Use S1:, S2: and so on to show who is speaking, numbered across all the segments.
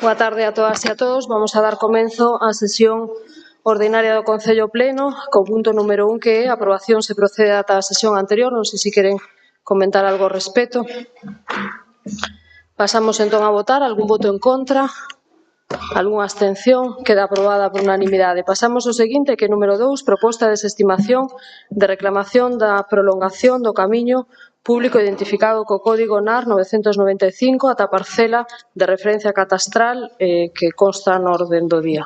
S1: Boa tarde a todas e a todos. Vamos a dar comenzo á sesión ordinaria do Concello Pleno, co punto número 1, que é a aprobación se procede ata a sesión anterior. Non sei se queren comentar algo ao respecto. Pasamos entón a votar. Algún voto en contra? Algúnha abstención? Queda aprobada por unanimidade. Pasamos ao seguinte, que é número 2, proposta de desestimación de reclamación da prolongación do camiño público identificado co código NAR 995 ata a parcela de referencia catastral que consta na orden do día.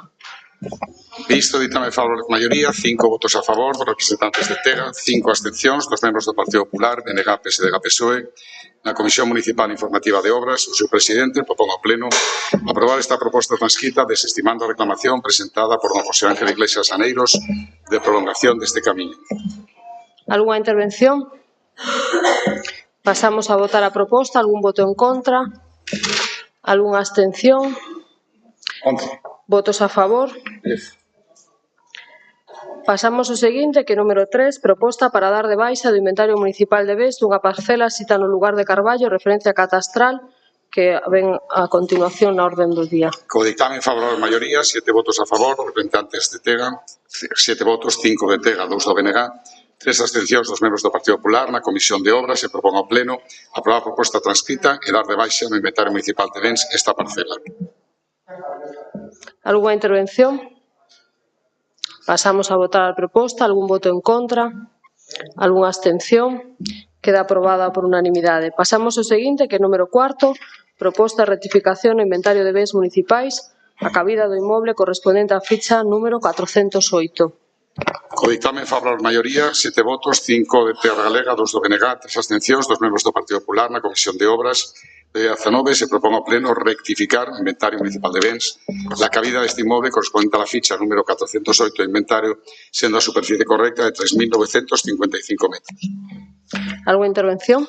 S2: Visto ditame favorável por maioría, 5 votos a favor dos representantes de TEGA, 5 abstencións dos membros do Partido Popular, BNG, PSDG, PSOE. Na Comisión Municipal Informativa de Obras, o seu presidente propón ao Pleno aprobar esta proposta transcrita desestimando a reclamación presentada por don José Ángel Iglesias Aneiros de prolongación deste camiño.
S1: Algúnha intervención? Pasamos a votar a proposta. Algún voto en contra? Algúnha abstención?
S2: 11.
S1: Votos a favor?
S2: 10.
S1: Pasamos ao seguinte, que é número 3, proposta para dar de baixa do inventario municipal de bens dunha parcela sita no lugar de Carballo, referencia catastral, que ven a continuación na orden do día.
S2: Co dictamen favorável maioría, 7 votos a favor, representantes de TEGA, 7 votos, 5 de TEGA, 2 do BNG, 3 abstencións dos membros do Partido Popular. Na Comisión de Obras se propón ao Pleno aprobar a proposta transcrita e dar de baixa no inventario municipal de bens esta parcela.
S1: Algúnha intervención? Pasamos a votar a proposta. Algún voto en contra? Algúnha abstención? Queda aprobada por unanimidade. Pasamos ao seguinte, que é número 4, proposta de rectificación no inventario de bens municipais, a cabida do inmoble correspondente á ficha número 408.
S2: Co dictamen favorável maioría, 7 votos, 5 de Terra Galega, 2 do BNG, 3 abstencións dos membros do Partido Popular. Na Comisión de Obras de 19 se propón ao Pleno rectificar o inventario municipal de bens la cabida deste inmoble correspondente á ficha número 408 do inventario, sendo a superficie correcta de 3.955 metros.
S1: Algúnha intervención?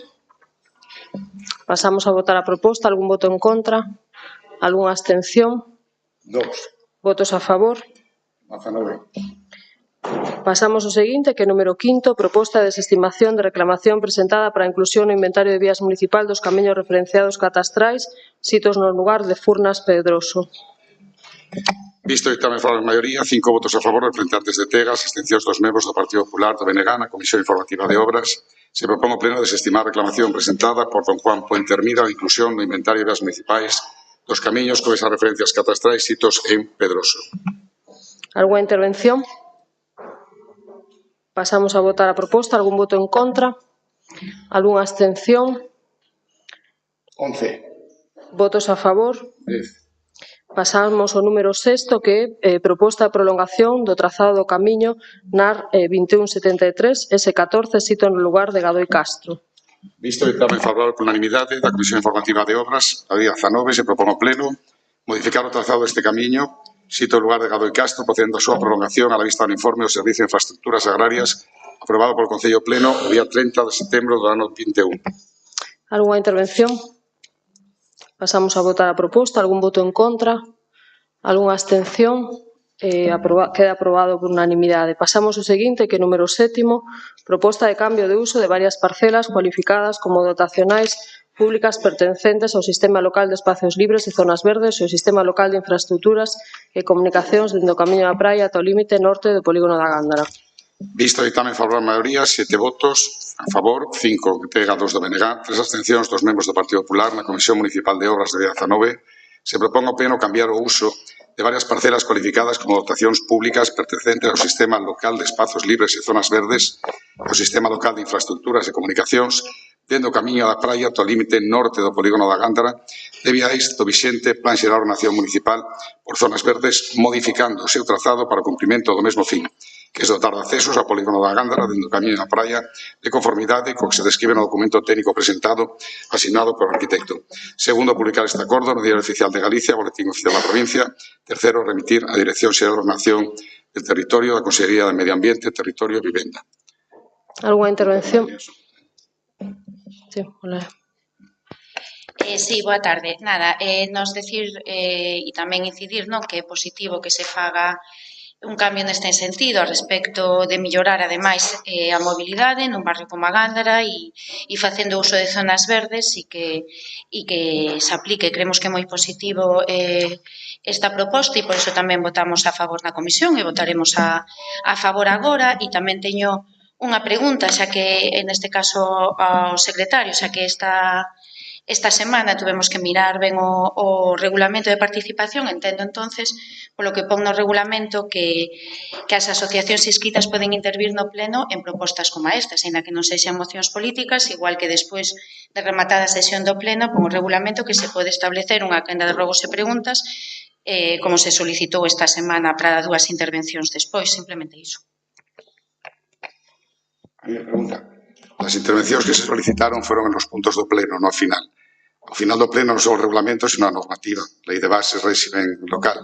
S1: Pasamos a votar a proposta. Algún voto en contra? Algúnha abstención?
S2: 2.
S1: Votos a favor?
S2: 19.
S1: Pasamos ao seguinte, que é número 5, proposta de desestimación de reclamación presentada para a inclusión no inventario de vías municipal dos camiños referenciados catastrais sitos no lugar de Furnas Pedroso.
S2: Visto o dictamen favorável maioría, 5 votos a favor, representantes de TEGA, abstencións dos membros do Partido Popular, do BNG. Na Comisión Informativa de Obras se propón ao Pleno desestimar a reclamación presentada por don Juan Puente Hermida a inclusión no inventario de vías municipais dos camiños con esas referencias catastrais sitos en Pedroso.
S1: Algúnha intervención? Pasamos a votar a proposta. Algún voto en contra? Algúnha abstención?
S2: 11.
S1: Votos a favor?
S2: 10.
S1: Pasamos ao número 6, que é proposta de prolongación do trazado do camiño NAR 2173, S14, sito no lugar de Gadoi Castro.
S2: Visto o dictamen favorável por unanimidade da Comisión Informativa de Obras, a día 19 se propón ao Pleno modificar o trazado deste camiño sito no lugar de Gadoi Castro, procedendo a súa prolongación a la vista do informe do Servicio de Infraestructuras Agrarias aprobado polo Concello Pleno o día 30 de setembro do ano 21.
S1: Algúnha intervención? Pasamos a votar a proposta. Algún voto en contra? Algúnha abstención? Queda aprobado por unanimidade. Pasamos ao seguinte, que é número 7, proposta de cambio de uso de varias parcelas cualificadas como dotacionais públicas pertencentes ao Sistema Local de Espacios Libres e Zonas Verdes e ao Sistema Local de Infraestructuras e Comunicacións dende o Camiño da Praia ata o límite norte do polígono da Gándara.
S2: Visto o dictamen favorável maioría, 7 votos a favor, 5 de TEGA, 2 do BNG, 3 abstencións dos membros do Partido Popular. Na Comisión Municipal de Obras de 19 se propón ao Pleno cambiar o uso de varias parcelas cualificadas como dotacións públicas pertencentes ao Sistema Local de Espazos Libres e Zonas Verdes e ao Sistema Local de Infraestructuras e Comunicacións dende o Camiño da Praia ata o límite norte do polígono da Gándara, de viais do vixente Plan Xeral de Ordenación Municipal por Zonas Verdes, modificando o seu trazado para o cumprimento do mesmo fin, que é dotar de accesos ao polígono da Gándara dende o Camiño da Praia de conformidade co que se describe no documento técnico presentado asignado polo arquitecto. Segundo, publicar este acordo no Diario Oficial de Galicia, Boletín Oficial da Provincia. Tercero, remitir a Dirección Xeral de Ordenación del Territorio da Consellería de Medio Ambiente, Territorio e Vivenda.
S1: Algúnha intervención? Sí, hola.
S3: Sí, boa tarde. Nada, nos decir e tamén incidir, non, que é positivo que se faga un cambio neste sentido a respecto de mellorar, ademais, a mobilidade nun barrio como a Gándara e facendo uso de zonas verdes e que se aplique. Creemos que é moi positivo esta proposta e por iso tamén votamos a favor na comisión e votaremos a favor agora. E tamén teño unha pregunta, xa que neste caso ao secretario, xa que esta semana tuvemos que mirar ben o regulamento de participación. Entendo entonces, polo que pon no regulamento, que as asociacións inscritas poden intervir no pleno en propostas como estas, aínda que non sexan mocións políticas, igual que despois de rematada a sesión do pleno, pon o regulamento que se pode establecer unha quenda de rogos e preguntas, como se solicitou esta semana para 2 intervencións despois, simplemente iso.
S2: A miña pregunta. As intervencións que se solicitaron foron en los puntos do pleno, non ao final. Ao final do pleno non só o regulamento, sino a normativa, lei de bases, régimen local.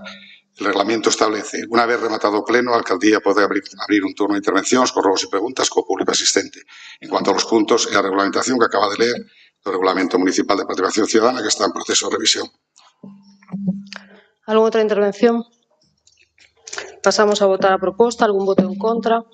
S2: El reglamento establece, unha vez rematado o pleno, a alcaldía pode abrir un turno de intervencións con rogos e preguntas co público asistente. En cuanto a los puntos e a regulamentación que acaba de leer do Regulamento Municipal de Participación Ciudadana, que está en proceso de revisión.
S1: ¿Algunha outra intervención? Pasamos a votar a proposta. Algún voto en contra?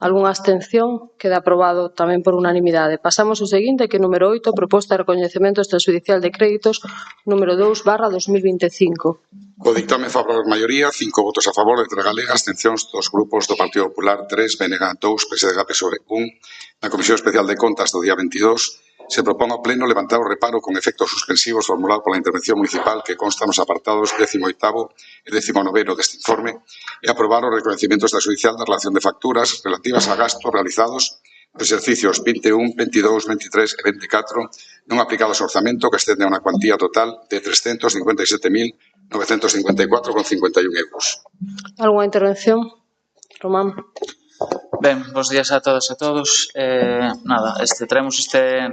S1: Algunha abstención? Queda aprobado tamén por unanimidade. Pasamos ao seguinte, que é número 8, proposta de recoñecemento extrajudicial de créditos número 2/2025.
S2: Co dictame favorável maioría, 5 votos a favor, letra galega, abstencións dos grupos do Partido Popular, 3, BNG 2, PSDG, PSOE 1. Na Comisión Especial de Contas do día 22, se propón ao Pleno levantar o reparo con efectos suspensivos formulado pola intervención municipal que consta nos apartados 18º e 19º deste informe e aprobar o recoñecemento extrajudicial da relación de facturas relativas a gastos realizados nos exercicios 21, 22, 23 e 24 non aplicados ao orzamento que estende a unha cuantía total de 357.954,51 euros.
S1: Algunha intervención? Román.
S4: Ben, bons días a todas e todos. Traemos este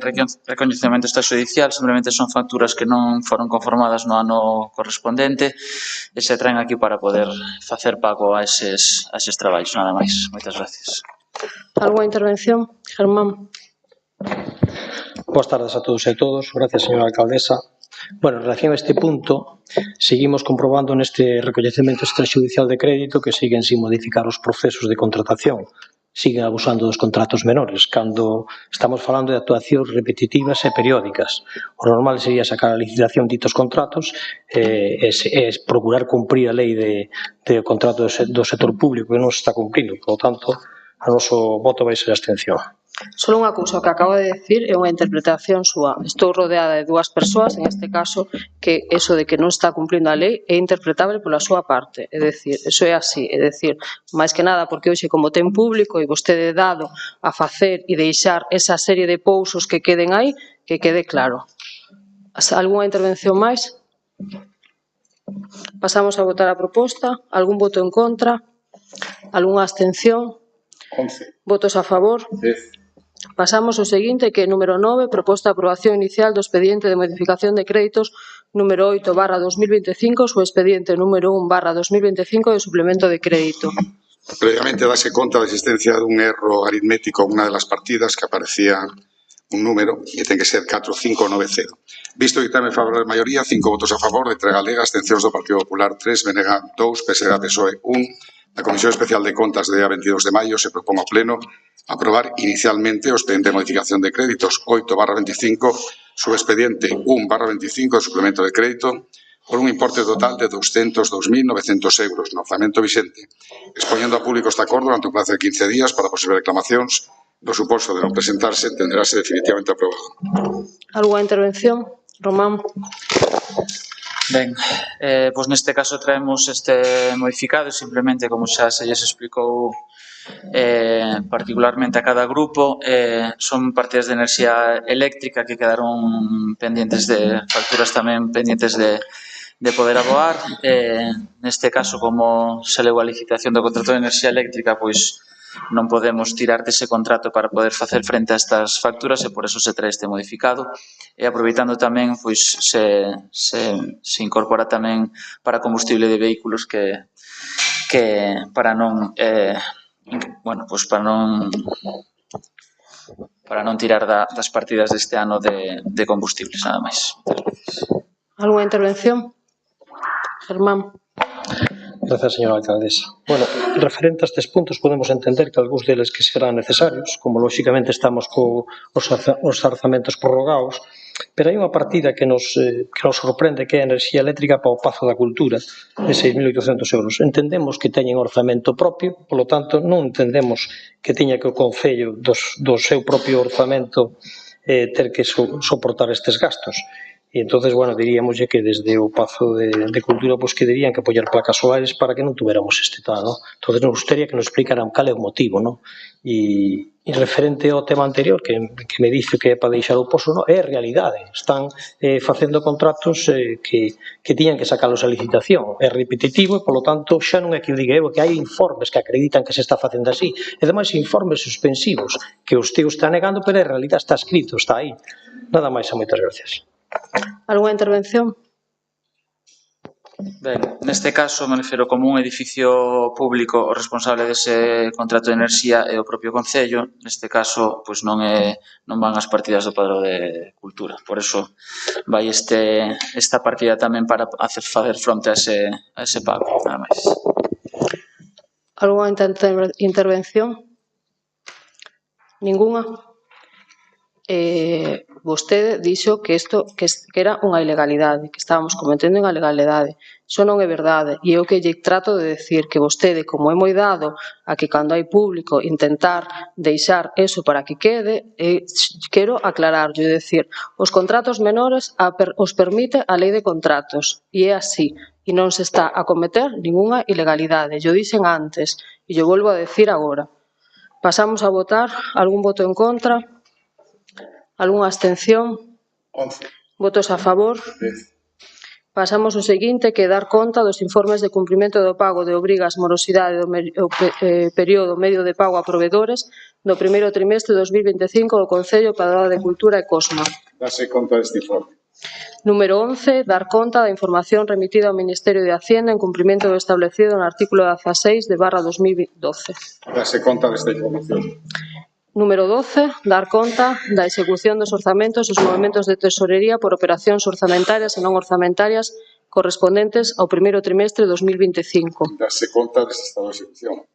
S4: recoñecemento extrajudicial, simplemente son facturas que non foron conformadas no ano correspondente e se traen aquí para poder facer pago a eses traballos, nada máis. Moitas gracias.
S1: Algunha intervención? Germán.
S5: Boas tardes a todos e todos. Gracias, señora alcaldesa. Bueno, en relación a este punto, seguimos comprobando neste recoñecemento extrajudicial de crédito que siguen sin modificar os procesos de contratación. Siguen abusando dos contratos menores, cando estamos falando de actuacións repetitivas e periódicas. O normal sería sacar a licitación ditos contratos e procurar cumprir a lei de contrato do sector público que non se está cumprindo. Por lo tanto, o noso voto vai ser a abstención.
S1: Solo unha cousa, o que acabo de decir é unha interpretación súa. Estou rodeada de 2 persoas, en este caso, que eso de que non está cumplindo a lei é interpretable pola súa parte. É dicir, eso é así. É dicir, máis que nada, porque hoxe, como ten público e vostede dado a facer e deixar esa serie de pousos que queden aí, que quede claro. Algunha intervención máis? Pasamos a votar a proposta. Algún voto en contra? Algunha abstención?
S2: 11.
S1: Votos a favor?
S2: 10.
S1: Pasamos ao seguinte, que é número 9, proposta de aprobación inicial do expediente de modificación de créditos número 8/2025, o expediente número 1/2025 de suplemento de crédito.
S2: Previamente dase conta da existencia dun erro aritmético en unha das partidas que aparecía un número e ten que ser 4590. Visto o dictame favorável de maioría, 5 votos a favor, letra galega, abstencións do Partido Popular 3, BNG 2, PSDG, PSOE 1. Na Comisión Especial de Contas do día 22 de maio se propón ao Pleno aprobar inicialmente o expediente de modificación de créditos 8/25, subexpediente 1/25 de suplemento de crédito, por un importe total de 202.900 euros no orzamento vixente, expoñendo a público este acordo durante un plazo de 15 días para posibles reclamacións. No suposo de non presentarse, entenderase definitivamente aprobado.
S1: Algunha intervención? Román.
S4: Ben, pois neste caso traemos este modificado, simplemente, como xa se lles explicou particularmente a cada grupo, son partidas de enerxía eléctrica que quedaron pendientes de facturas tamén pendientes de poder aboar. Neste caso, como se leu a licitación do contrato de enerxía eléctrica, pois non podemos tirar dese contrato para poder facer frente a estas facturas e por eso se trae este modificado. E aproveitando tamén, pois se incorpora tamén para combustible de vehículos que para non tirar das partidas deste ano de combustibles, nada máis.
S1: Algunha intervención? Germán.
S5: Gracias, señora alcaldesa. Bueno, referente a estes puntos, podemos entender que algúns deles que serán necesarios, como lóxicamente estamos os orzamentos prorrogados, pero hai unha partida que nos sorprende, que é a enerxía eléctrica para o Pazo da Cultura, de 6.800 euros. Entendemos que teñen orzamento propio, polo tanto, non entendemos que tiña que o Concello do seu propio orzamento ter que soportar estes gastos. E entonces, bueno, diríamoslle que desde o Pazo de Cultura pois que dirían que poñer placas solares para que non tuveramos este tal, ¿no? Entonces nos gustaría que nos explicaran cal é o motivo, ¿no? E referente ao tema anterior que me dice que é para deixar o pozo, no, é realidade. Están facendo contratos que tiñan que sacalos a licitación. É repetitivo e, polo tanto, xa non é que o diga eu, que hai informes que acreditan que se está facendo así. E, ademais, informes suspensivos que o Esteo está negando, pero en realidade está escrito, está aí. Nada máis e moitas gracias.
S1: Alguna intervención?
S4: Ben, neste caso me refiro como un edificio público o responsable dese contrato de enerxía é o propio Concello. Neste caso, pois non van as partidas do Padrón de Cultura. Por eso vai esta partida tamén para facer fronte a ese pago, nada máis.
S1: Alguna intervención? Ninguna? Vostede dixo que isto que era unha ilegalidade, que estábamos cometendo unha ilegalidade. Iso non é verdade. E eu que lle trato de decir que vostede, como é moi dado a que cando hai público intentar deixar eso para que quede, quero aclararlle, decir, os contratos menores os permite a lei de contratos. E é así. E non se está a cometer ninguna ilegalidade. Yo dixen antes e yo volvo a decir agora. Pasamos a votar. Algún voto en contra? Algúnha abstención?
S2: 11.
S1: Votos a favor?
S2: 10.
S1: Pasamos ao seguinte, que é dar conta dos informes de cumprimento do pago de obrigas, morosidade do período medio de pago a provedores do primeiro trimestre de 2025 do Concello Padrón de Cultura e Cosma.
S2: Dase conta deste informe.
S1: Número 11, dar conta da información remitida ao Ministerio de Hacienda en cumprimento do establecido no artículo 16/2012.
S2: Dase conta desta información.
S1: Número 12, dar conta da execución dos orzamentos e os movementos de tesorería por operacións orzamentarias e non orzamentarias correspondentes ao primeiro trimestre de 2025.
S2: Dase conta deste estado de execución.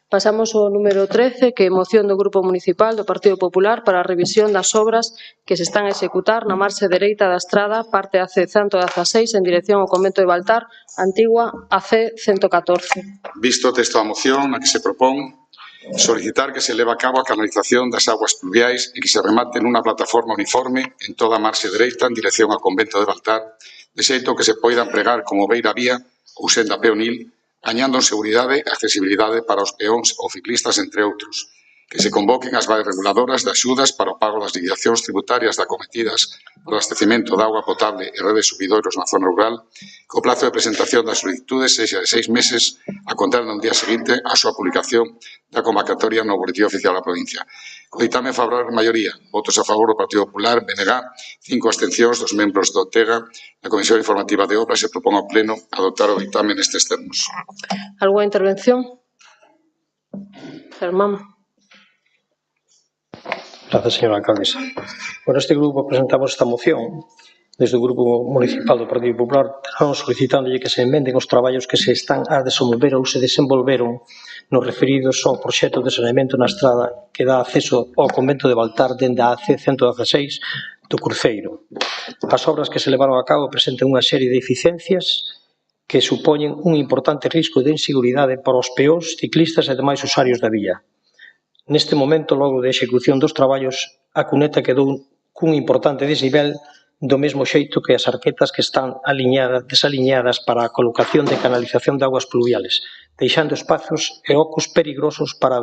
S1: Pasamos ao número 13, que é moción do Grupo Municipal do Partido Popular para a revisión das obras que se están a executar na marxe dereita da estrada, parte AC 116, en dirección ao convento de Baltar, antigua AC 114.
S2: Visto o texto da moción na que se propón solicitar que se leve a cabo a canalización das aguas pluviais e que se remate nunha plataforma uniforme en toda a marxe dereita en dirección ao convento de Baltar, de xeito que se poida empregar como beira vía ou senda peonil, gañando en seguridade e accesibilidade para os peóns ou ciclistas, entre outros. Que se convoquen as bases reguladoras de axudas para o pago das liquidacións tributarias de acometidas por abastecemento de auga potable e redes subidoiros na zona rural, que o plazo de presentación das solicitudes sexa de 6 meses a contar no día seguinte á súa publicación da convocatoria no Boletín Oficial da provincia. Co ditame favorável maioría, votos a favor do Partido Popular, BNG, 5 abstencións dos membros do TEGA, na Comisión Informativa de Obras, se propón ao Pleno adoptar o ditame nestes termos.
S1: Alguna intervención? Germán.
S5: Gracias, señora alcaldesa. Bueno, este grupo presentamos esta moción desde o Grupo Municipal do Partido Popular, solicitándolle que se enmenden os traballos que se están a desenvolver ou se desenvolveron nos referidos ao proxecto de saneamento na estrada que dá acceso ao convento de Baltar dende a AC 116 do Cruceiro. As obras que se levaron a cabo presentan unha serie de eficiencias que supoñen un importante risco de inseguridade para os peóns, ciclistas e demais usuarios da vía. Neste momento, logo de execución dos traballos, a cuneta quedou cun importante desnivel do mesmo xeito que as arquetas que están desaliñadas para a colocación de canalización de augas pluviales, deixando espazos e ocos perigosos para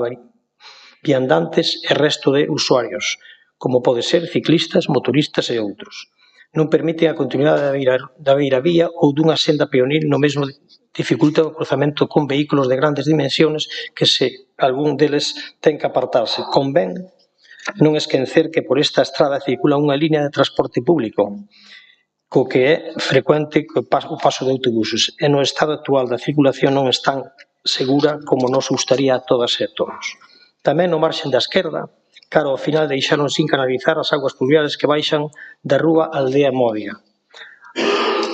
S5: viandantes e resto de usuarios, como pode ser ciclistas, motoristas e outros. Non permite a continuidade da beira vía ou dunha senda peonil, no mesmo dificulta o cruzamento con vehículos de grandes dimensiones que se algún deles ten que apartarse. Convén non esquecer que por esta estrada circula unha línea de transporte público, co que é frecuente o paso de autobuses, e no estado actual da circulación non é tan segura como nos gustaría a todas e a todos. Tamén no marxen da esquerda, claro, ao final deixaron sin canalizar as augas pluviales que baixan da rúa Aldea Modia.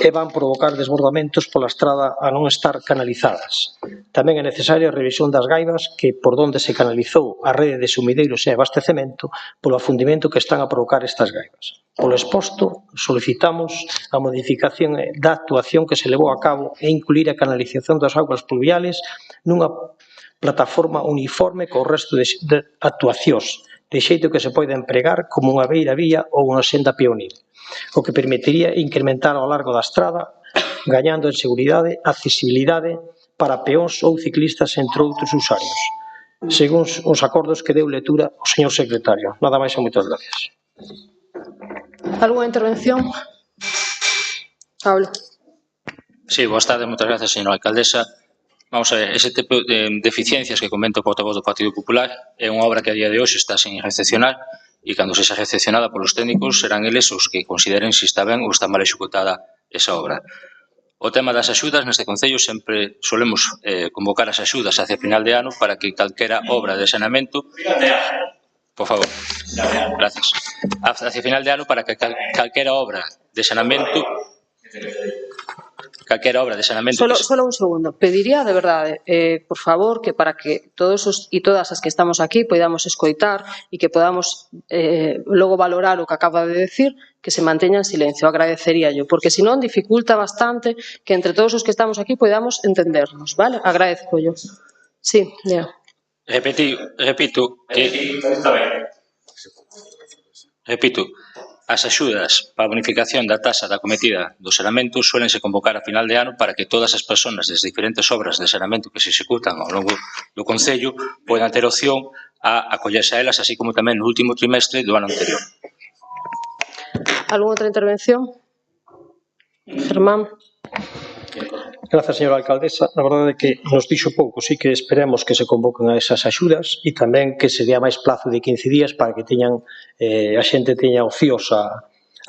S5: e van provocar desbordamentos pola estrada a non estar canalizadas. Tamén é necesaria a revisión das gaivas que por onde se canalizou a rede de sumideiros e abastecemento polo afundimento que están a provocar estas gaivas. Polo exposto, solicitamos a modificación da actuación que se levou a cabo e incluir a canalización das augas pluviales nunha plataforma uniforme co resto de actuacións, de xeito que se poida empregar como unha beira vía ou unha senda peonil, o que permitiría incrementar ao largo da estrada, gañando en seguridade, accesibilidade para peóns ou ciclistas, entre outros usuarios, según os acordos que deu lectura o señor secretario. Nada máis e moitas gracias.
S1: Alguna intervención? Pablo.
S6: Sí, boas tardes, moitas gracias, señora alcaldesa. Vamos a ver, ese tipo de deficiencias que comenta o portavoz do Partido Popular é unha obra que a día de hoxe está sen recepcionar e cando sexa recepcionada polos técnicos serán eles os que consideren se está ben ou está mal executada esa obra. O tema das axudas neste Concello sempre solemos convocar as axudas hacia final de ano para que calquera obra de saneamento... Por favor, gracias. Hacia final de ano para que calquera obra de saneamento... Solo
S1: un segundo. Pediría de verdade, por favor, que para que todos e todas as que estamos aquí podamos escoitar e que podamos logo valorar o que acaba de decir, que se manteña en silencio. Agradecería yo, porque senón dificulta bastante que entre todos os que estamos aquí podamos entendernos, vale? Agradezco yo. Sí, Leo.
S6: Repito, as axudas para a bonificación da taxa da acometida do saneamento suelense convocar a final de ano para que todas as persoas das diferentes obras de saneamento que se executan ao longo do Concello poidan ter opción a acollerse a elas, así como tamén no último trimestre do ano anterior.
S1: Alguna outra intervención? Germán.
S5: Grazas, señora alcaldesa. A verdade é que nos dixo pouco, sí que esperemos que se convoquen a esas axudas e tamén que se dea máis plazo de 15 días para que teñan a xente teña ocios a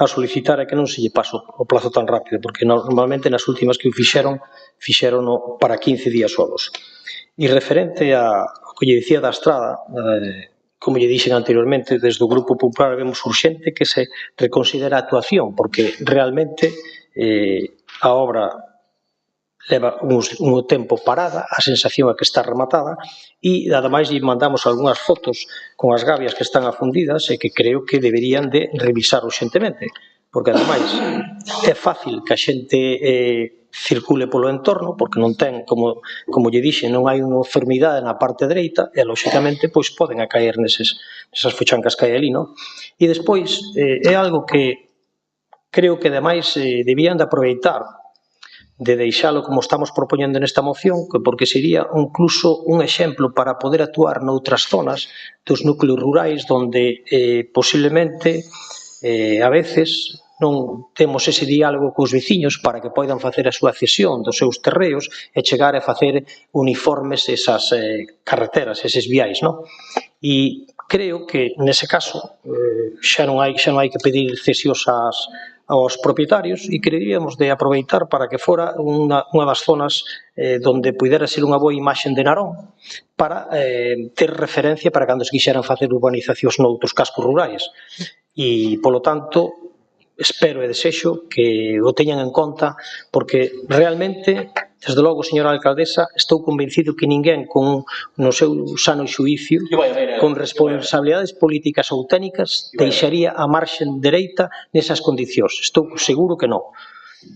S5: solicitar e que non se lle pase o plazo tan rápido, porque normalmente nas últimas que o fixeron para 15 días solos. E referente a que lle dicía da estrada, como lle dixen anteriormente, desde o Grupo Popular vemos urxente que se reconsidere a actuación, porque realmente a obra leva un tempo parada, a sensación é que está rematada e ademais lle mandamos algunhas fotos con as gavias que están afundidas e que creo que deberían de revisar urxentemente, porque ademais é fácil que a xente circule polo entorno porque non ten, como lle dixe, non hai unha enfermidade na parte dereita e lóxicamente pois poden a caer nesas fochancas que hai ali, non? E despois é algo que creo que ademais debían de aproveitar de deixalo como estamos propoñendo nesta moción, porque sería incluso un exemplo para poder actuar noutras zonas dos núcleos rurais onde posiblemente a veces non temos ese diálogo cos veciños para que poidan facer a súa cesión dos seus terreos e chegar a facer uniformes esas carreteras, eses viais, non? E creo que nese caso xa non hai que pedir cesións aos propietarios e queríamos de aproveitar para que fora unha das zonas onde pudera ser unha boa imaxe de Narón para ter referencia para cando se quixeran facer urbanizacións noutros cascos rurais. E, polo tanto, espero e desexo que o teñan en conta porque realmente, desde logo, señora alcaldesa, estou convencido que ninguén no seu sano xuízo, con responsabilidades políticas ou técnicas, deixaría a marxen dereita nesas condicións. Estou seguro que non.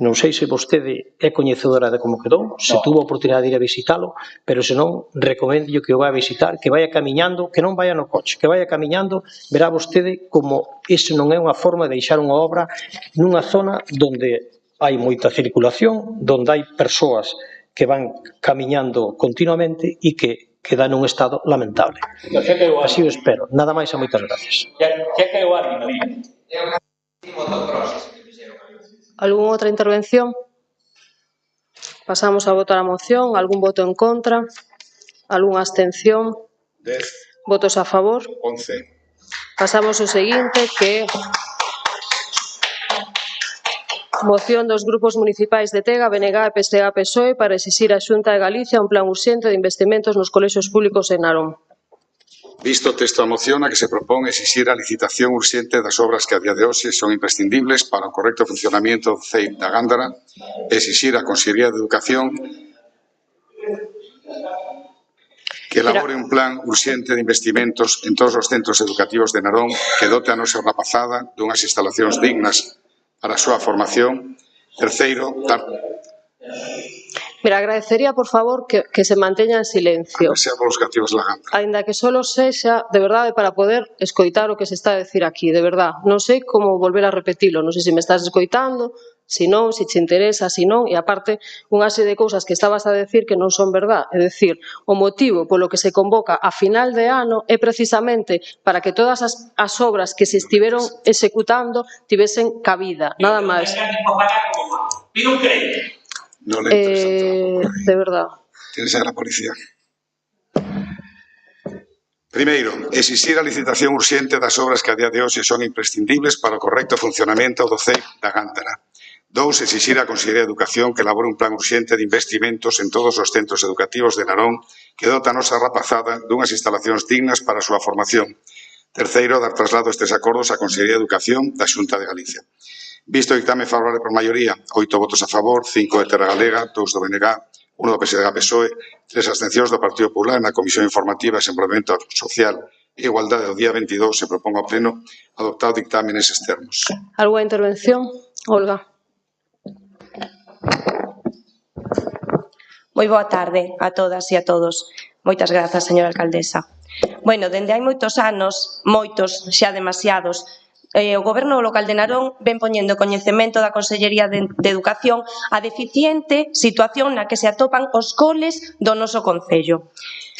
S5: Non sei se vostede é coñecedora de como quedou, se tuvo a oportunidade de ir a visitalo, pero se non, recomendo que o vai a visitar, que vaya camiñando, que non vaya no coche, que vaya camiñando, verá vostede como iso non é unha forma de deixar unha obra nunha zona onde hai moita circulación, onde hai persoas que van camiñando continuamente e que queda nun estado lamentable. Así o espero. Nada máis e moitas gracias.
S1: Algún outra intervención? Pasamos a votar a moción. Algún voto en contra? Algúnha abstención?
S2: 10.
S1: Votos a favor?
S2: 11.
S1: Pasamos ao seguinte, que é moción dos grupos municipais de Tega, BNG, PSDG, PSOE para exixir á Xunta de Galicia un plan urxente de investimentos nos colexios públicos en Narón.
S2: Visto o texto da moción a que se propón exixir a licitación urxente das obras que a día de hoxe son imprescindibles para o correcto funcionamento do CEIP da Gándara, exixir a Consellería de Educación que elabore un plan urxente de investimentos en todos os centros educativos de Narón que dote a nosa rapazada dunhas instalacións dignas para a súa formación. Terceiro,
S1: Mira, agradecería, por favor, que se manteña en silencio.
S2: sea polos cativos da Gándara.
S1: Ainda que solo sexa, de verdade, para poder escoitar o que se está a decir aquí, de verdade. Non sei como volver a repetilo, non sei se me estás escoitando, se non, se te interesa, se non, e aparte unha serie de cousas que estabas a decir que non son verdade. É dicir, o motivo polo que se convoca a final de ano é precisamente para que todas as obras que se estiveron executando tivesen cabida, nada máis.
S2: Non le interesa tampouco.
S1: De verdade.
S2: Tiene que ser a policía. Primeiro, exixir a licitación urxente das obras que a día de hoxe son imprescindibles para o correcto funcionamento do CEIP da Gándara. 2. Exixir a Consellería de Educación que elabore un plan urxente de investimentos en todos os centros educativos de Narón que dota a nosa rapazada dunhas instalacións dignas para a súa formación. Terceiro, dar traslado estes acordos á Consellería de Educación da Xunta de Galicia. Visto o dictame favorable por maioría, 8 votos a favor, 5 de Terra Galega, 2 do BNG, 1 do PSDG-PSOE, 3 abstencións do Partido Popular. Na Comisión Informativa e Desenvolvemento Social e Igualdade do día 22 se propón ao Pleno adoptar o dictame neses termos.
S1: Alguna intervención? Olga.
S7: Moi boa tarde a todas e a todos. Moitas grazas, señora alcaldesa. Bueno, dende hai moitos anos, moitos, xa demasiados, o Goberno local de Narón ven poñendo coñecemento da Consellería de Educación a deficiente situación na que se atopan os coles do noso concello.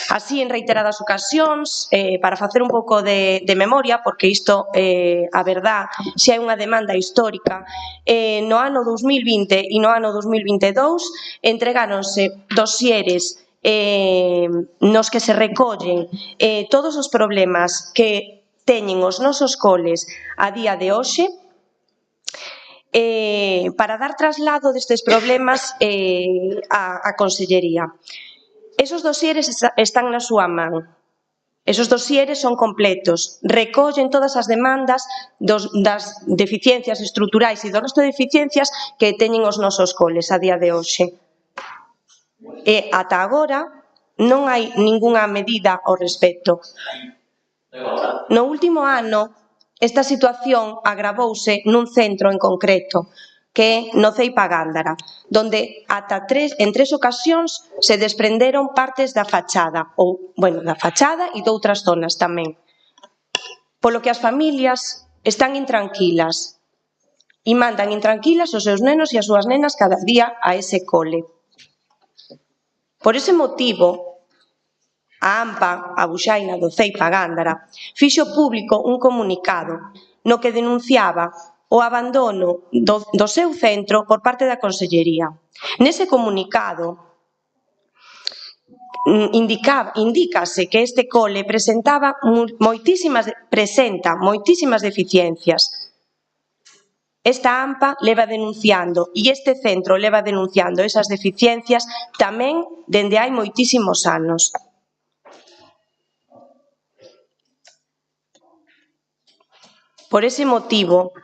S7: Así, en reiteradas ocasións, para facer un pouco de memoria, porque isto, a verdad, xa é unha demanda histórica, no ano 2020 e no ano 2022 entregáronse dosieres nos que se recollen todos os problemas que teñen os nosos coles a día de hoxe para dar traslado destes problemas á Consellería. Esos dosieres están na súa man. Esos dosieres son completos, recollen todas as demandas das deficiencias estruturais e do resto de deficiencias que teñen os nosos coles a día de hoxe. E ata agora non hai ningunha medida ao respecto. No último ano, esta situación agravouse nun centro en concreto, que é no CEIP a Gándara, donde en 3 ocasións se desprenderon partes da fachada, da fachada e de outras zonas tamén. Polo que as familias están intranquilas e mandan intranquilas os seus nenos e as súas nenas cada día a ese cole. Por ese motivo, a AMPA, a Buxaina do CEIP a Gándara, fixo público un comunicado no que denunciaba o abandono do seu centro por parte da Consellería. Nese comunicado indícase que este cole presenta moitísimas deficiencias. Esta AMPA leva denunciando e este centro leva denunciando esas deficiencias tamén dende hai moitísimos anos. Por ese motivo,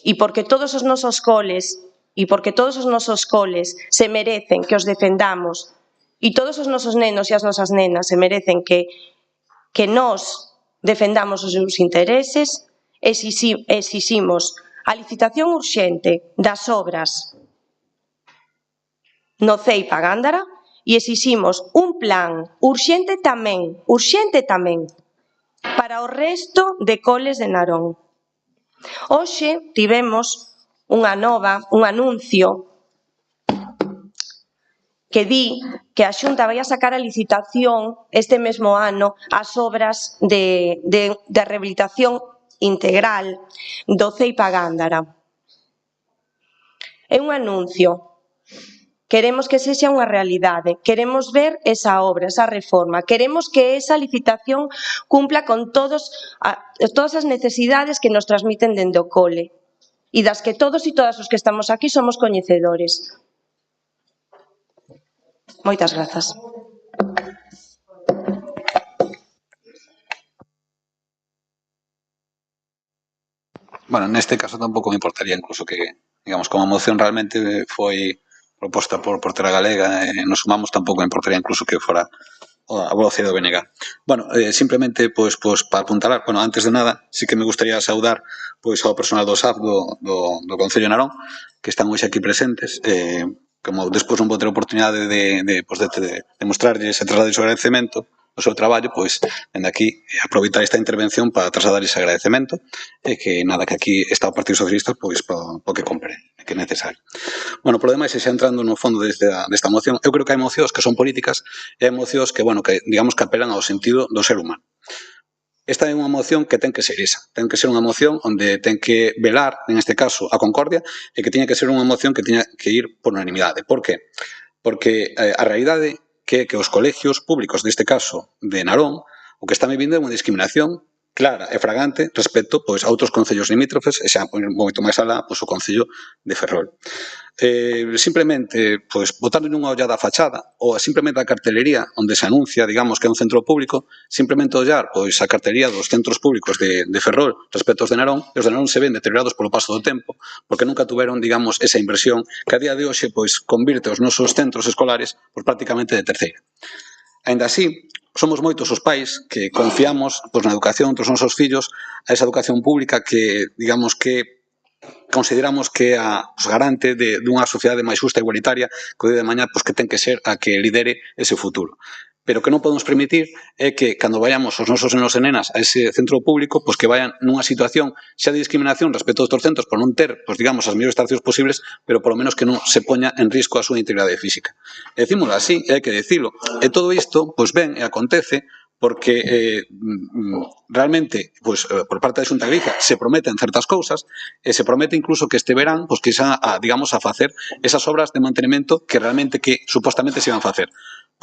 S7: e porque todos os nosos coles se merecen que os defendamos e todos os nosos nenos e as nosas nenas se merecen que nós defendamos os seus intereses, exiximos a licitación urxente das obras no CEIP a Gándara e exiximos un plan urxente tamén, para o resto de coles de Narón. Hoxe tivemos un anuncio que di que a Xunta vai a sacar a licitación este mesmo ano as obras de rehabilitación integral do CEIP a Gándara. É un anuncio. Queremos que sexa unha realidade, queremos ver esa obra, esa reforma, queremos que esa licitación cumpla con todas as necesidades que nos transmiten dende o cole e das que todos e todas os que estamos aquí somos coñecedores. Moitas grazas.
S8: bueno, neste caso tampouco me importaría incluso que, digamos, como a moción realmente foi proposta por Terra Galega, nos sumamos, tampouco me importaría incluso que fora a velocidade do BNG. Bueno, simplemente, pois, para apuntalar, bueno, antes de nada, sí que me gustaría saudar pois ao personal do SAF do Concello de Narón, que están hoxe aquí presentes, como despois non vou ter oportunidade de mostrarlles e trasladar o agradecemento o seu traballo, pois, dende aquí, aproveitar esta intervención para trasladar ese agradecemento e que, nada, que aquí está o Partido Socialista, pois, po que compre, que é necesario. Bueno, por demais, xa entrando no fondo desta moción, eu creo que hai mocións que son políticas e hai mocións que, bueno, que, digamos, que apelan ao sentido do ser humano. Esta é unha moción que ten que ser esa, ten que ser unha moción onde ten que velar, en este caso, a concordia, e que tiña que ser unha moción que tiña que ir por unanimidade. Por qué? Porque a realidade que os colegios públicos, deste caso de Narón, o que están vivindo é unha discriminación clara e fragante respecto pois, a outros concellos limítrofes e xa moito máis alá pois, o concello de Ferrol. Simplemente, pois, botarle unha ollada á fachada ou simplemente a cartelería onde se anuncia, digamos, que é un centro público, simplemente ollar pois, a cartelería dos centros públicos de Ferrol respecto aos de Narón, e os de Narón se ven deteriorados polo paso do tempo, porque nunca tuveron, digamos, esa inversión que a día de hoxe pois, convirte os nosos centros escolares pois, prácticamente de terceira. Aínda así, somos moitos os pais que confiamos pois, na educación dos nosos fillos, a esa educación pública que, digamos, que consideramos que é a garante dunha sociedade máis justa e igualitaria que o día de mañá pois, que ten que ser a que lidere ese futuro. Pero que non podemos permitir é que cando vayamos os nosos nenos e nenas a ese centro público, pois que vayan nunha situación xa de discriminación respecto a outros centros por non ter, pois digamos, as mellores instalacións posibles, pero polo menos que non se poña en risco a súa integridade física. E decímolo así, e hai que dicilo. E todo isto, pois ben, e acontece porque realmente, pois, por parte da Xunta de Galicia se prometen certas cousas e se promete incluso que este verán, pois que xa, digamos, a facer esas obras de mantenimento que realmente que supostamente se iban a facer.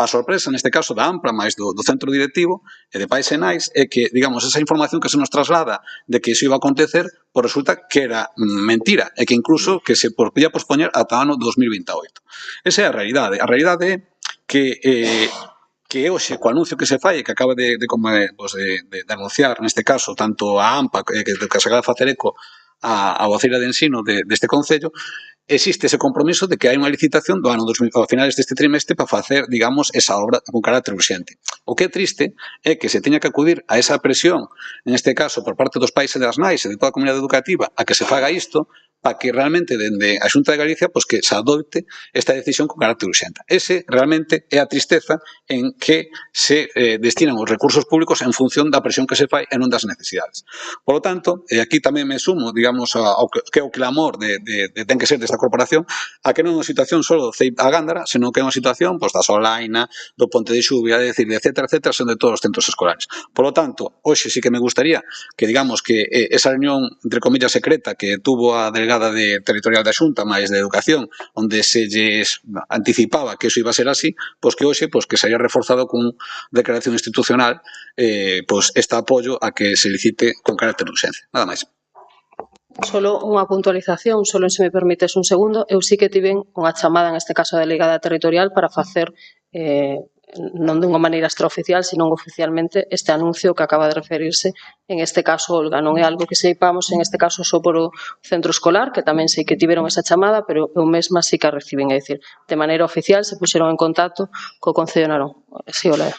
S8: A sorpresa, neste caso, da AMPLA, máis do centro directivo e de pais e nais, é que, digamos, esa información que se nos traslada de que iso iba a acontecer, pois resulta que era mentira e que incluso que se podía pospoñer ata o ano 2028. Esa é a realidade. A realidade é que hoxe, co anuncio que se fai, que acaba de anunciar, neste caso, tanto a AMPA, que se acaba de facer eco a voceira de ensino deste Concello, existe ese compromiso de que hai unha licitación do ano 2000, a finales deste trimestre para facer, digamos, esa obra con carácter urxente. O que é triste é que se teña que acudir a esa presión, en este caso, por parte dos pais e das nais e de toda a comunidade educativa, a que se faga isto, para que realmente dende a Xunta de Galicia pois que se adopte esta decisión con carácter urxente. Ese realmente é a tristeza en que se destinan os recursos públicos en función da presión que se fai e non das necesidades. Por lo tanto, e aquí tamén me sumo, digamos, ao que é o clamor de ten que ser desta corporación, a que non é unha situación só do CEIP a Gándara, senón que é unha situación pois, da Solaina, do Ponte de Xubia, etcétera, son de todos os centros escolares. Por lo tanto, hoxe sí que me gustaría que, digamos, que esa reunión, entre comillas, secreta que tuvo a delegada territorial da Xunta, máis de Educación, onde se lles anticipaba que iso iba a ser así, pois que hoxe pois que se haya reforzado con declaración institucional pois este apoio a que se licite con carácter de urxencia. Nada máis.
S1: Solo unha puntualización, solo se me permites un segundo, eu sí que tiven unha chamada, en este caso a delegada territorial, para facer non dunha maneira extraoficial, senón oficialmente este anuncio que acaba de referirse, en este caso, Olga, non é algo que seipamos, en este caso, só por o centro escolar, que tamén sei que tiveron esa chamada, pero eu mesma sí que a recibín, é dicir, de maneira oficial se puxeron en contacto co Concello de Narón. Sí, Olga.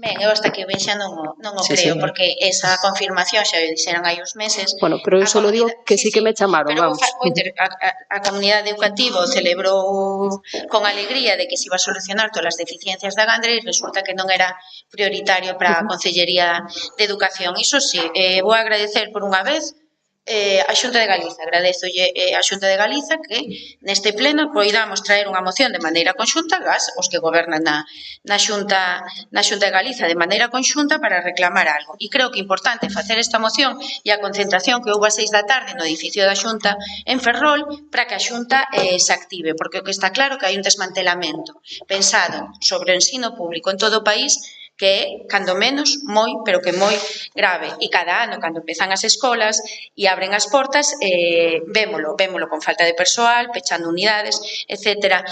S3: Ben, eu hasta que vexa non o creo, porque esa confirmación xa o dixeron hai uns meses.
S1: Bueno, pero eu só digo que sí que me chamaron, vamos.
S3: A comunidade educativa celebrou con alegría de que se iba a solucionar todas as deficiencias da Gándara e resulta que non era prioritario para a Consellería de Educación. Iso sí, vou agradecer por unha vez a Xunta de Galiza, agradezolle a Xunta de Galiza que neste pleno poidamos traer unha moción de maneira conxunta os que gobernan na Xunta de Galiza de maneira conxunta para reclamar algo. E creo que é importante facer esta moción e a concentración que houve a 6 da tarde no edificio da Xunta en Ferrol para que a Xunta se active, porque o que está claro que hai un desmantelamento pensado sobre o ensino público en todo o país que é, cando menos, moi, pero que moi grave. E cada ano, cando empezan as escolas e abren as portas, vémolo con falta de persoal, pechando unidades, etcétera,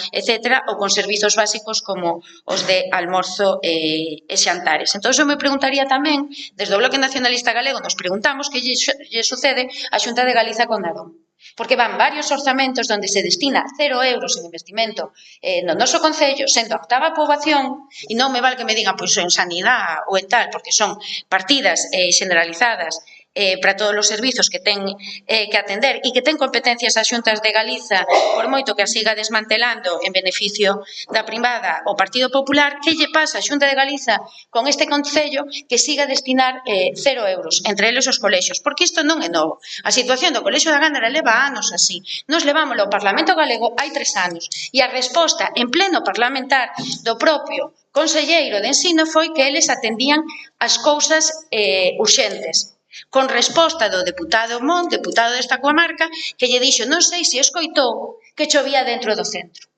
S3: ou con servizos básicos como os de almorzo e xantares. Entón, eu me preguntaría tamén, desde o Bloque Nacionalista Galego, nos preguntamos que lle sucede a Xunta de Galiza con Narón. Porque van varios orzamentos onde se destina 0 euros en investimento no noso concello, sendo a octava poboación, e non me vale que me digan pois en sanidade ou en tal, porque son partidas generalizadas para todos os servizos que ten que atender e que ten competencias as xuntas de Galiza, por moito que a siga desmantelando en beneficio da privada o Partido Popular, que lle pasa a Xunta de Galiza con este concello que siga a destinar 0 euros, entre eles os colexios, porque isto non é novo. A situación do Colexio da Gándara leva anos así. Nos levámoslo ao Parlamento Galego hai 3 anos e a resposta en pleno parlamentar do propio conselleiro de Ensino foi que eles atendían as cousas urxentes, con resposta do deputado Mon, deputado desta comarca, que lle dixo, non sei se escoitou, que chovía dentro do centro.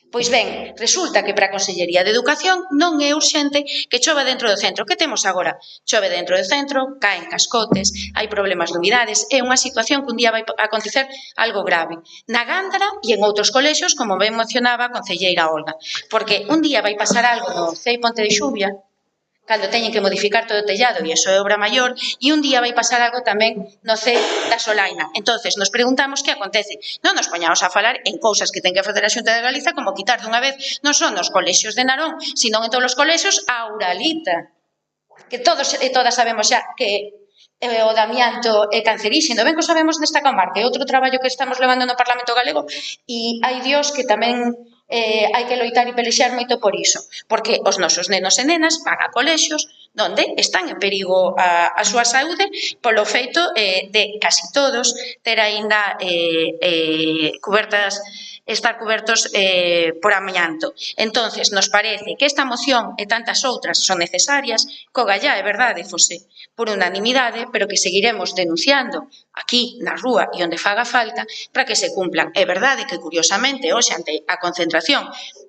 S3: Pois ben, resulta que para a Consellería de Educación non é urxente que chova dentro do centro. Que temos agora? Chove dentro do centro, caen cascotes, hai problemas de humidades, é unha situación que un día vai acontecer algo grave. Na Gándara e en outros colexios, como ben mencionaba a concelleira Olga, porque un día vai pasar algo no CEI Ponte de Xuvia, cando teñen que modificar todo o tellado e iso é obra maior, e un día vai pasar algo tamén no CEI da Solaina. Entonces, nos preguntamos que acontece. Non nos poñamos a falar en cousas que ten que facer a Xunta de Galiza, como quitar dunha vez non son nos colexios de Narón, sino en todos os colexios a Uralita, que todos e todas sabemos xa que o de amianto é canceríxeno. Ben que o sabemos nesta comarca, é outro traballo que estamos levando no Parlamento Galego, e hai Dios que tamén hai que loitar e pelexar moito por iso, porque os nosos nenos e nenas van a colexios donde están en perigo a súa saúde polo feito de casi todos ter aínda estar cubertos por amianto. Entonces, nos parece que esta moción e tantas outras son necesarias, co gallá é verdade, fose por unanimidade, pero que seguiremos denunciando aquí na rúa e onde faga falta para que se cumplan. É verdade que, curiosamente, hoxe ante a concentración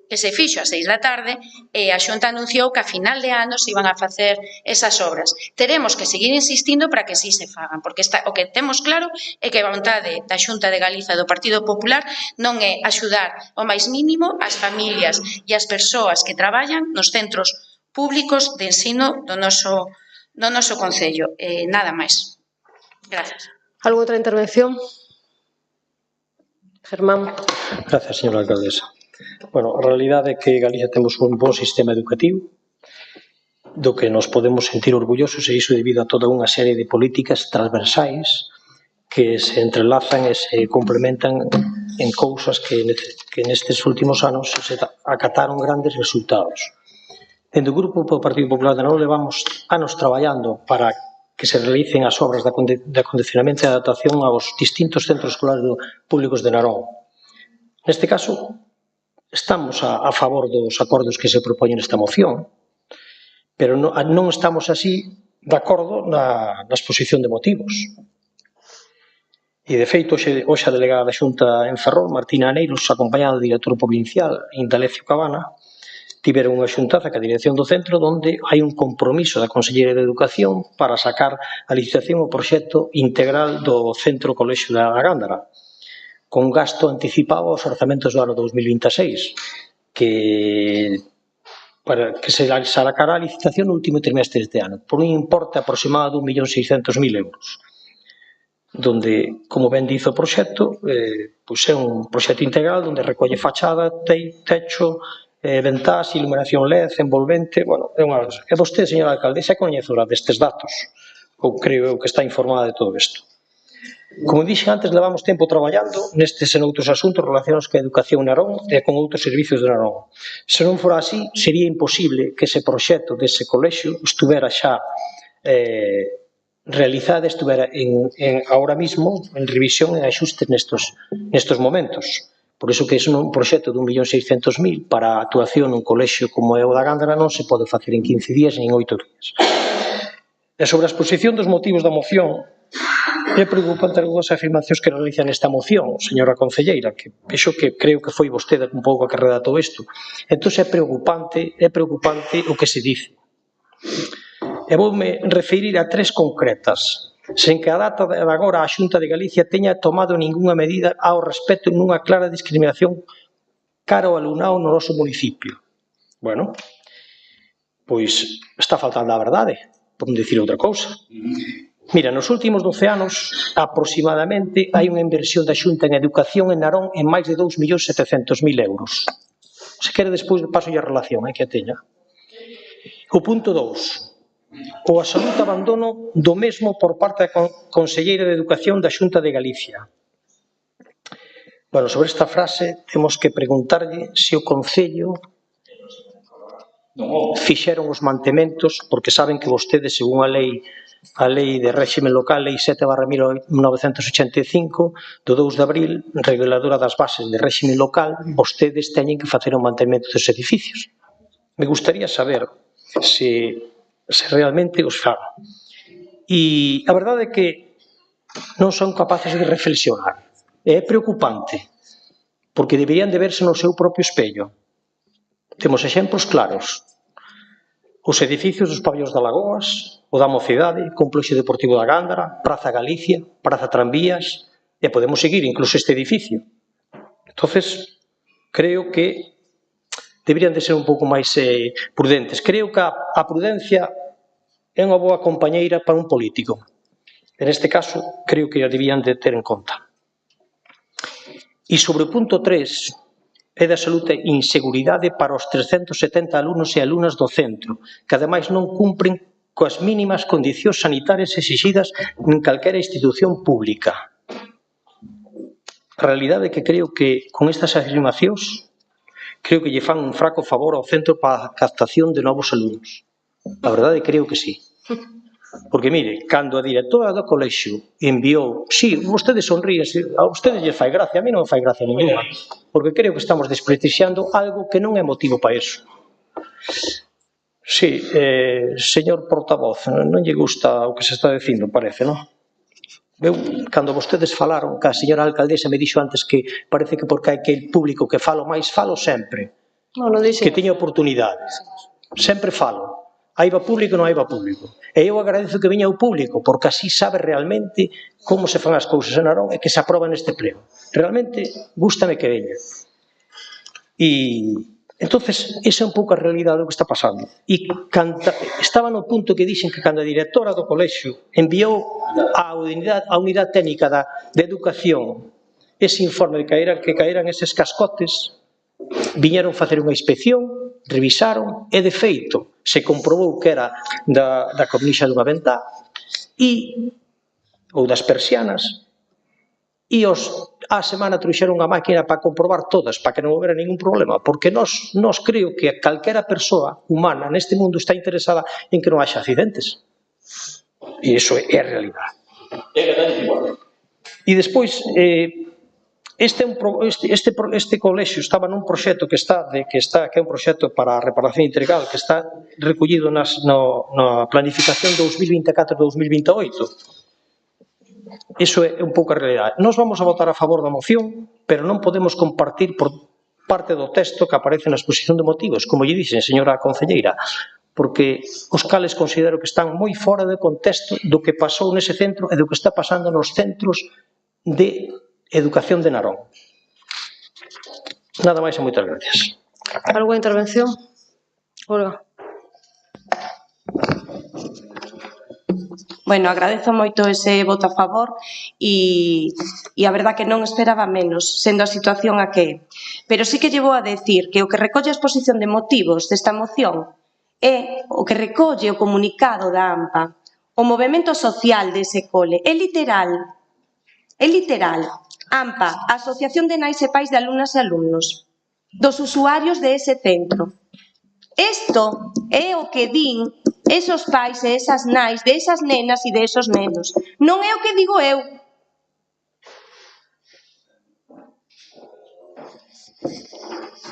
S3: que se fixo ás 6 da tarde, a Xunta anunciou que a final de ano se iban a facer esas obras. Teremos que seguir insistindo para que sí se fagan, porque o que temos claro é que a vontade da Xunta de Galiza do Partido Popular non é axudar o máis mínimo as familias e as persoas que traballan nos centros públicos de ensino do noso concello. Nada máis. Gracias.
S1: ¿Alguna outra intervención? Germán.
S5: Gracias, señora alcaldesa. Bueno, a realidade é que Galicia temos un bon sistema educativo do que nos podemos sentir orgullosos, e iso debido a toda unha serie de políticas transversais que se entrelazan e se complementan en cousas que nestes últimos anos se acataron grandes resultados. Dende o Grupo do Partido Popular de Narón levamos anos traballando para que se realicen as obras de acondicionamento e adaptación aos distintos centros escolares públicos de Narón. Neste caso, estamos a favor dos acordos que se propoñen nesta moción, pero non estamos así de acordo na exposición de motivos. E, de feito, hoxe a delegada da Xunta en Ferrol, Martina Aneiros, acompañada do director provincial, Indalecio Cabana, tiveron unha xuntaza ca dirección do centro onde hai un compromiso da Conselleira de Educación para sacar a licitación o proxecto integral do Centro Colexio da Gándara, con gasto anticipado aos orzamentos do ano 2026, que se sacará a licitación no último trimestre deste ano, por un importe aproximado de 1.600.000 euros, donde, como ben dice o proxecto, é un proxecto integral onde recolle fachada, techo, ventás, iluminación LED, envolvente, bueno, é vostede, señora alcaldesa, coñecedora destes datos, ou creo que está informada de todo isto. Como dixen antes, levamos tempo traballando nestes e noutros asuntos relacionados coa educación en Narón e con outros servicios de Narón. Se non fora así, sería imposible que ese proxecto dese colexio estuvera xa realizado, estuvera ahora mismo en revisión e axustes nestes momentos. Por iso que un proxecto de 1.600.000 para a actuación nun colexio como é o da Gándara non se pode facer en 15 días nin en 8 días. E sobre a exposición dos motivos da moción, é preocupante algunhas afirmacións que realizan nesta moción, señora concelleira, que vexo que creo que foi vostede un pouco a que redactou isto. Entón é preocupante o que se dice. E voume referir a tres concretas, sen que a data de agora a Xunta de Galicia teña tomado ningunha medida ao respecto nunha clara discriminación cara ao alumnado no noso municipio. Bueno, pois está faltando a verdade, por non dicir outra cousa. Mira, nos últimos 12 anos, aproximadamente, hai unha inversión da Xunta en educación en Narón en máis de 2.700.000 euros. Se quere, despois paso a relación, que a teña. O punto 2. O absoluto abandono do mesmo por parte da Conselleira de Educación da Xunta de Galicia. Bueno, sobre esta frase temos que preguntarlle se o Concello fixeron os mantementos, porque saben que vostedes, según a lei de réxime local, lei 7/1985, do 2 de abril, reguladora das bases de réxime local, vostedes teñen que facer o mantemento dos edificios. Me gustaría saber se realmente os fan. E a verdade é que non son capaces de reflexionar. É preocupante, porque deberían de verse no seu propio espello. Temos exemplos claros. Os edificios dos pabellóns de Alagoas, o da Mocidade, Complexo Deportivo da Gándara, Praza Galicia, Praza Tranvías, e podemos seguir incluso este edificio. Entonces, creo que deberían de ser un pouco máis prudentes. Creo que a prudencia é unha boa compañeira para un político. En este caso, creo que a debían de ter en conta. E sobre o punto 3, é de absoluta inseguridade para os 370 alumnos e alumnas do centro, que ademais non cumpren coas mínimas condicións sanitarias exigidas en calquera institución pública. A realidade é que creo que con estas afirmacións creo que lle fan un fraco favor ao centro para a captación de novos alumnos. A verdade creo que sí. Porque, mire, cando a directora do colexio enviou, sí, vostedes sonríen, a vostedes lle fai gracia, a mí non me fai gracia ninguna, porque creo que estamos desprestixiando algo que non é motivo para iso. Sí, señor portavoz, non lle gusta o que se está dicindo, parece, non? Eu, cando vostedes falaron, que a señora alcaldesa me dixo antes que parece que porque hai aquel público que falo máis, falo sempre, que teño oportunidades, sempre falo. Haiba público ou non haiba público. E eu agradezo que viña o público, porque así sabe realmente como se fan as cousas en Narón e que se aproba neste pleno. Realmente, gústame que veña. E, entonces, esa é un pouco a realidade do que está pasando. E estaba no punto que dixen que cando a directora do colexio enviou á unidade técnica de educación ese informe de que caeran eses cascotes, viñeron facer unha inspección, revisaron e, de feito, se comprobou que era da cornixa dunha ventá ou das persianas, e a semana trouxeron unha máquina para comprobar todas, para que non houbera ningún problema, porque nós creo que calquera persoa humana neste mundo está interesada en que non haxa accidentes. E iso é a realidade. E despois, este colexio estaba nun proxecto que é un proxecto para a reparación integral que está recollido na planificación 2024-2028. Iso é un pouco a realidade. Nós vamos a votar a favor da moción, pero non podemos compartir por parte do texto que aparece na exposición de motivos, como lle dixen, señora concelleira, porque os cales considero que están moi fora de contexto do que pasou nese centro e do que está pasando nos centros de educación de Narón. Nada máis e moitas gracias.
S1: Alguna intervención? Olga.
S7: Bueno, agradezo moito ese voto a favor e a verdad que non esperaba menos, sendo a situación a que é. Pero sí que lle vou a decir que o que recolle a exposición de motivos desta moción é o que recolle o comunicado da AMPA, o movemento social dese cole. É literal. AMPA, Asociación de Nais e Pais de Alumnas e Alumnos, dos usuarios de ese centro. Isto é o que din esos pais e esas nais de esas nenas e de esos nenos. Non é o que digo eu.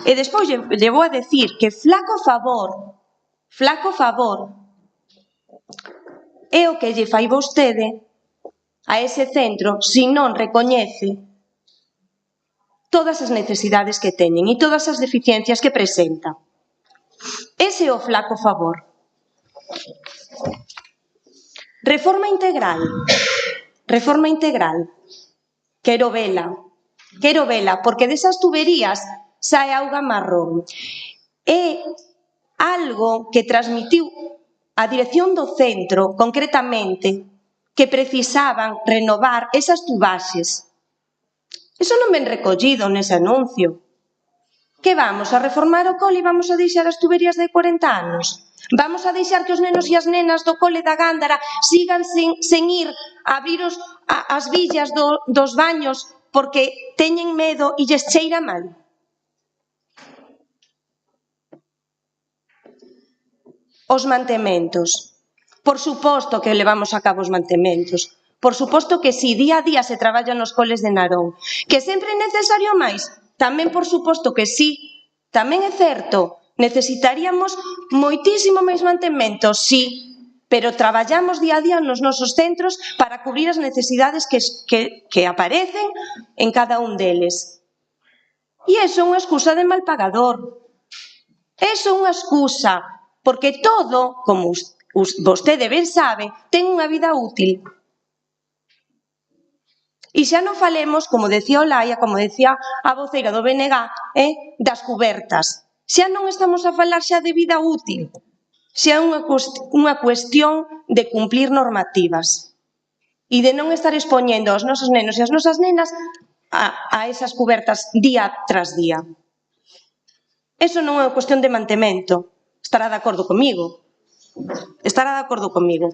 S7: E despois lle vou a decir que flaco favor é o que lle fai vostede a ese centro se non recoñece todas as necesidades que teñen e todas as deficiencias que presenta. Ese é o flaco favor. Reforma integral. Reforma integral. Quero vela, porque desas tuberías sae auga marrón. É algo que transmitiu a dirección do centro, concretamente, que precisaban renovar esas tubaxes. Iso non ven recollido nese anuncio. Que vamos a reformar o cole e vamos a deixar as tuberías de 40 anos? Vamos a deixar que os nenos e as nenas do cole da Gándara sigan sen ir a abrir as billas dos baños porque teñen medo e lles cheira mal? Os mantementos. Por suposto que levamos a cabo os mantementos. Por suposto que si, día a día se traballa nos coles de Narón. Que sempre é necesario máis? Tamén por suposto que sí. Tamén é certo. Necesitaríamos moitísimo máis mantementos, sí. Pero traballamos día a día nos nosos centros para cubrir as necesidades que aparecen en cada un deles. E iso é unha excusa de mal pagador. Iso é unha excusa. Porque todo, como vostede ben sabe, ten unha vida útil. E xa non falemos, como decía Olaia, como decía a voceira do BNG, das cubertas. Xa non estamos a falar xa de vida útil. Xa é unha cuestión de cumplir normativas e de non estar expoñendo aos nosos nenos e as nosas nenas a esas cubertas día tras día. Eso non é unha cuestión de mantemento. Estará de acordo comigo. Estará de acordo comigo.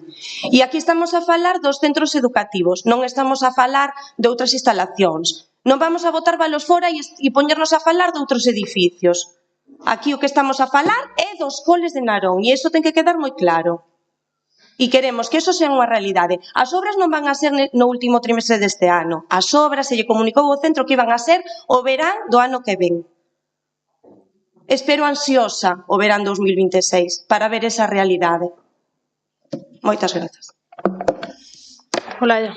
S7: E aquí estamos a falar dos centros educativos, non estamos a falar de outras instalacións. Non vamos a botar balos fora e poñernos a falar de outros edificios. Aquí o que estamos a falar é dos coles de Narón e iso ten que quedar moi claro. E queremos que iso sea unha realidade. As obras non van a ser no último trimestre deste ano. As obras se lle comunicou ao centro que iban a ser o verán do ano que ven. Espero ansiosa o verán 2026 para ver esa realidade. Moitas grazas.
S1: Olaia.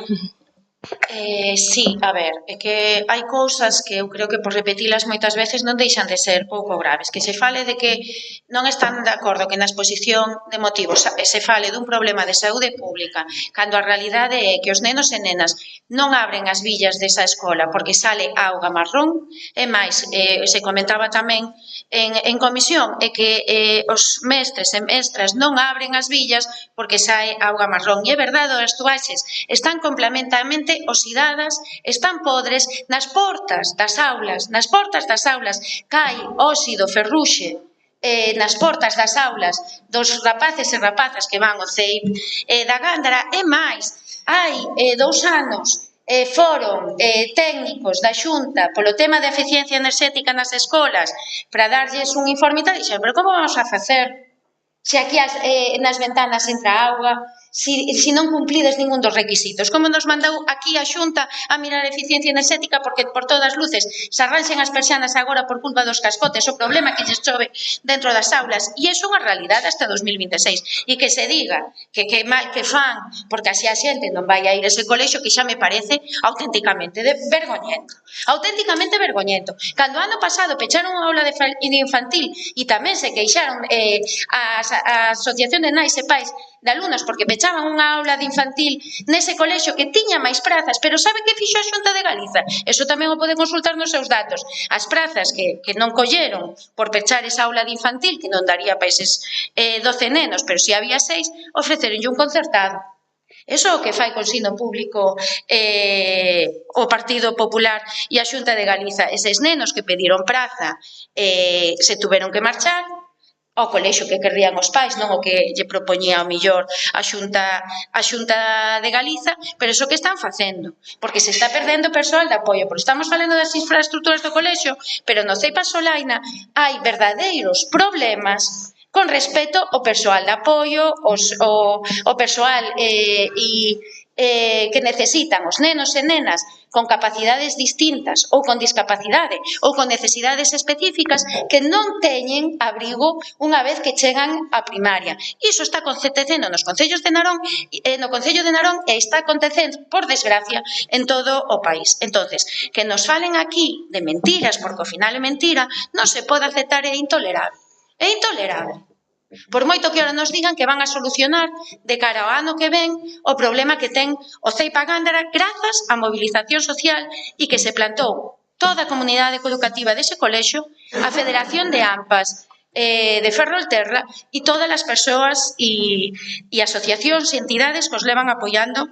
S3: Sí, a ver, é que hai cousas que eu creo que por repetilas moitas veces non deixan de ser pouco graves. Que se fale de que non están de acordo que na exposición de motivos se fale dun problema de saúde pública, cando a realidade é que os nenos e nenas non abren as billas desa escola porque sale auga marrón, e máis, se comentaba tamén en comisión, é que os mestres e mestras non abren as billas porque sae auga marrón. E é verdade, as tubaxes están completamente oxidadas, están podres nas portas das aulas, cae óxido, ferruxe nas portas das aulas dos rapaces e rapazas que van ao CEIP da Gándara. E máis, hai 2 anos foron técnicos da Xunta polo tema de eficiencia enerxética nas escolas para darlles un informe e tal, e dixeron, pero como vamos a facer se aquí nas ventanas entra auga, se non cumplides ningún dos requisitos? Como nos mandou aquí a Xunta a mirar a eficiencia enerxética porque por todas luces se arranxen as persianas agora por culpa dos cascotes, o problema que lles chove dentro das aulas, e iso é unha realidade hasta 2026. E que se diga que mal que fan porque así a xente non vai a ir a ese colexio, que xa me parece auténticamente vergoñento. Auténticamente vergoñento. Cando o ano pasado pecharon unha aula de infantil e tamén se queixaron a Asociación de Nais e Pais de alumnos porque pechaban unha aula de infantil nese colexio que tiña máis prazas, pero sabe que fixo a Xunta de Galiza? Eso tamén o poden consultar nos seus datos. As prazas que non colleron por pechar esa aula de infantil, que non daría para eses 12 nenos, pero se había 6, ofreceronlle un concertado. Eso é o que fai con ensino público o Partido Popular e a Xunta de Galiza. Eses nenos que pediron praza se tuveron que marchar ao colexio que querrían os pais, non o que lle propoñía ao millor a Xunta de Galiza, pero iso que están facendo, porque se está perdendo persoal de apoio, porque estamos falando das infraestructuras do colexio, pero no CEIP Solaina hai verdadeiros problemas con respecto ao persoal de apoio, o persoal que necesitan os nenos e nenas con capacidades distintas ou con discapacidade ou con necesidades específicas que non teñen abrigo unha vez que chegan á primaria. Iso está acontecendo nos concellos de Narón, no Concello de Narón, e está acontecendo, por desgracia, en todo o país. Entonces, que nos falen aquí de mentiras, porque ao final é mentira, non se pode aceptar, é intolerable. É intolerable. Por moito que ahora nos digan que van a solucionar de cara ao ano que ven o problema que ten o Ceipa Gándara grazas á mobilización social e que se plantou toda a comunidade educativa dese colexio, a Federación de AMPAs de Ferrolterra e todas as persoas e asociacións e entidades que os levan apoiando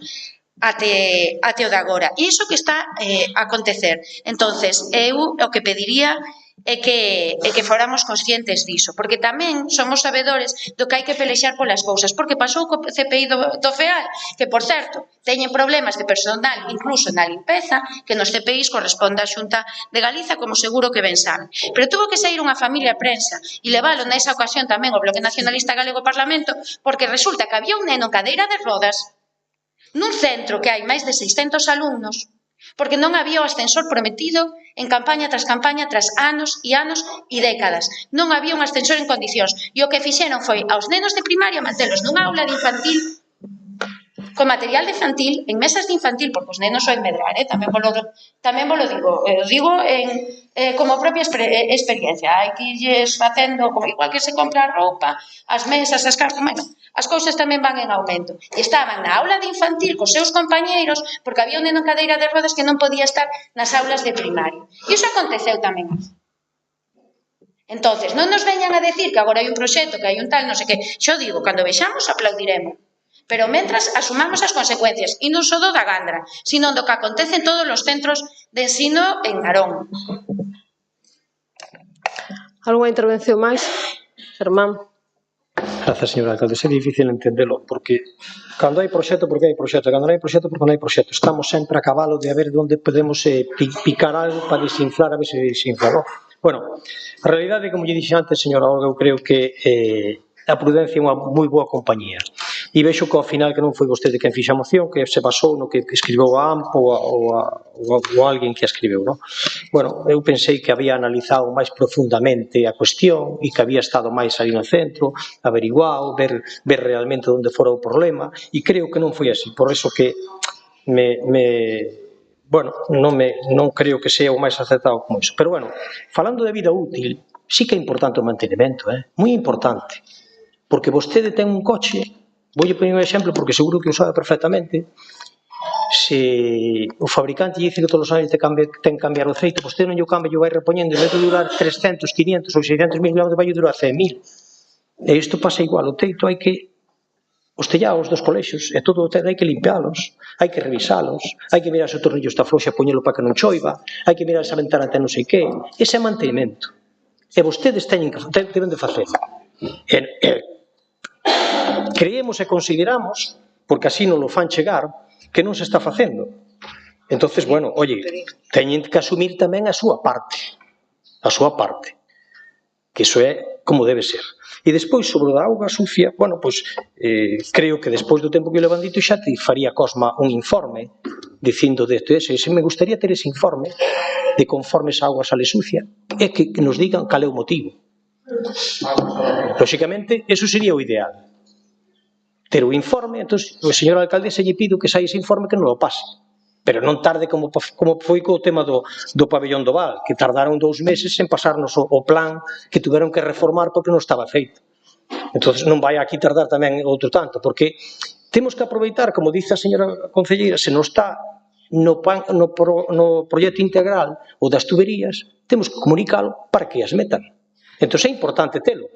S3: até o de agora. E iso que está a acontecer. Entonces, eu o que pediría é que fóramos conscientes diso, porque tamén somos sabedores do que hai que pelexar polas cousas, porque pasou co CPI do FEAL, que, por certo, teñen problemas de personal, incluso na limpeza, que nos CPIs corresponde á Xunta de Galiza, como seguro que ben saben. Pero tuvo que sair unha familia a prensa e leválo nesa ocasión tamén o Bloque Nacionalista Galego ao Parlamento, porque resulta que había un neno en cadeira de rodas nun centro que hai máis de 600 alumnos, porque non había o ascensor prometido en campaña tras anos e anos e décadas. Non había un ascensor en condicións. E o que fixeron foi aos nenos de primaria mantelos nunha aula de infantil con material de infantil, en mesas de infantil, porque os nenos soen medrar, tamén vos lo digo como propia experiencia. Hai que irles facendo, igual que se compra a roupa, as mesas, as casas, bueno, as cousas tamén van en aumento. E estaban na aula de infantil cos seus compañeiros, porque había un neno en cadeira de rodas que non podía estar nas aulas de primaria. E iso aconteceu tamén. Entonces, non nos veñan a decir que agora hai un proxecto, que hai un tal, non sei que. Xo digo, cando vexamos, aplaudiremos. Pero mentras asumamos as consecuencias, e non só do da Gándara, sino do que acontece en todos os centros de ensino en Narón.
S1: Algunha intervención máis? Germán.
S5: Gracias, señora alcalde. É difícil entendelo, porque cando hai proxecto, porque hai proxecto. Cando non hai proxecto, porque non hai proxecto. Estamos sempre a cabalo de a ver onde podemos picar algo para desinflar, a ver se desinfla, non? Bueno, a realidade, como lle dixen antes, señora Olga, eu creo que a prudencia é unha moi boa compañía. E vexo que ao final que non foi vostede quen fixa a moción, que se basou no que escribeu a AMP ou alguén que a escribeu, non? Bueno, eu pensei que había analizado máis profundamente a cuestión e que había estado máis ali no centro, averiguado, ver realmente onde fora o problema, e creo que non foi así. Por eso que bueno, non creo que sea o máis acertado como iso. Pero, bueno, falando de vida útil, sí que é importante o mantenimento, moi importante. Porque vostede ten un coche, voulle poñer un exemplo porque seguro que o sabe perfectamente, se o fabricante dice que todos os anos ten que cambiar o aceite, vostede non lle cambia, lle vai repoñendo, en vez de durar 300, 500 ou 600 mil kilómetros, vai durar 100.000. E isto pasa igual, o teito hai que os tellaos dos colexios e todo o teito hai que limpialos, hai que revisalos, hai que mirar se o tornillo está floxo e poñelo para que non choiva, hai que mirar se a ventana ten non sei que. Ese é mantenimento. E vostedes deben de facelo. Creemos e consideramos, porque así non lo fan chegar, que non se está facendo. Entonces, bueno, oye, teñen que asumir tamén a súa parte, que iso é como debe ser. E despois, sobre a auga sucia, bueno, pois, creo que despois do tempo que o levan dito xa te faría Cosma un informe dicindo de ese. Me gustaría ter ese informe de conforme esa auga sale sucia e que nos digan cal é o motivo. Lóxicamente, eso sería o ideal. Ter o informe, entón, o señor alcalde se lle pido que saia ese informe que non o pase. Pero non tarde como foi co tema do pabellón do Val, que tardaron 2 meses en pasarnos o plan que tuveron que reformar porque non estaba feito. Entón, non vai aquí tardar tamén outro tanto, porque temos que aproveitar, como dice a señora concelleira, se non está no proxecto integral ou das tuberías, temos que comunicalo para que as metan. Entón, é importante telo.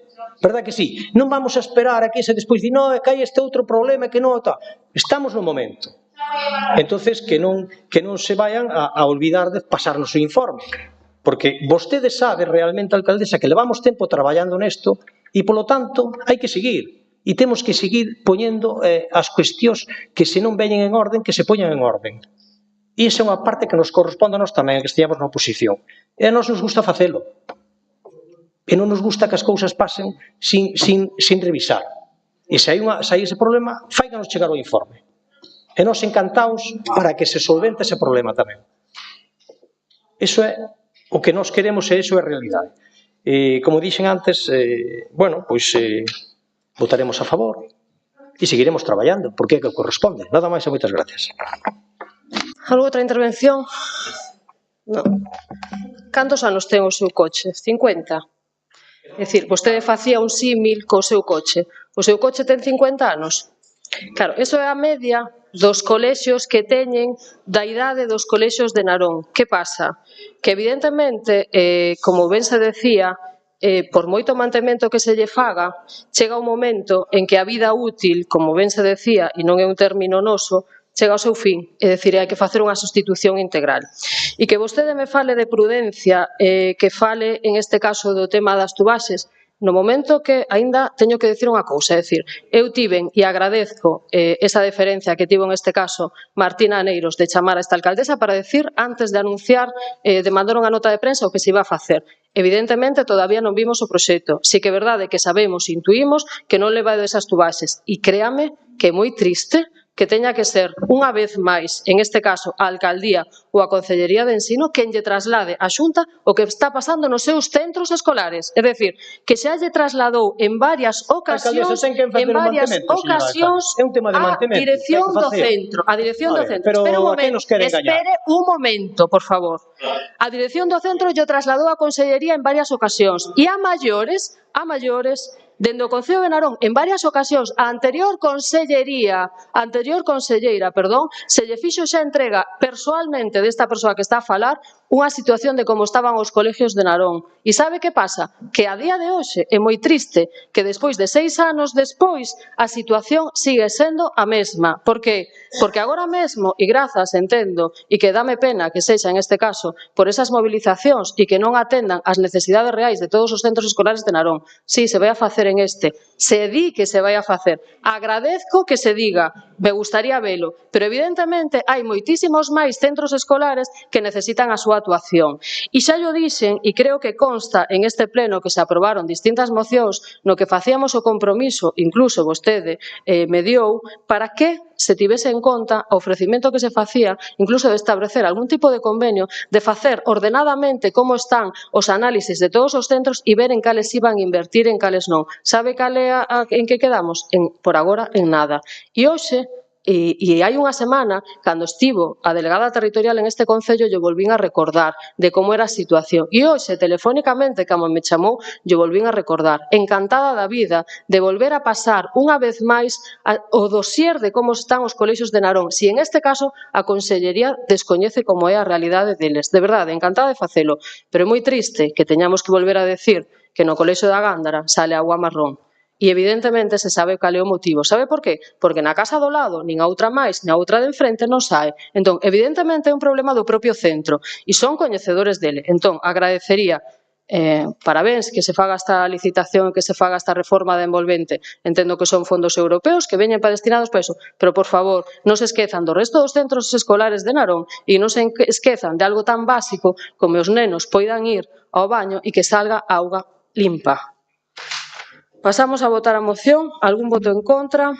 S5: Verdad que sí? Non vamos a esperar a que se despois di, non, é que hai este outro problema que non está. Estamos no momento. Entonces, que non se vayan a olvidar de pasarnos o informe. Porque vostede sabe realmente, alcaldesa, que levamos tempo traballando nesto e, polo tanto, hai que seguir. E temos que seguir poñendo as cuestións que se non veñen en orden, que se poñan en orden. E esa é unha parte que nos corresponde a nós tamén, que esteamos na oposición. E a nós nos gusta facelo. E non nos gusta que as cousas pasen sin revisar. E se hai ese problema, fáiganos chegar o informe. E nós encantados para que se solvente ese problema tamén. Iso é o que nós queremos e iso é a realidade. Como dixen antes, bueno, pois votaremos a favor e seguiremos traballando, porque é que corresponde. Nada máis e moitas gracias.
S1: Algo outra intervención? Non. Cantos anos ten o seu coche? 50? É dicir, vostede facía un símil co seu coche. O seu coche ten 50 anos. Claro, iso é a media dos colexios que teñen da idade dos colexios de Narón. Que pasa? Que evidentemente, como ben se decía, por moito mantemento que se lle faga, chega un momento en que a vida útil, como ben se decía, e non é un término noso, chega ao seu fin, é dicir, hai que facer unha sustitución integral. E que vostede me fale de prudencia, que fale, en este caso, do tema das tubaxes, no momento que aínda teño que decir unha cousa, é dicir, eu tiven e agradezco esa deferencia que tivo en este caso Martina Aneiros de chamar a esta alcaldesa para decir, antes de anunciar, de mandar unha nota de prensa o que se iba a facer. Evidentemente, todavía non vimos o proxecto. Si que é verdade que sabemos, intuímos, que non leva esas tubaxes. E créame que é moi triste que teña que ser unha vez máis, en este caso, a Alcaldía ou a Consellería de Ensino quen lle traslade á Xunta o que está pasando nos seus centros escolares. É dicir, que xa lle trasladou en varias ocasións a dirección do centro. A dirección do centro. Espere un momento, por favor. A dirección do centro lle trasladou a Consellería en varias ocasións. E a maiores, dende o Concello de Narón, en varias ocasións, a anterior conselleira, se lle fixo xa entrega persoalmente desta persoa que está a falar unha situación de como estaban os colegios de Narón. E sabe que pasa? Que a día de hoxe é moi triste que despois de 6 anos despois a situación sigue sendo a mesma. Por que? Porque agora mesmo, e grazas, entendo, e que dame pena que sexa en este caso por esas movilizacións e que non atendan as necesidades reais de todos os centros escolares de Narón. Si, se vai a facer en este. Se di que se vai a facer. Agradezco que se diga, me gustaría velo, pero evidentemente hai moitísimos máis centros escolares que necesitan a súa actuación. E xa llo dixen, e creo que consta en este pleno que se aprobaron distintas mocións no que facíamos o compromiso, incluso vostede mediou, para que se tivese en conta o ofrecimento que se facía, incluso de establecer algún tipo de convenio, de facer ordenadamente como están os análisis de todos os centros e ver en cales iban a invertir e en cales non. Sabe cal é en que quedamos? Por agora, en nada. E hoxe, e hai unha semana, cando estivo a delegada territorial en este concello, lle volvín a recordar de como era a situación. E hoxe, telefónicamente, como me chamou, lle volvín a recordar. Encantada da vida de volver a pasar unha vez máis o dosier de como están os colexios de Narón. Si en este caso a Consellería descoñece como é a realidade deles. De verdade, encantada de facelo. Pero é moi triste que teñamos que volver a decir que no colexio da Gándara sale agua marrón. E evidentemente se sabe cal é o motivo. Sabe por qué? Porque na casa do lado, nin a outra máis, nin a outra de enfrente non sae. Entón, evidentemente é un problema do propio centro e son coñecedores dele. Entón, agradecería parabéns que se faga esta licitación e que se faga esta reforma da envolvente. Entendo que son fondos europeos que veñen para destinados para iso, pero por favor, non se esquezan do resto dos centros escolares de Narón e non se esquezan de algo tan básico como os nenos poidan ir ao baño e que salga auga limpa. Pasamos a votar a moción. Algún voto en contra?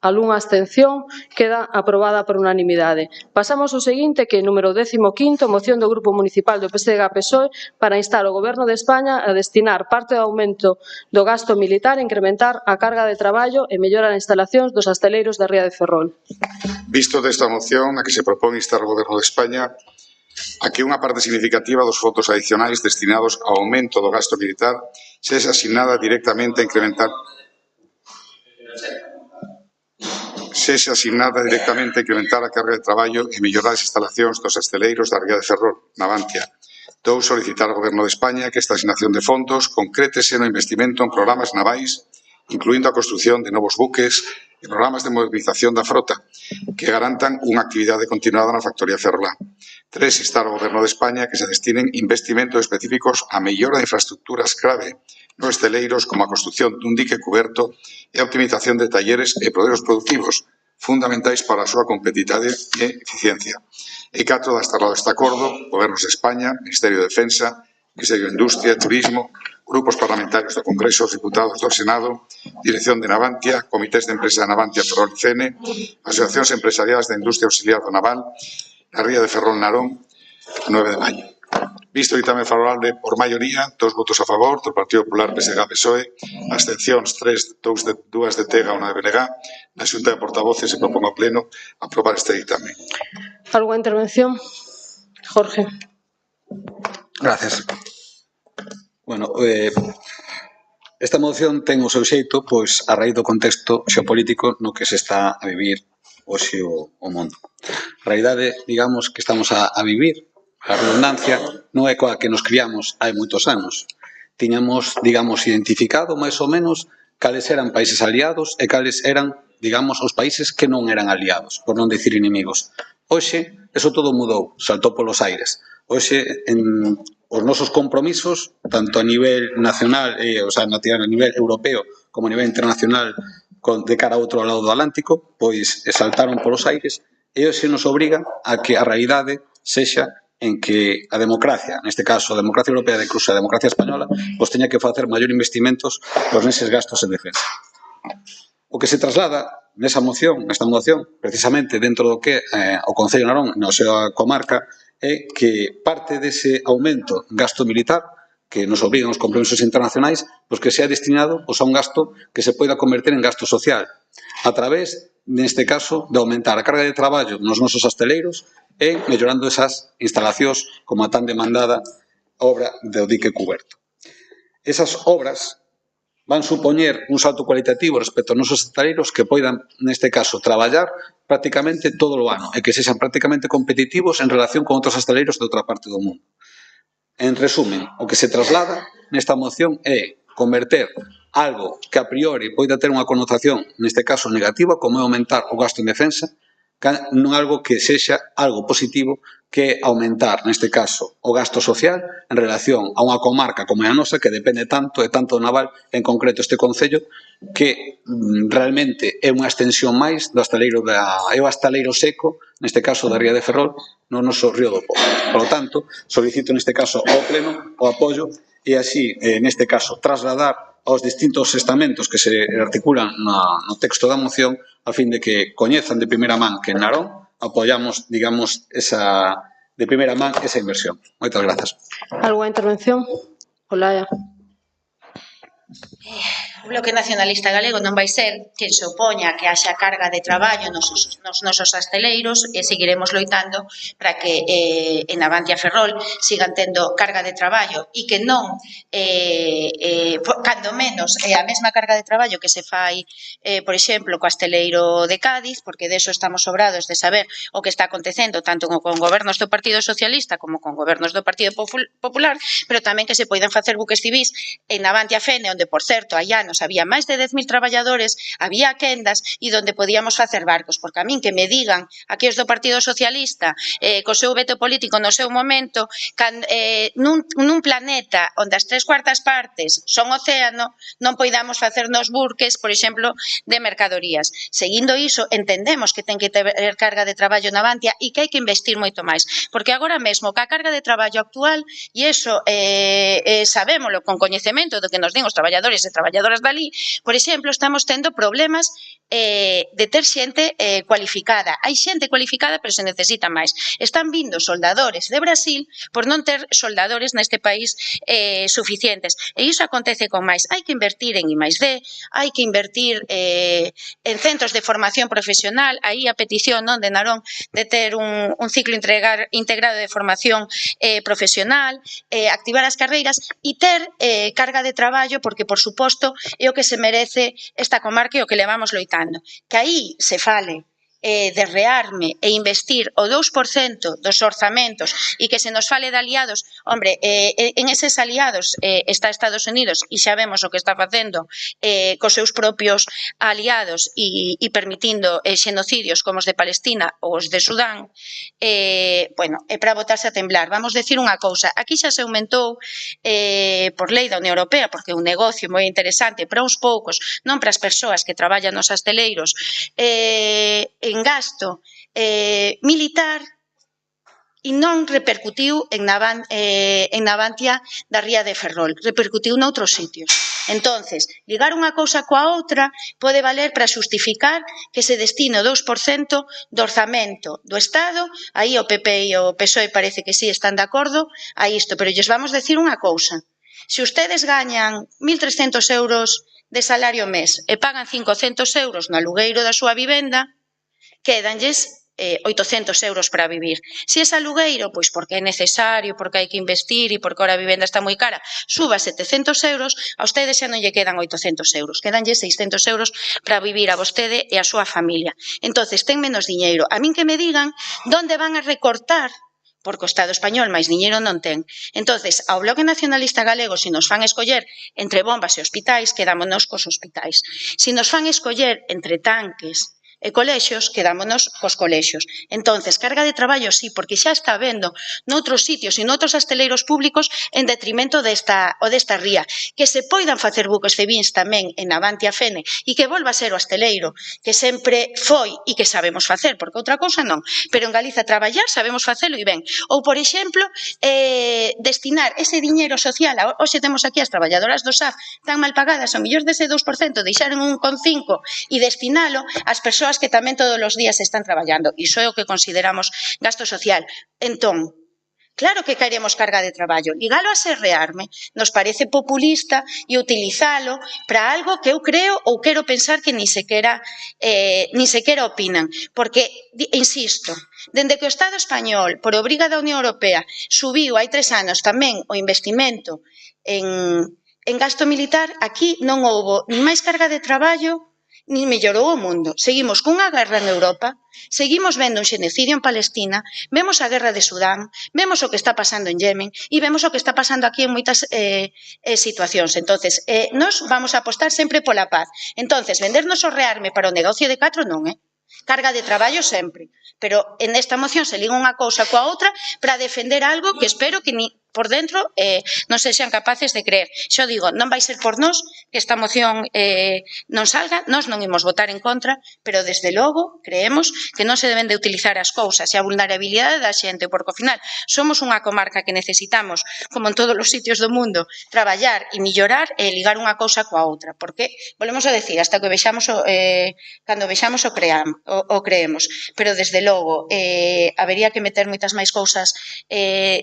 S1: Algunha abstención? Queda aprobada por unanimidade. Pasamos ao seguinte, que é número 15º, moción do Grupo Municipal do PSDG-PSOE para instar o Goberno de España a destinar parte do aumento do gasto militar a incrementar a carga de traballo e mellorar as instalacións dos asteleiros da Ría de Ferrol.
S2: Visto desta moción, a que se propón instar o Goberno de España a que unha parte significativa dos fondos adicionais destinados ao aumento do gasto militar sexa asignada directamente a incrementar a carga de traballo e mellorar as instalacións dos asteleiros da Ría de Ferrol, Navantia. 2. Solicitar ao Goberno de España que esta asignación de fondos concrétese no investimento en programas navais, incluindo a construción de novos buques e programas de modernización da frota, que garantan unha actividade continuada na factoría ferrolá. 3. Instar ao Goberno de España que se destinen investimentos específicos a mellora de infraestructuras clave nos esteleiros, como a construción dun dique cuberto e a optimización de talleres e poderos productivos, fundamentais para a súa competitividade e eficiencia. E 4. Dar este acordo, Gobernos de España, Ministerio de Defensa, Ministerio de Industria, Turismo, grupos parlamentarios do Congreso, os diputados do Senado, Dirección de Navantia, comités de empresa de Navantia, Ferrol e CN, asociacións empresariais da industria auxiliar do naval, na Ría de Ferrol Narón, 9 de maio. Visto o ditame favorable por maioría, 2 votos a favor, do Partido Popular, PSDG-PSOE, abstencións 3, 2 de Tega, 1 de BNG, na Xunta de Portavoces se propón ao Pleno aprobar este ditame.
S1: Alguna intervención? Jorge.
S8: Gracias. Bueno, Esta moción ten o seu xeito, pois, a raíz do contexto xeopolítico no que se está a vivir hoxe o mundo. A realidade, digamos, que estamos a vivir, a redundancia, non é coa que nos criamos hai moitos anos. Tiñamos, digamos, identificado máis ou menos cales eran países aliados e cales eran, digamos, os países que non eran aliados, por non dicir inimigos. Hoxe, eso todo mudou, saltou polos aires. Hoxe, os nosos compromisos, tanto a nivel nacional, o sea, a nivel europeo, como a nivel internacional, de cara a outro lado do Atlántico, pois saltaron polos aires e hoxe nos obriga a que a realidade sexa en que a democracia, neste caso a democracia europea de incluso a democracia española, pois teña que facer maior investimentos neses gastos en defensa. O que se traslada nesta moción, precisamente dentro do que o Concello de Narón, na súa comarca, é que parte dese aumento en gasto militar que nos obrigan os compromisos internacionais, pois que sea destinado a un gasto que se poida converter en gasto social, a través, neste caso, de aumentar a carga de traballo nos nosos hosteleiros e mellorando esas instalacións como a tan demandada obra do dique cuberto. Esas obras van supoñer un salto cualitativo respecto aos nosos hostaleiros que poidan, neste caso, traballar prácticamente todo o ano e que sexan prácticamente competitivos en relación con outros hostaleiros de outra parte do mundo. En resumen, o que se traslada nesta moción é converter algo que a priori poida ter unha connotación, neste caso negativa, como é aumentar o gasto en defensa, non algo que sexa algo positivo, que é aumentar, neste caso, o gasto social en relación a unha comarca como é a nosa, que depende tanto e tanto do naval, en concreto este Concello, que realmente é unha extensión máis do hostaleiro seco, neste caso da Ría de Ferrol, no noso Río do Pobo. Por lo tanto, solicito neste caso ao Pleno o apoio e así, neste caso, trasladar aos distintos estamentos que se articulan no texto da moción a fin de que coñezan de primeira man que en Narón apoiamos, digamos, de primeira man esa inversión. Moitas grazas.
S1: Algunha intervención? Olaya.
S3: O Bloque Nacionalista Galego non vai ser quen se opoña que haxa carga de traballo nos nosos hosteleiros e seguiremos loitando para que en Navantia Ferrol sigan tendo carga de traballo e que non, cando menos, a mesma carga de traballo que se fai, por exemplo, co hosteleiro de Cádiz, porque deso estamos sobrados de saber o que está acontecendo tanto con gobernos do Partido Socialista como con gobernos do Partido Popular, pero tamén que se poidan facer buques civís en Navantia Fene, onde, por certo, hai anos había máis de 10.000 traballadores, había quendas e onde podíamos facer barcos, porque a min que me digan aquí os do Partido Socialista co seu veto político no seu momento, nun planeta onde as 3/4 partes son océano, non poidamos facernos burques, por exemplo, de mercadorías. Seguindo iso, entendemos que ten que ter carga de traballo na Navantia e que hai que investir moito máis, porque agora mesmo, ca carga de traballo actual, e iso sabémolo con coñecemento do que nos din os traballadores e traballadoras dali, por exemplo, estamos tendo problemas de ter xente cualificada. Hai xente cualificada, pero se necesita máis. Están vindo soldadores de Brasil por non ter soldadores neste país suficientes. E iso acontece con máis. Hai que invertir en I+D, hai que invertir en centros de formación profesional, aí a petición de Narón de ter un ciclo integrado de formación profesional, activar as carreiras e ter carga de traballo, porque, por suposto, é o que se merece esta comarca e o que levamos loitando. Que aí se fale de rearme e investir o 2% dos orzamentos e que se nos fale de aliados, hombre, en eses aliados está Estados Unidos e xa vemos o que está facendo cos seus propios aliados e permitindo xenocidios como os de Palestina ou os de Sudán, bueno, é para botarse a temblar. Vamos decir unha cousa, aquí xa se aumentou por lei da Unión Europea, porque é un negocio moi interesante para uns poucos, non para as persoas que traballan nos hosteleiros, en gasto militar e non repercutiu en Navantia da Ría de Ferrol, repercutiu noutros sitios. Entonces, ligar unha cousa coa outra pode valer para xustificar que se destine o 2% do orzamento do Estado, aí o PP e o PSOE parece que sí están de acordo a isto, pero lles vamos decir unha cousa. Se ustedes gañan 1.300 euros de salario mes e pagan 500 euros no alugueiro da súa vivenda, quédanlles 800 euros para vivir. Se é alugueiro, pois porque é necesario, porque hai que investir e porque ahora a vivenda está moi cara, suba 700 euros, a ustedes xa non lle quedan 800 euros, quedanlle 600 euros para vivir a vostede e a súa familia. Entonces, ten menos diñeiro. A min que me digan onde van a recortar, porque o Estado español máis diñeiro non ten. Entonces, ao Bloque Nacionalista Galego, se nos fan escoller entre bombas e hospitais, quedámonos cos hospitais. Se nos fan escoller entre tanques e colexios, quedámonos cos colexios. Entonces, carga de traballo sí, porque xa está vendo noutros sitios e noutros asteleiros públicos en detrimento desta ría. Que se poidan facer buques de vins tamén en Avante a Fene e que volva a ser o asteleiro que sempre foi e que sabemos facer, porque outra cousa non. Pero en Galiza traballar sabemos facelo e ben. Ou, por exemplo, destinar ese diñeiro social. Hoxe temos aquí as traballadoras do SAF tan mal pagadas, ao mellor dese 2%, deixar en 1,5 e destinalo ás persoas que tamén todos os días están traballando. Iso é o que consideramos gasto social. Entón, claro que queremos carga de traballo. Ligalo a Serrearme nos parece populista e utilizalo para algo que eu creo ou quero pensar que ni sequera opinan. Porque, insisto, dende que o Estado español, por obriga da Unión Europea, subiu hai 3 anos tamén o investimento en gasto militar, aquí non houbo ni máis carga de traballo ni mellorou o mundo. Seguimos cunha guerra en Europa, seguimos vendo un xenocidio en Palestina, vemos a guerra de Sudán, vemos o que está pasando en Yemen e vemos o que está pasando aquí en moitas situacións. Entonces, nos vamos a apostar sempre pola paz. Entonces, vendernos o Rearme para o negocio de 4 non, carga de traballo sempre. Pero en esta moción se liga unha cousa coa outra para defender algo que espero que ni por dentro non se sean capaces de creer. Xo digo, non vai ser por nós que esta moción non salga, nós non imos votar en contra, pero desde logo creemos que non se deben de utilizar as cousas e a vulnerabilidade da xente, porque ao final somos unha comarca que necesitamos, como en todos os sitios do mundo, traballar e mellorar e ligar unha cousa coa outra, porque, volvemos a decir, hasta que vexamos cando vexamos o creemos, pero desde logo habería que meter moitas máis cousas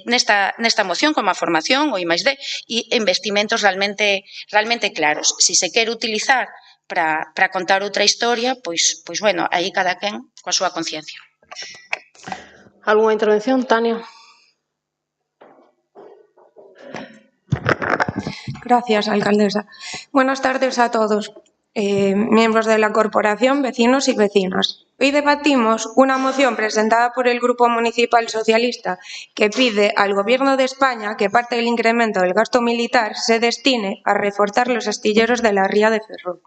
S3: nesta moción, como a formación, o I+D, e investimentos realmente claros. Se se quere utilizar para contar outra historia, pois bueno, aí cada quen coa súa conciencia.
S1: Algunha intervención, Tania?
S9: Gracias, alcaldesa. Buenas tardes a todos, miembros de la corporación, vecinos y vecinas. Hoy debatimos una moción presentada por el Grupo Municipal Socialista que pide al Gobierno de España que parte del incremento del gasto militar se destine a reforzar los astilleros de la ría de Ferrol.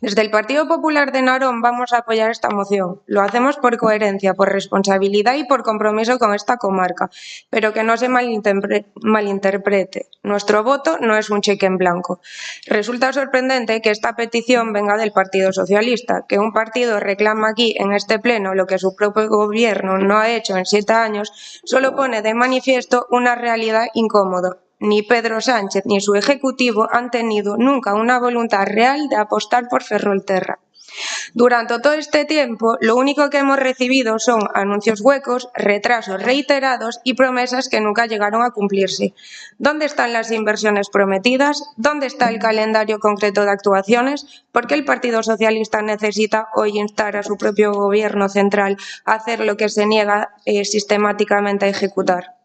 S9: Desde el Partido Popular de Narón vamos a apoyar esta moción. Lo hacemos por coherencia, por responsabilidad y por compromiso con esta comarca, pero que no se malinterprete. Nuestro voto no es un cheque en blanco. Resulta sorprendente que esta petición venga del Partido Socialista, que un partido reclama aquí en este pleno lo que su propio gobierno no ha hecho en 7 años, solo pone de manifiesto una realidad incómoda. Ni Pedro Sánchez ni su ejecutivo han tenido nunca una voluntad real de apostar por Ferrolterra. Durante todo este tiempo, lo único que hemos recibido son anuncios huecos, retrasos reiterados y promesas que nunca llegaron a cumplirse. ¿Dónde están las inversiones prometidas? ¿Dónde está el calendario concreto de actuaciones? ¿Por qué el Partido Socialista necesita hoy instar a su propio gobierno central a hacer lo que se niega sistemáticamente a ejecutar?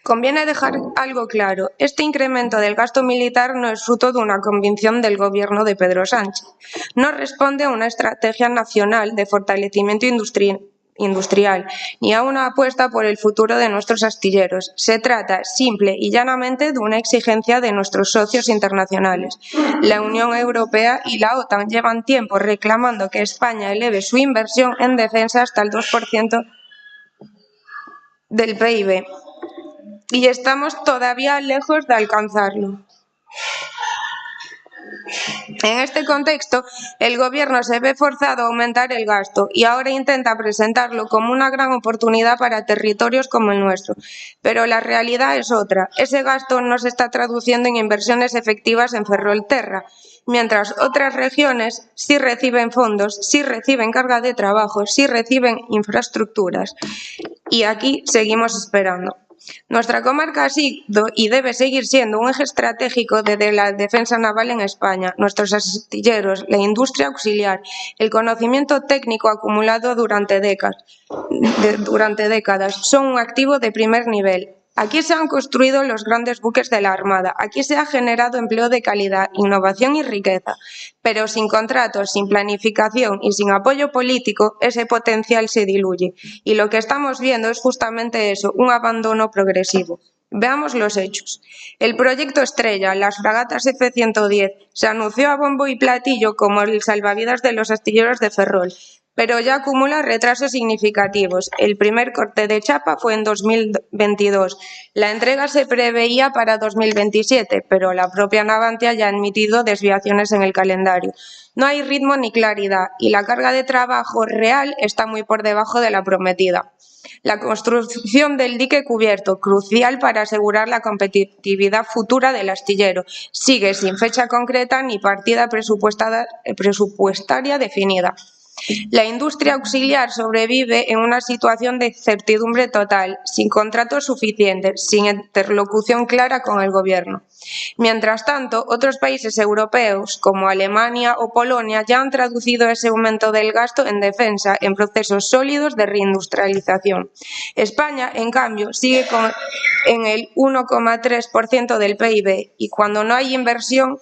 S9: Conviene dejar algo claro. Este incremento del gasto militar no es fruto de una convicción del gobierno de Pedro Sánchez. No responde a una estrategia nacional de fortalecimiento industrial, ni a una apuesta por el futuro de nuestros astilleros. Se trata simple y llanamente de una exigencia de nuestros socios internacionales. La Unión Europea y la OTAN llevan tiempo reclamando que España eleve su inversión en defensa hasta el 2% del PIB. Y estamos todavía lejos de alcanzarlo. En este contexto, el Gobierno se ve forzado a aumentar el gasto y ahora intenta presentarlo como una gran oportunidad para territorios como el nuestro. Pero la realidad es otra. Ese gasto no se está traduciendo en inversiones efectivas en Ferrolterra, mientras otras regiones sí reciben fondos, sí reciben carga de trabajo, sí reciben infraestructuras. Y aquí seguimos esperando. Nuestra comarca ha sido y debe seguir siendo un eje estratégico de la defensa naval en España. Nuestros astilleros, la industria auxiliar, el conocimiento técnico acumulado durante décadas son un activo de primer nivel. Aquí se han construido los grandes buques de la Armada, aquí se ha generado empleo de calidad, innovación y riqueza, pero sin contratos, sin planificación y sin apoyo político, ese potencial se diluye. Y lo que estamos viendo es justamente eso, un abandono progresivo. Veamos los hechos. El proyecto estrella, las fragatas F-110, se anunció a bombo y platillo como el salvavidas de los astilleros de Ferrol, pero ya acumula retrasos significativos. El primer corte de chapa fue en 2022. La entrega se preveía para 2027, pero la propia Navantia ya ha admitido desviaciones en el calendario. No hay ritmo ni claridad y la carga de trabajo real está muy por debajo de la prometida. La construcción del dique cubierto, crucial para asegurar la competitividad futura del astillero, sigue sin fecha concreta ni partida presupuestaria definida. La industria auxiliar sobrevive en una situación de incertidumbre total, sin contratos suficientes, sin interlocución clara con el Gobierno. Mientras tanto, otros países europeos, como Alemania o Polonia, ya han traducido ese aumento del gasto en defensa en procesos sólidos de reindustrialización. España, en cambio, sigue en el 1,3% del PIB y cuando hay inversión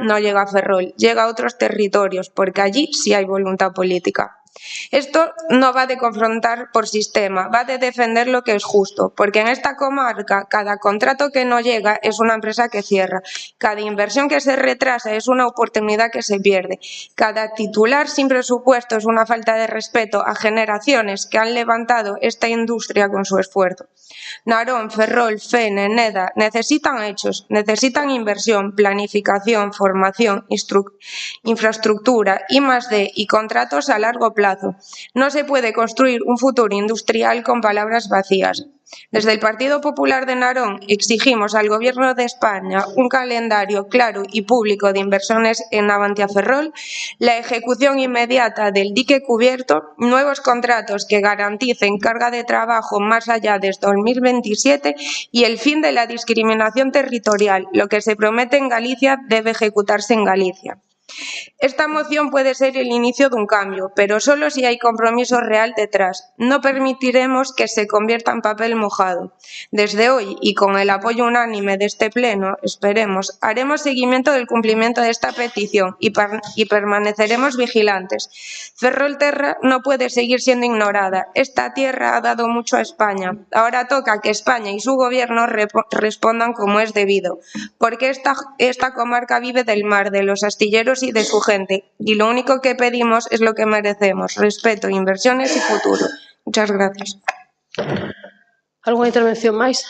S9: no llega a Ferrol, llega a otros territorios, porque allí sí hay voluntad política. Esto no va de confrontar por sistema, va de defender lo que es justo, porque en esta comarca cada contrato que no llega es una empresa que cierra, cada inversión que se retrasa es una oportunidad que se pierde, cada titular sin presupuesto es una falta de respeto a generaciones que han levantado esta industria con su esfuerzo. Narón, Ferrol, Fene, Neda necesitan hechos, necesitan inversión, planificación, formación, infraestructura, I+D y contratos a largo plazo. No se puede construir un futuro industrial con palabras vacías. Desde el Partido Popular de Narón exigimos al Gobierno de España un calendario claro y público de inversiones en Navantia Ferrol, la ejecución inmediata del dique cubierto, nuevos contratos que garanticen carga de trabajo más allá de 2027 y el fin de la discriminación territorial. Lo que se promete en Galicia debe ejecutarse en Galicia. Esta moción puede ser el inicio de un cambio, pero solo si hay compromiso real detrás. No permitiremos que se convierta en papel mojado. Desde hoy, y con el apoyo unánime de este Pleno, esperemos, haremos seguimiento del cumplimiento de esta petición y permaneceremos vigilantes. Ferrolterra no puede seguir siendo ignorada. Esta tierra ha dado mucho a España. Ahora toca que España y su Gobierno respondan como es debido, porque esta comarca vive del mar, de los astilleros y de su gente, y lo único que pedimos es lo que merecemos, respeto, inversiones y futuro. Muchas gracias.
S1: Algunha intervención máis?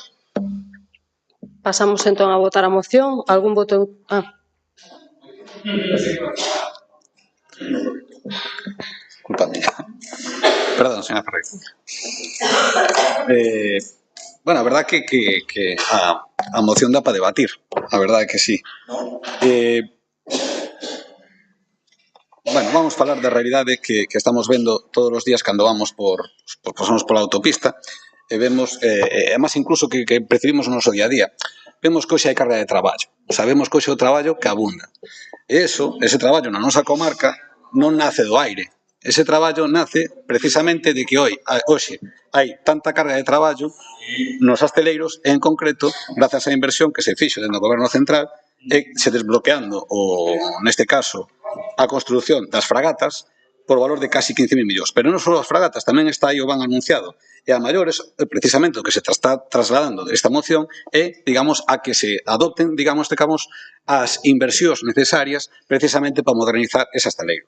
S1: Pasamos entón a votar a moción. Algún voto?
S8: Culpa mía. Perdón, señora Ferreira. Bueno, a verdad que a moción dá para debatir. A verdade que sí. Bueno, vamos a falar da realidade que estamos vendo todos os días cando vamos pasamos pola autopista e vemos, además incluso que percibimos no noso día a día, vemos que hoxe hai carga de traballo, sabemos que hoxe o traballo que abunda. E ese traballo na nosa comarca non nace do aire, ese traballo nace precisamente de que hoxe hai tanta carga de traballo nos asteleiros e en concreto, grazas á inversión que se fixo dentro do Goberno Central e se desbloqueando, neste caso, a construción das fragatas por valor de casi 15.000 millóns. Pero non só as fragatas, tamén está aí o van anunciado. E a maiores, precisamente, o que se está trasladando desta moción é, digamos, a que se adopten, digamos, as inversións necesarias precisamente para modernizar ese asteleiro.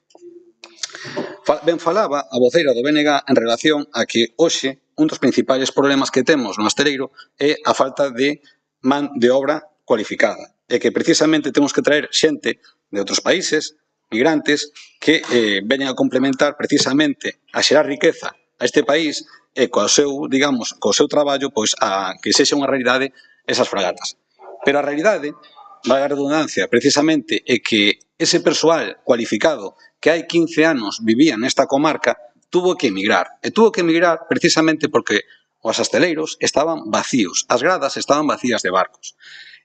S8: Ben falaba a voceira do BNG en relación a que hoxe un dos principais problemas que temos no asteleiro é a falta de man de obra cualificada. E que precisamente temos que traer xente de outros países, migrantes, que veñan a complementar precisamente a xerar riqueza a este país e co seu, digamos, co seu traballo, pois a que sexa unha realidade esas fragatas. Pero a realidade, valga a redundancia, precisamente é que ese persoal cualificado que hai 15 anos vivía nesta comarca tuvo que emigrar. E tuvo que emigrar precisamente porque os asteleiros estaban vacíos, as gradas estaban vacías de barcos.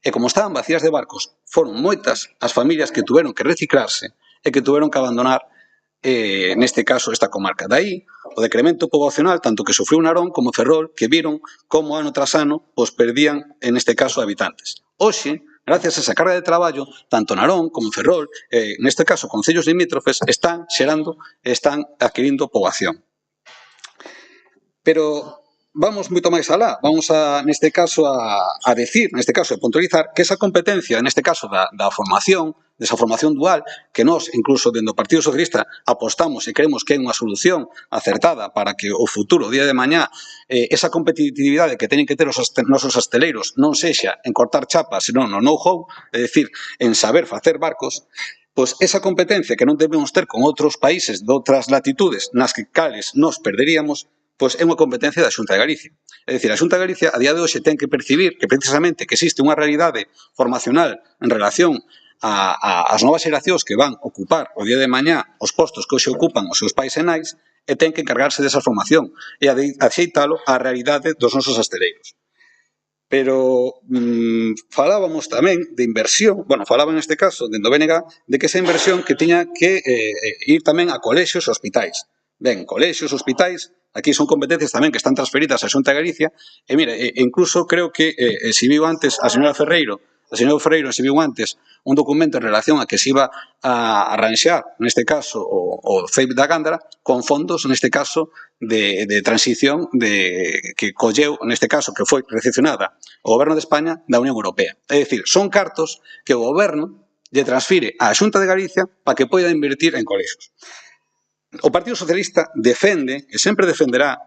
S8: E como estaban vacías de barcos, foron moitas as familias que tuveron que reciclarse e que tuveron que abandonar neste caso esta comarca. Daí o decremento poboacional tanto que sufriu Narón como Ferrol, que viron como ano tras ano os perdían en este caso habitantes. Hoxe, gracias a esa carga de traballo, tanto Narón como Ferrol, neste caso concellos limítrofes, están xerando, están adquirindo poboación. Pero vamos moito máis alá, vamos neste caso a decir, neste caso a puntualizar que esa competencia, neste caso da formación, desa formación dual, que nós, incluso dentro do Partido Socialista, apostamos e creemos que é unha solución acertada para que o futuro, o día de mañá, esa competitividade que teñen que ter os nosos asteleiros non sexa en cortar chapas, senón no know-how, é dicir, en saber facer barcos, pois esa competencia que non debemos ter con outros países de outras latitudes nas que cales nos perderíamos, pois é unha competencia da Xunta de Galicia. É dicir, a Xunta de Galicia a día de hoxe ten que percibir que precisamente que existe unha realidade formacional en relación ás novas xeracións que van ocupar o día de mañá os postos que hoxe ocupan os seus pais e nais e ten que encargarse desa formación e axeitalo á realidade dos nosos asteleiros. Pero falábamos tamén de inversión, falaba neste caso, dentro do BNG, de que esa inversión que tiña que ir tamén a colexios e hospitais. Ben, colexios, hospitais, aquí son competencias tamén que están transferidas á Xunta de Galicia, e mira, incluso creo que se viu antes a señora Ferreiro exhibiu antes un documento en relación a que se iba a arranxar, neste caso, o CEIP da Gándara, con fondos, neste caso, de transición que colleu, neste caso, que foi recepcionada o Goberno de España da Unión Europea. É dicir, son cartos que o Goberno lle transfire á Xunta de Galicia para que poida invertir en colexios. O Partido Socialista defende, e sempre defenderá,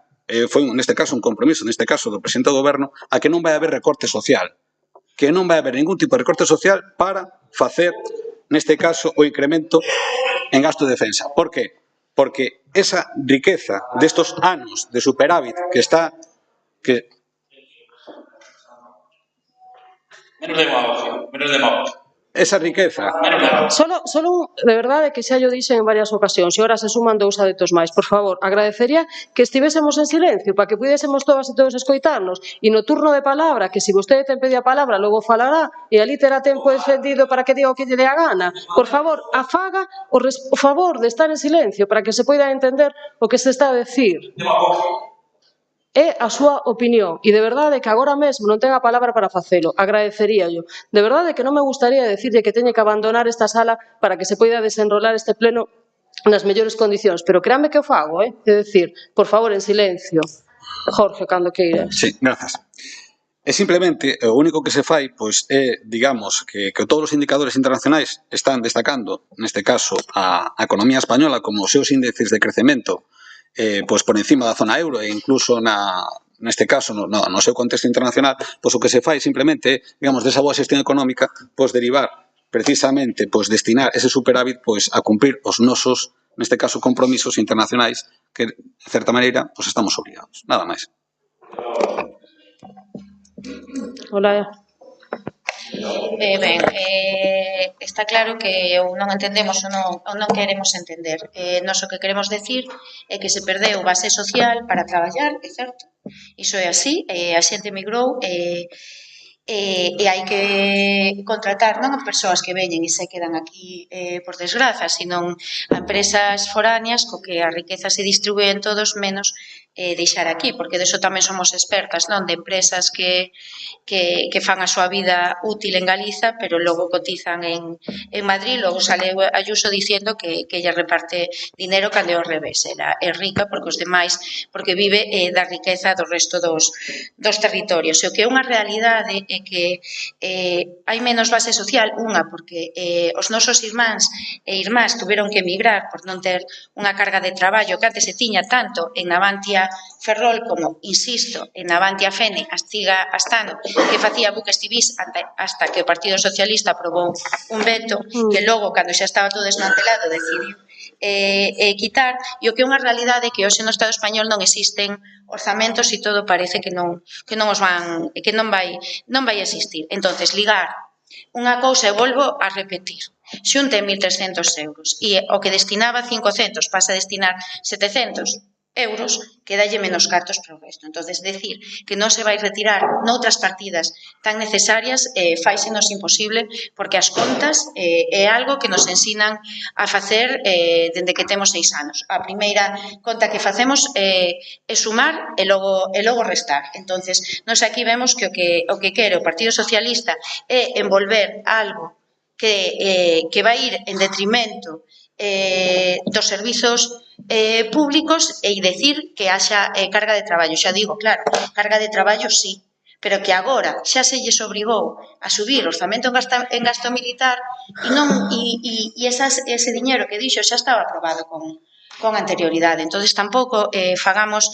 S8: foi neste caso un compromiso, neste caso do presidente do Goberno, a que non vai haber recorte social, que non vai haber ningún tipo de recorte social para facer, neste caso, o incremento en gasto de defensa. Por qué? Porque esa riqueza destos anos de superávit que está...
S6: Menos demagogia.
S8: Esa riqueza...
S1: Solo, de verdade, que xa llo dixen en varias ocasións e ahora se suman 2 adeptos máis. Por favor, agradecería que estivésemos en silencio para que pudésemos todas e todos escoitarnos e no turno de palabra, que se vostede ten pedido a palabra, logo falará e ali terá tempo defendido para que diga o que lle dé a gana. Por favor, afaga o favor de estar en silencio para que se poida entender o que se está a decir. É a súa opinión e de verdade que agora mesmo non ten a palabra para facelo, agradeceríallo. De verdade que non me gustaría decirlle que teñe que abandonar esta sala para que se poida desenrolar este pleno nas mellores condicións, pero créame que o fago, é dicir, por favor, en silencio. Jorge, cando queiras.
S8: Sí, grazas. E simplemente, o único que se fai, pois, é, digamos, que todos os indicadores internacionais están destacando, neste caso, a economía española como os seus índices de crecemento pois por encima da zona euro e incluso neste caso no seu contexto internacional, pois o que se fai simplemente, digamos, desa boa xestión económica, pois derivar precisamente, pois destinar ese superávit pois a cumprir os nosos, neste caso, compromisos internacionais que, de certa maneira, pois estamos obrigados. Nada máis.
S1: Hola.
S3: Ben, está claro que ou non entendemos ou non queremos entender. Nos o que queremos decir é que se perdeu base social para traballar, é certo, iso é así, a xente migrou e hai que contratar non a persoas que veñen e se quedan aquí por desgraza, sino a empresas foráneas co que a riqueza se distribúe en todos menos deixar aquí, porque deso tamén somos expertas, non, de empresas que fan a súa vida útil en Galiza, pero logo cotizan en Madrid, logo sale Ayuso dicindo que ella reparte dinero cando é ao revés, ela é rica porque os demais, porque vive da riqueza do resto dos territorios. E o que é unha realidade é que hai menos base social, unha, porque os nosos irmáns e irmás tuveron que emigrar por non ter unha carga de traballo que antes se tiña tanto en Navantia Ferrol como, insisto, en Navantia Fene, Astiga Astano, que facía buques civís hasta que o Partido Socialista aprobou un veto que logo, cando xa estaba todo desmantelado, decidiu quitar, e o que é unha realidade que hoxe no Estado español non existen orzamentos e todo parece que non vai existir. Entonces, ligar unha cousa, e volvo a repetir, xunte 1.300 euros e o que destinaba 500 pasa a destinar 700, euros, quedalle menos cartos para o resto. Entonces, decir que non se vai retirar noutras partidas tan necesarias fáisenos imposible, porque as contas é algo que nos ensinan a facer dende que temos 6 anos. A primeira conta que facemos é sumar e logo restar. Entonces, nós aquí vemos que o que quere o Partido Socialista é envolver algo que vai ir en detrimento dos servizos públicos e dicir que haxa carga de traballo. Xa digo, claro, carga de traballo sí, pero que agora xa se lles obrigou a subir o orzamento en gasto militar e ese diñeiro que dixo xa estaba aprobado con anterioridade. Entón, tampouco fagamos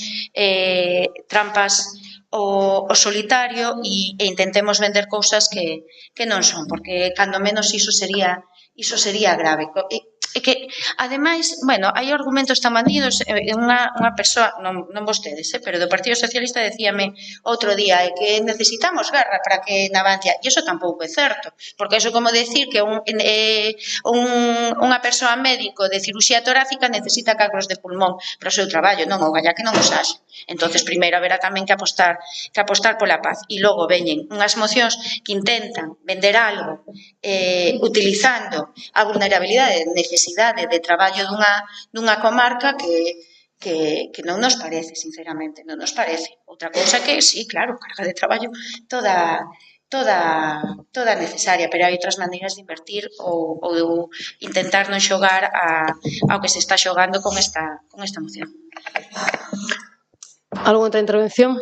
S3: trampas o solitario e intentemos vender cousas que non son, porque cando menos iso sería grave. É que, ademais, bueno, hai argumentos tan bandidos, unha persoa, non vostedes, pero do Partido Socialista decíame outro día que necesitamos guerra para que Navantia, e iso tampouco é certo, porque iso como decir que unha persoa médico de cirurxía torácica necesita cancros de pulmón para o seu traballo, non, o galla que non os haxe. Entonces, primeiro haberá tamén que apostar pola paz, e logo veñen unhas mocións que intentan vender algo utilizando a vulnerabilidade necesidade de traballo dunha comarca que non nos parece, sinceramente, non nos parece. Outra cousa que, sí, claro, carga de traballo toda necesaria, pero hai outras maneiras de invertir ou intentar non xogar ao que se está xogando con esta moción.
S1: Algunha outra intervención?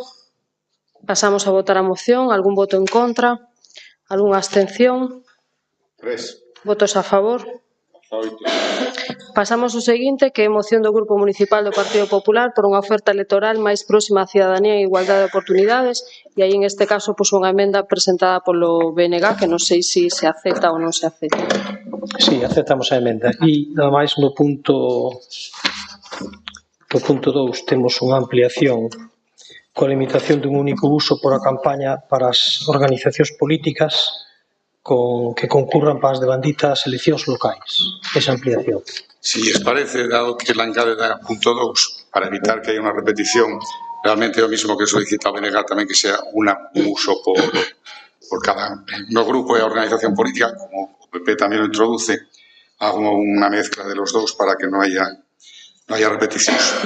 S1: Pasamos a votar a moción. Algún voto en contra? Algunha abstención?
S2: 3.
S1: Votos a favor?
S2: 8.
S1: Pasamos ao seguinte, que é moción do Grupo Municipal do Partido Popular por unha oferta electoral máis próxima á cidadanía e igualdade de oportunidades, e aí en este caso unha emenda presentada polo BNG, que non sei se acepta ou non se acepta.
S5: Sí, aceptamos a emenda. E, nada máis, no punto 2 temos unha ampliación coa limitación dun único uso por a campaña para as organizacións políticas que concurran para as devanditas eleccións locais. Esa ampliación.
S2: Si os parece, dado que la engade da punto 2, para evitar que haya unha repetición, realmente é o mismo que solicita o BNG tamén que sea un uso por cada no grupo e a organización política, como o PP tamén lo introduce, hago unha mezcla de los dos para que non haya repeticións.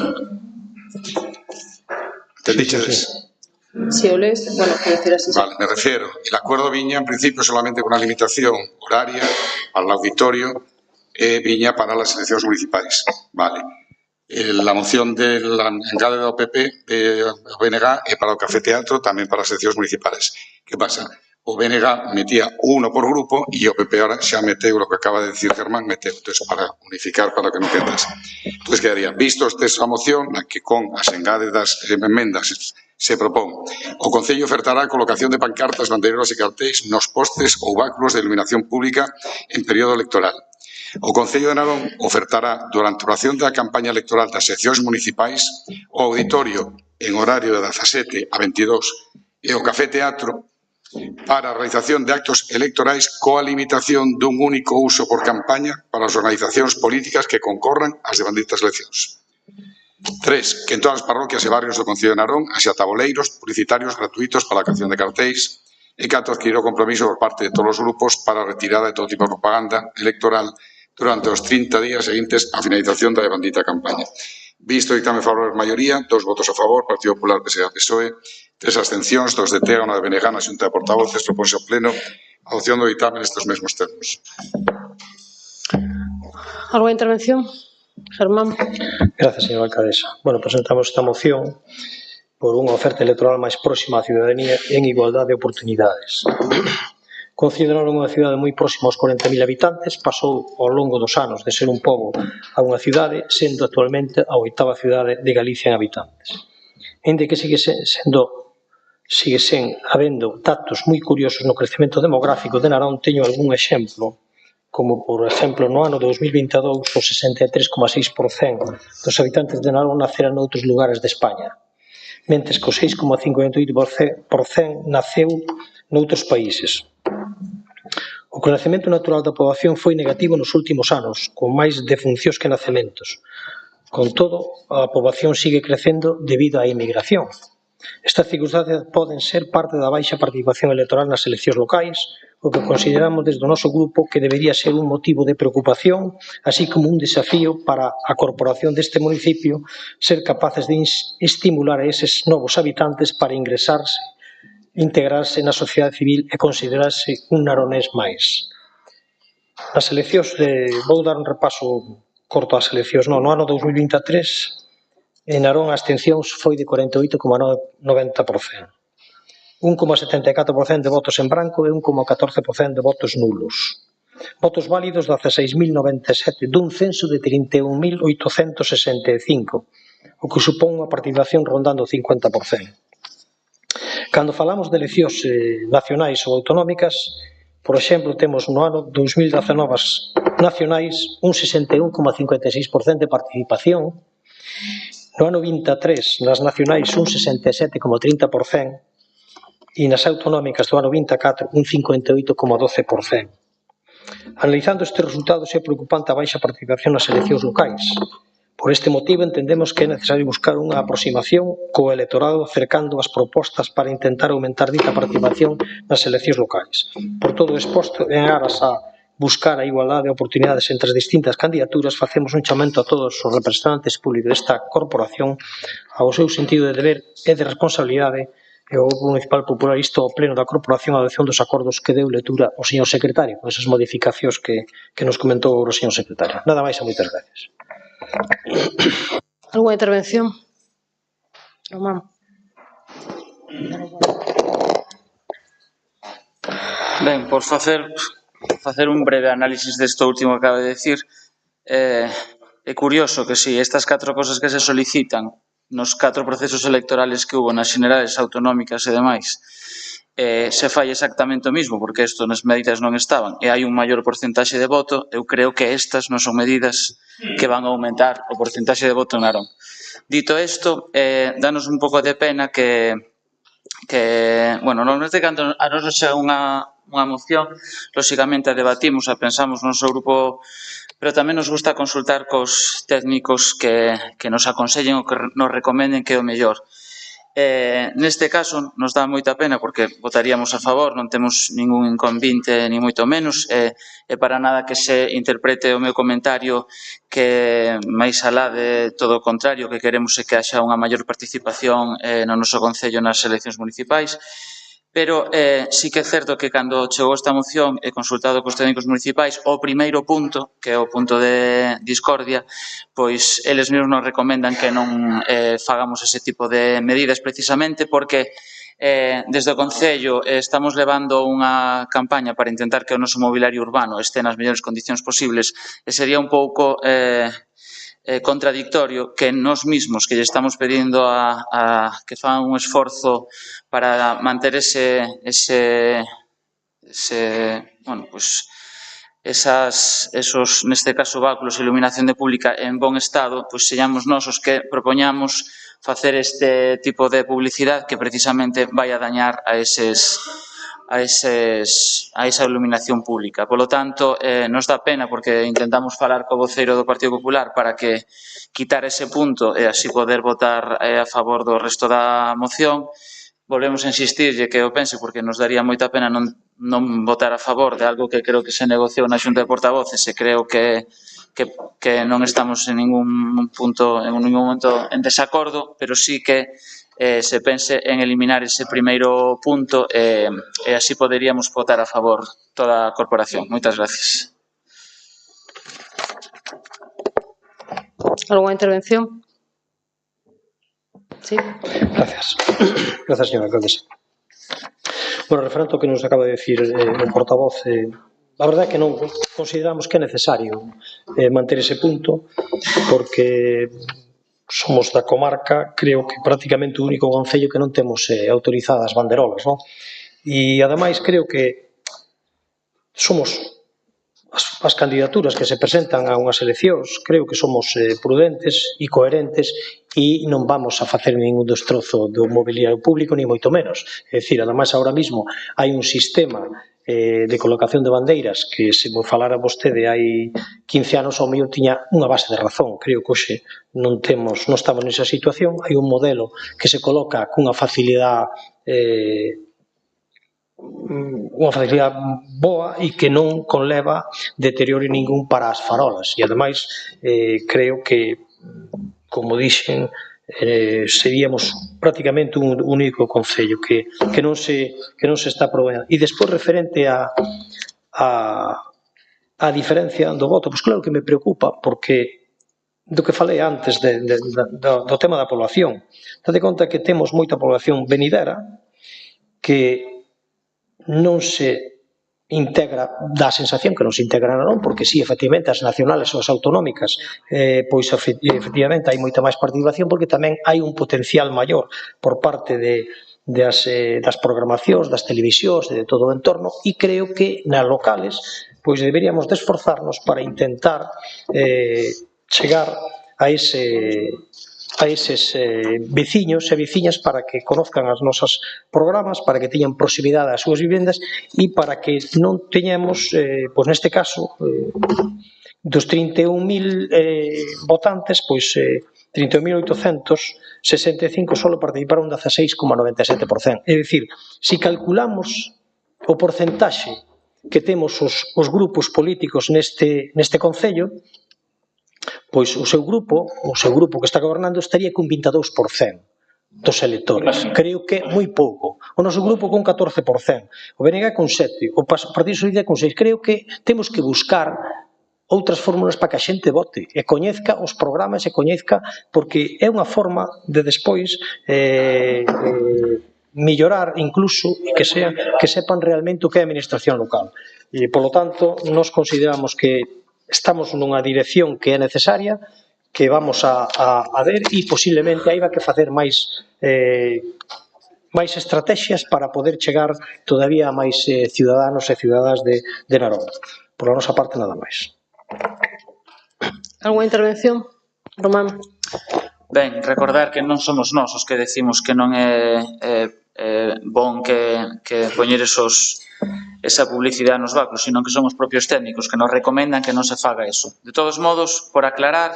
S2: ¿Entendiches?
S1: Si o lees, bueno, puedo decir así.
S2: Vale, me refiero. El acuerdo viña, en principio, solamente con una limitación horaria para el auditorio viña para las eleccións municipais. Vale. La moción de la engade do PP, o BNG, é para o Café Teatro, tamén para as eleccións municipais. Que pasa? O BNG metía uno por grupo e o PP ahora xa meteu lo que acaba de decir Germán, meteu. Entonces, para unificar, para que non quedas. Entonces, quedaría, visto esta moción, na que con as engades das emendas se propón. O Concello ofertará a colocación de pancartas, bandeiras e cartéis nos postes ou báculos de iluminación pública en período electoral. O Concello de Narón ofertará, durante a duración da campaña electoral das seccións municipais, o auditorio en horario de 17 a 22 e o Café Teatro para a realización de actos electorais coa limitación dun único uso por campaña para as organizacións políticas que concorran ás devanditas eleccións. 3. Que en todas as parroquias e barrios do Concello de Narón haxa taboleiros publicitarios gratuitos para a creación de cartéis. E 4. Adquirir o compromiso por parte de todos os grupos para a retirada de todo tipo de propaganda electoral durante os 30 días seguintes á finalización da devandita campaña. Visto o dictame favorable maioría, 2 votos a favor, Partido Popular, PSE e PSOE, 3 abstencións, 2 de TEA, 1 de BNG na Xunta de Portavoces, proponse ao Pleno a adopción do dictame nestes mesmos termos.
S1: Alguna intervención? Germán.
S5: Gracias, señora alcaldesa. Bueno, presentamos esta moción por unha oferta electoral máis próxima á cidadanía en igualdade de oportunidades. Considerando unha cidade moi próxima aos 40.000 habitantes, pasou ao longo dos anos de ser un pobo a unha cidade, sendo actualmente a 8ª cidade de Galicia en habitantes. Ende que sigue habendo datos moi curiosos no crecemento demográfico de Narón, teño algún exemplo, como, por exemplo, no ano 2022, o 63,6% dos habitantes de Narón naceran noutros lugares de España, mentres que o 6,58% naceu noutros países. O crecemento natural da poboación foi negativo nos últimos anos, con máis defuncións que nacementos, Con todo, a poboación sigue crecendo debido á inmigración. Estas circunstancias poden ser parte da baixa participación electoral nas eleccións locais, o que consideramos desde o noso grupo que debería ser un motivo de preocupación, así como un desafío para a corporación deste municipio ser capaces de estimular a eses novos habitantes para ingresarse, integrarse na sociedade civil e considerarse un naronés máis. Nas eleccións, vou dar un repaso corto ás eleccións, no ano 2023, en Narón a abstencións foi de 48,90%. 1,74% de votos en branco e 1,14% de votos nulos. Votos válidos 16.097 dun censo de 31.865, o que supón unha participación rondando o 50%. Cando falamos de eleccións nacionais ou autonómicas, por exemplo, temos no ano 2019 as nacionais un 61,56% de participación, no ano 23 nas nacionais un 67,30% e nas autonómicas do ano 24 un 58,12%. Analizando estes resultados é preocupante a baixa participación nas eleccións locais. Por este motivo entendemos que é necesario buscar unha aproximación co electorado acercando as propostas para intentar aumentar dita participación nas eleccións locais. Por todo o exposto, en aras a buscar a igualdade de oportunidades entre as distintas candidaturas, facemos un chamento a todos os representantes públicos desta corporación ao seu sentido de deber e de responsabilidade e o Grupo Municipal Popular isto ao pleno da corporación a adopción dos acordos que deu lectura ao señor secretario, con esas modificacións que nos comentou o señor secretario. Nada máis e moitas gracias.
S1: Alguna intervención? Román.
S4: Ben, por facer un breve análisis desto último que acaba de decir, é curioso que si estas 4 cosas que se solicitan nos 4 procesos electorales que hubo nas generales autonómicas e demais se fai exactamente o mismo, porque isto nas medidas non estaban, e hai un maior porcentaxe de voto, eu creo que estas non son medidas que van a aumentar o porcentaxe de voto en Narón. Dito isto, danos un pouco de pena que bueno, normalmente cando a nos chega unha moción, lóxicamente a debatimos, a pensamos no noso grupo, pero tamén nos gusta consultar cos técnicos que nos aconsellen ou que nos recomenden que é o mellor. Neste caso nos dá moita pena porque votaríamos a favor, non temos ningún inconvinte ni moito menos, e para nada que se interprete o meu comentario que máis alá de todo o contrario, que queremos é que haxa unha maior participación no noso concello nas eleccións municipais. Pero sí que é certo que cando chegou esta moción e consultado cos técnicos municipais, o primeiro punto, que é o punto de discordia, pois eles mesmos nos recomendan que non fagamos ese tipo de medidas precisamente porque desde o Concello estamos levando unha campaña para intentar que o noso mobiliario urbano este nas mellores condicións posibles e sería un pouco contradictorio que nós mesmos que lle estamos pedindo a que fan un esforzo para manter bueno, pues esos, neste caso, báculos de iluminación de pública en bon estado, pois señamos nós os que propoñamos facer este tipo de publicidade que precisamente vai a dañar a esa iluminación pública. Por lo tanto, nos dá pena porque intentamos falar co voceiro do Partido Popular para que quitar ese punto e así poder votar a favor do resto da moción. Volvemos a insistirlle que o pense porque nos daría moita pena non votar a favor de algo que creo que se negociou na Xunta de Portavoces e creo que non estamos en ningún punto, en ningún momento en desacordo, pero sí que se pense en eliminar ese primeiro punto e así poderíamos votar a favor toda a corporación. Moitas gracias.
S1: Alguna intervención? Sí.
S5: Gracias. Gracias, señora alcaldesa. Bueno, referente ao que nos acaba de decir o portavoz, a verdade é que non consideramos que é necesario manter ese punto porque somos da comarca, creo que prácticamente o único concello que non temos autorizadas banderolas, non? E, ademais, creo que somos as candidaturas que se presentan a unhas eleccións, creo que somos prudentes e coherentes e non vamos a facer ningún destrozo do mobiliario público, ni moito menos. É dicir, ademais, ahora mismo hai un sistema de colocación de bandeiras, que se me falara vostede hai 15 anos, ao mellor tiña unha base de razón. Creo que hoxe non estamos nesa situación. Hai un modelo que se coloca cunha facilidade boa e que non conleva deterioro ningún para as farolas. E, ademais, creo que, como dixen, seríamos prácticamente un único concello que non se está aprobando. E despois, referente a diferencia do voto, pois claro que me preocupa, porque do que falei antes do tema da población, date conta que temos moita población venidera que non se integra, dá a sensación que non se integra non, porque sí, efectivamente, as nacionales ou as autonómicas, pois efectivamente hai moita máis participación, porque tamén hai un potencial maior por parte das programacións, das televisións, de todo o entorno, e creo que nas locales pois deberíamos de esforzarnos para intentar chegar a eses veciños e veciñas para que conozcan as nosas programas, para que teñan proximidade ás súas vivendas e para que non teñamos, pois neste caso, dos 31.000 votantes, pois 30.865 só participaron 16,97%. É dicir, se calculamos o porcentaxe que temos os grupos políticos neste concello, pois o seu grupo que está gobernando estaría con 22% dos electores. Creo que é moi pouco. O noso grupo con 14%, o BNG con 7%, o Partido Socialista con 6%. Creo que temos que buscar outras fórmulas para que a xente vote e coñezca os programas e coñezca, porque é unha forma de despois mellorar incluso e que sepan realmente o que é a administración local. E, polo tanto, nos consideramos que estamos nunha dirección que é necesaria, que vamos a ver, e posiblemente haiba que facer máis estrategias para poder chegar todavía a máis ciudadanos e ciudadanas de Narón. Por a nosa parte, nada máis.
S1: Alguna intervención? Román.
S4: Ben, recordar que non somos nós os que decimos que non é bon que poñer esa publicidade nos vacos, sino que son os propios técnicos que nos recomendan que non se faga eso. De todos modos, por aclarar,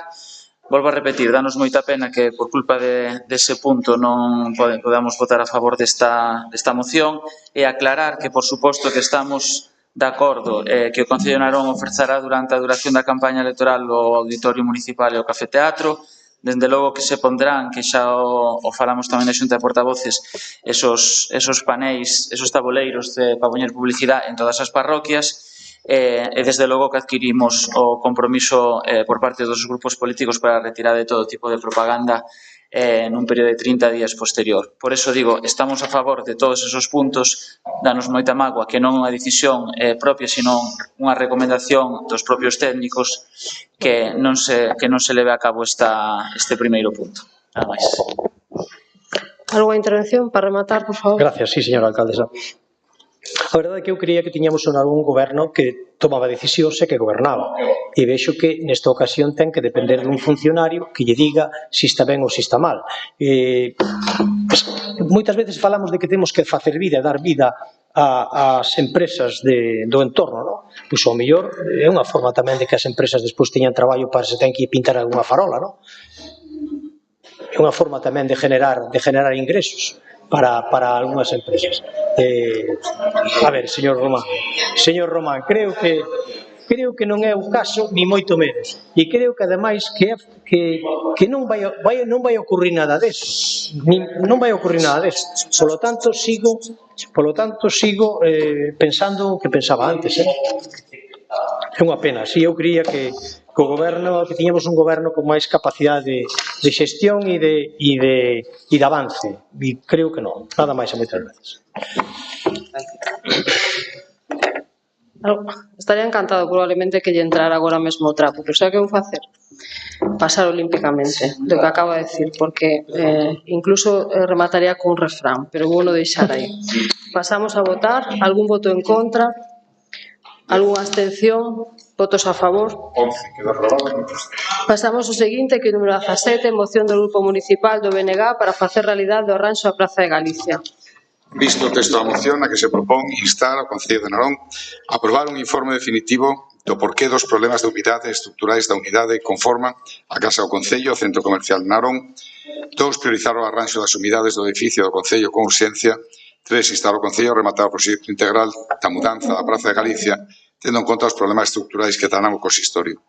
S4: volvo a repetir, danos moita pena que por culpa dese punto non podamos votar a favor desta moción, e aclarar que, por suposto, que estamos de acordo que o Concello de Narón ofrecerá durante a duración da campaña electoral o Auditorio Municipal e o Café Teatro. Dende logo que se pondrán, que xa o falamos tamén na Xunta de Portavoces, esos paneis, esos tabuleiros para poñer publicidade en todas as parroquias, e desde logo que adquirimos o compromiso por parte dos grupos políticos para retirar de todo tipo de propaganda nun período de 30 días posterior. Por eso digo, estamos a favor de todos esos puntos, danos moita mágoa que non é unha decisión propia, sino unha recomendación dos propios técnicos que non se leve a cabo este primeiro punto. Nada máis.
S1: Alguna intervención para rematar, por favor?
S5: Gracias, sí, señora alcaldesa. A verdade é que eu creía que tiñamos algún goberno que tomaba decisións e que gobernaba. E vexo que nesta ocasión ten que depender dun funcionario que lle diga se está ben ou se está mal. Moitas veces falamos de que temos que facer vida e dar vida ás empresas do entorno, non? Pois ao mellor é unha forma tamén de que as empresas despois teñan traballo para se ten que pintar algunha farola, non? É unha forma tamén de generar ingresos para algunhas empresas. A ver, señor Román, creo que non é o caso, ni moito menos. E creo que, ademais, que non vai ocurrir nada deso. Non vai ocurrir nada deso. Polo tanto, sigo pensando o que pensaba antes. É unha pena. Si, eu creía que tiñamos un goberno con máis capacidade de xestión e de avance. E creo que non. Nada máis e moitas gracias.
S1: Estaría encantado probablemente que lle entrara agora mesmo o trapo, pero sabe que vou facer? Pasar olímpicamente do que acabo de decir, porque incluso remataría con un refrán, pero vou non deixar aí. Pasamos a votar. Algún voto en contra? Algúnha abstención? Votos a favor?
S2: 11, queda aprobado.
S1: Pasamos ao seguinte, que é o número 17, moción do Grupo Municipal do BNG para facer realidade o arranxo da Praza de Galicia.
S2: Visto o texto da moción na que se propón instar ao Concello de Narón a aprobar un informe definitivo do porqué dos problemas de humidade estruturais da unidade conforman a Casa do Concello, o Centro Comercial de Narón. 2. Priorizar o arranxo das humidades do edificio do Concello con urxencia. 3. Instar o Concello a rematar o proxecto integral da mudanza da Praza de Galicia, tendo en conta os problemas estruturais que danan o consistorio.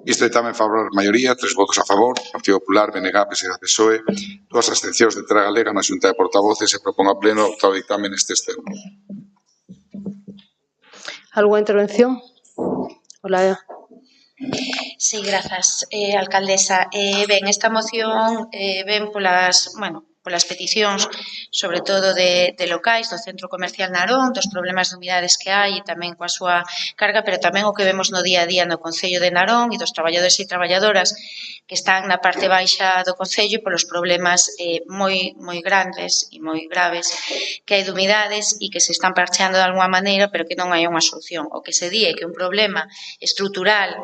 S2: Visto tamén favorável maioría, 3 votos a favor, Partido Popular, BNG, PSE, PSOE, 2 abstencións de Terra Galega na Xunta de Portavoces e propón ao Pleno adoptar o dictamen nestes termos.
S1: Algunha intervención? Hola.
S3: Sí, grazas, alcaldesa. Ben, esta moción ven polas peticións, sobre todo de locais do Centro Comercial Narón, dos problemas de humidades que hai e tamén coa súa carga, pero tamén o que vemos no día a día no Concello de Narón e dos traballadores e traballadoras que están na parte baixa do Concello polos problemas moi grandes e moi graves que hai de humidades e que se están parcheando de alguma maneira, pero que non hai unha solución. O que se di é que un problema estrutural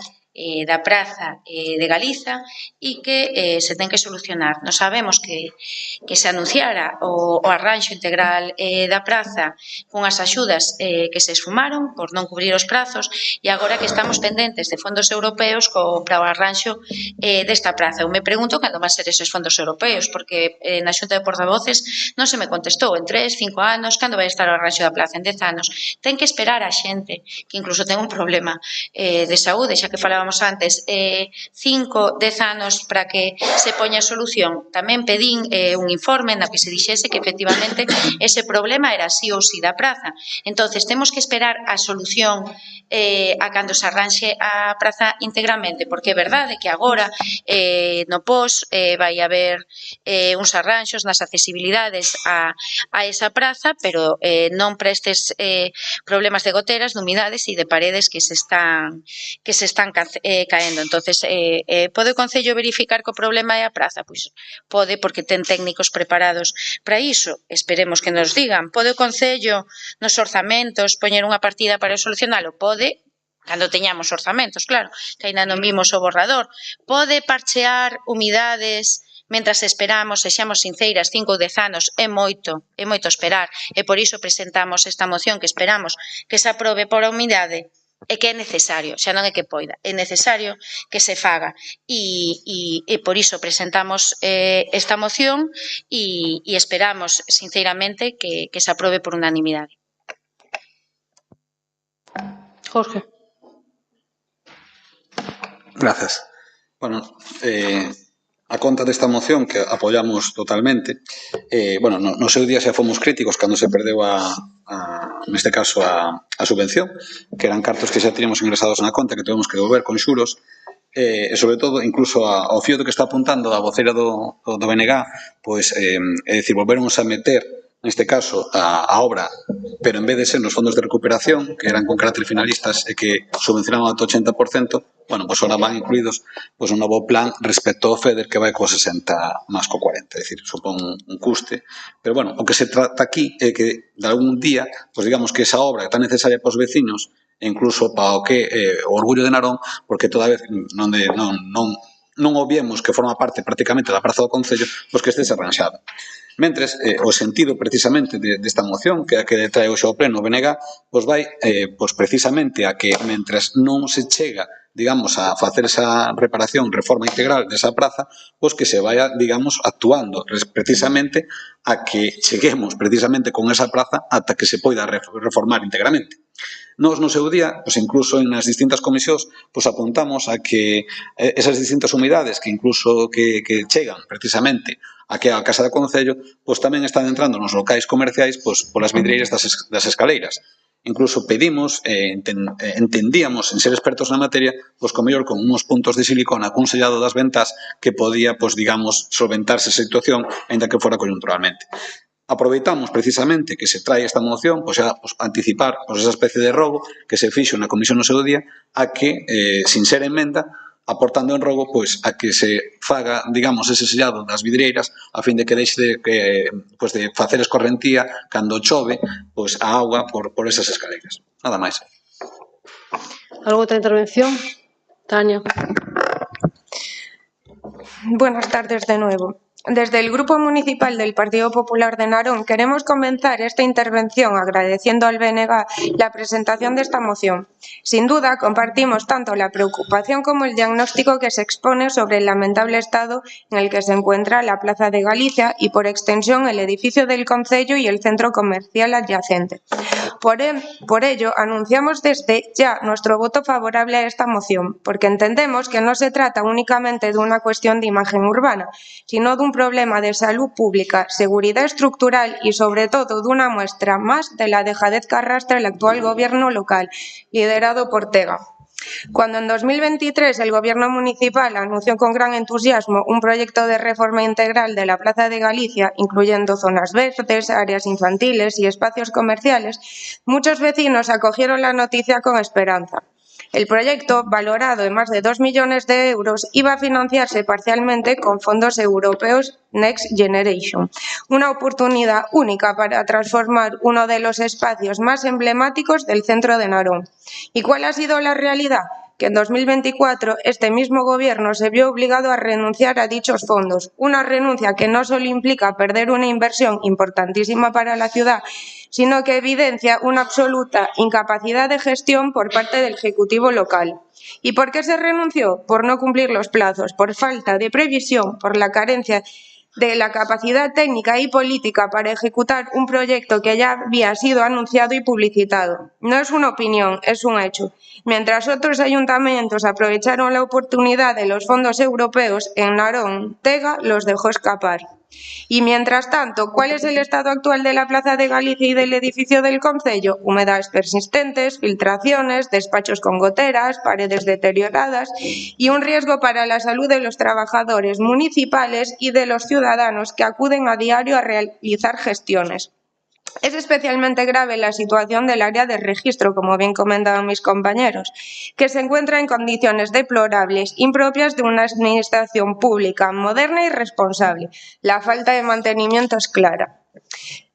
S3: da Praza de Galiza e que se ten que solucionar. Nos sabemos que se anunciara o arranxo integral da praza cunhas axudas que se esfumaron por non cubrir os prazos e agora que estamos pendentes de fondos europeos para o arranxo desta praza. Eu me pregunto cando van ser esos fondos europeos, porque na Xunta de Portavoces non se me contestou en 3, 5 anos, cando vai estar o arranxo da plaza, en 10 anos. Ten que esperar a xente que incluso ten un problema de saúde, xa que falábamos antes, 5, 10 anos para que se poña solución. Tamén pedín un informe na que se dixese que efectivamente ese problema era sí ou sí da praza. Entonces, temos que esperar a solución a cando se arranxe a praza integralmente, porque é verdade que agora no POS vai haber uns arranxos nas accesibilidades a esa praza, pero non para estes problemas de goteras, de humidades e de paredes que se están caendo. Entonces, pode o Concello verificar que o problema é a praza? Pois pode, porque ten técnicos preparados para iso. Esperemos que nos digan. Pode o Concello nos orzamentos poñer unha partida para solucionalo? Pode, cando teñamos orzamentos, claro, que ainda non vimos o borrador. Pode parchear humidades mentras esperamos, sexamos sinceiras, 5 ou 10 anos, é moito esperar, e por iso presentamos esta moción que esperamos que se aprobe por a humidade, e que é necesario, xa non é que poida, é necesario que se faga e por iso presentamos esta moción e esperamos sinceramente que se aprobe por unanimidade.
S1: Jorge.
S8: Gracias. Bueno, a conta desta moción que apoiamos totalmente, no seu día xa fomos críticos cando se perdeu neste caso a subvención, que eran cartos que xa teníamos ingresados na conta que tuvemos que devolver con xuros, e sobre todo, incluso ao fío do que está apuntando a voceira do BNG, pois, é dicir, volvermos a meter neste caso, a obra, pero en vez de ser nos fondos de recuperación, que eran con carácter finalistas e que subvencionaban ata 80%, bueno, pois ahora van incluídos pois un novo plan respecto ao FEDER que vai co 60 máis co 40, é dicir, supón un custe. Pero, bueno, o que se trata aquí é que, de algún día, pois digamos que esa obra é tan necesaria para os vecinos, e incluso para o que o orgullo de Narón, porque toda vez non obviemos que forma parte prácticamente da praza do Concello, pois que estes arranxado. Mentres, o sentido precisamente desta moción, que é a que trae hoxe ao pleno o BNG, pois vai precisamente a que, mentres non se chega, digamos, a facer esa reparación, reforma integral desa praza, pois que se vaya, digamos, actuando precisamente a que cheguemos precisamente con esa praza ata que se poida reformar integramente. Nos, no seu día, pois incluso nas distintas comisións, pois apuntamos a que esas distintas humidades que incluso que chegan precisamente aquí á Casa do Concello, pois tamén están entrando nos locais comerciais pois polas vidreiras das escaleiras. Incluso pedimos, entendíamos, en ser expertos na materia, pois co mellor con uns puntos de silicona cun sellado das ventas que podía, pois digamos, solventarse esa situación, ainda que fora coyunturalmente. Aproveitamos precisamente que se trae esta moción, pois a anticipar esa especie de rogo que se fixo na comisión no seu día, a que, sin ser emenda, aportando en rogo pois a que se faga, digamos, ese sellado das vidreiras a fin de que deixe de facer escorrentía cando chove pois a auga por esas escaleiras. Nada máis.
S1: ¿Alguna outra intervención? Tania.
S9: Buenas tardes de nuevo. Desde el Grupo Municipal del Partido Popular de Narón queremos comenzar esta intervención agradeciendo al BNG la presentación de esta moción. Sin duda, compartimos tanto la preocupación como el diagnóstico que se expone sobre el lamentable estado en el que se encuentra la Plaza de Galicia y, por extensión, el edificio del concello y el centro comercial adyacente. Por ello, anunciamos desde ya nuestro voto favorable a esta moción, porque entendemos que no se trata únicamente de una cuestión de imagen urbana, sino de un problema de salud pública, seguridad estructural y, sobre todo, de una muestra más de la dejadez que arrastra el actual gobierno local, liderado por Tega. Cuando en 2023 el Gobierno municipal anunció con gran entusiasmo un proyecto de reforma integral de la Plaza de Galicia, incluyendo zonas verdes, áreas infantiles y espacios comerciales, muchos vecinos acogieron la noticia con esperanza. El proyecto, valorado en más de 2 millones de euros, iba a financiarse parcialmente con fondos europeos Next Generation, una oportunidad única para transformar uno de los espacios más emblemáticos del centro de Narón. ¿Y cuál ha sido la realidad? Que en 2024 este mismo gobierno se vio obligado a renunciar a dichos fondos, una renuncia que no solo implica perder una inversión importantísima para la ciudad, sino que evidencia una absoluta incapacidad de gestión por parte del Ejecutivo local. ¿Y por qué se renunció? Por no cumplir los plazos, por falta de previsión, por la carencia de la capacidad técnica y política para ejecutar un proyecto que ya había sido anunciado y publicitado. No es una opinión, es un hecho. Mientras otros ayuntamientos aprovecharon la oportunidad de los fondos europeos, en Narón, Tega los dejó escapar. Y mientras tanto, ¿cuál es el estado actual de la Plaza de Galicia y del edificio del concello? Humedades persistentes, filtraciones, despachos con goteras, paredes deterioradas y un riesgo para la salud de los trabajadores municipales y de los ciudadanos que acuden a diario a realizar gestiones. Es especialmente grave la situación del área de registro, como bien comentaban mis compañeros, que se encuentra en condiciones deplorables, impropias de una administración pública moderna y responsable. La falta de mantenimiento es clara.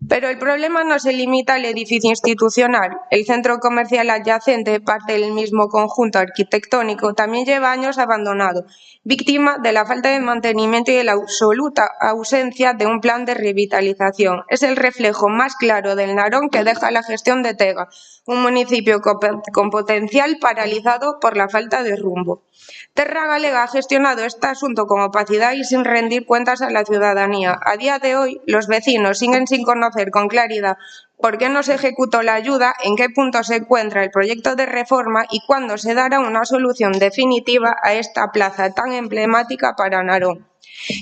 S9: Pero el problema no se limita al edificio institucional. El centro comercial adyacente, parte del mismo conjunto arquitectónico, también lleva años abandonado, víctima de la falta de mantenimiento y de la absoluta ausencia de un plan de revitalización. Es el reflejo más claro del Narón que deja la gestión de Tega, un municipio con potencial paralizado por la falta de rumbo. Terra Galega ha gestionado este asunto con opacidad y sin rendir cuentas a la ciudadanía. A día de hoy, los vecinos siguen sin conocer con claridad por qué no se ejecutó la ayuda, en qué punto se encuentra el proyecto de reforma y cuándo se dará una solución definitiva a esta plaza tan emblemática para Narón.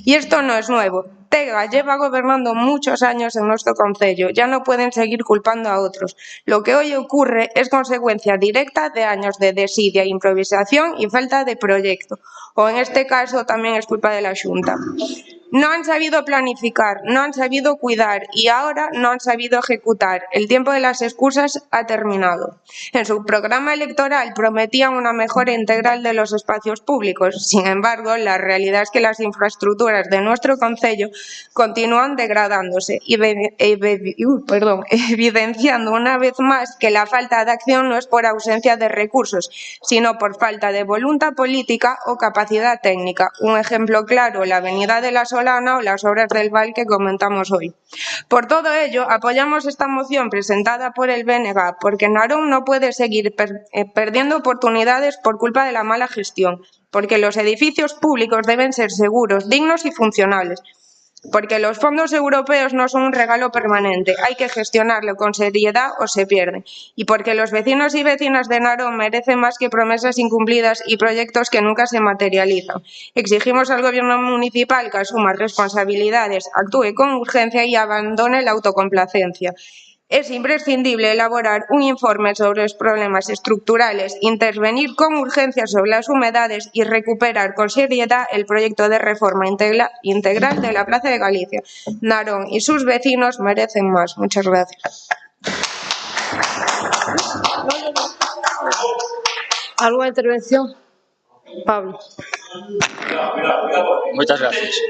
S9: Y esto no es nuevo. Tega lleva gobernando muchos años en nuestro concello, ya no pueden seguir culpando a otros. Lo que hoy ocurre es consecuencia directa de años de desidia, improvisación y falta de proyecto, o en este caso también es culpa de la Xunta. No han sabido planificar, no han sabido cuidar y ahora no han sabido ejecutar. El tiempo de las excusas ha terminado. En su programa electoral prometían una mejora integral de los espacios públicos. Sin embargo, la realidad es que las infraestructuras de nuestro concello continúan degradándose, evidenciando una vez más que la falta de acción no es por ausencia de recursos, sino por falta de voluntad política o capacidad técnica. Un ejemplo claro, la avenida de la Solana o las obras del Val que comentamos hoy. Por todo ello, apoyamos esta moción presentada por el BNG, porque Narón no puede seguir perdiendo oportunidades por culpa de la mala gestión, porque los edificios públicos deben ser seguros, dignos y funcionales, porque los fondos europeos no son un regalo permanente, hay que gestionarlo con seriedad o se pierden, y porque los vecinos y vecinas de Narón merecen más que promesas incumplidas y proyectos que nunca se materializan. Exigimos al Gobierno municipal que asuma responsabilidades, actúe con urgencia y abandone la autocomplacencia. Es imprescindible elaborar un informe sobre los problemas estructurales, intervenir con urgencia sobre las humedades y recuperar con seriedad el proyecto de reforma integral de la Plaza de Galicia. Narón y sus vecinos merecen más. Muchas gracias.
S1: ¿Alguna intervención? Pablo.
S6: Moitas gracias.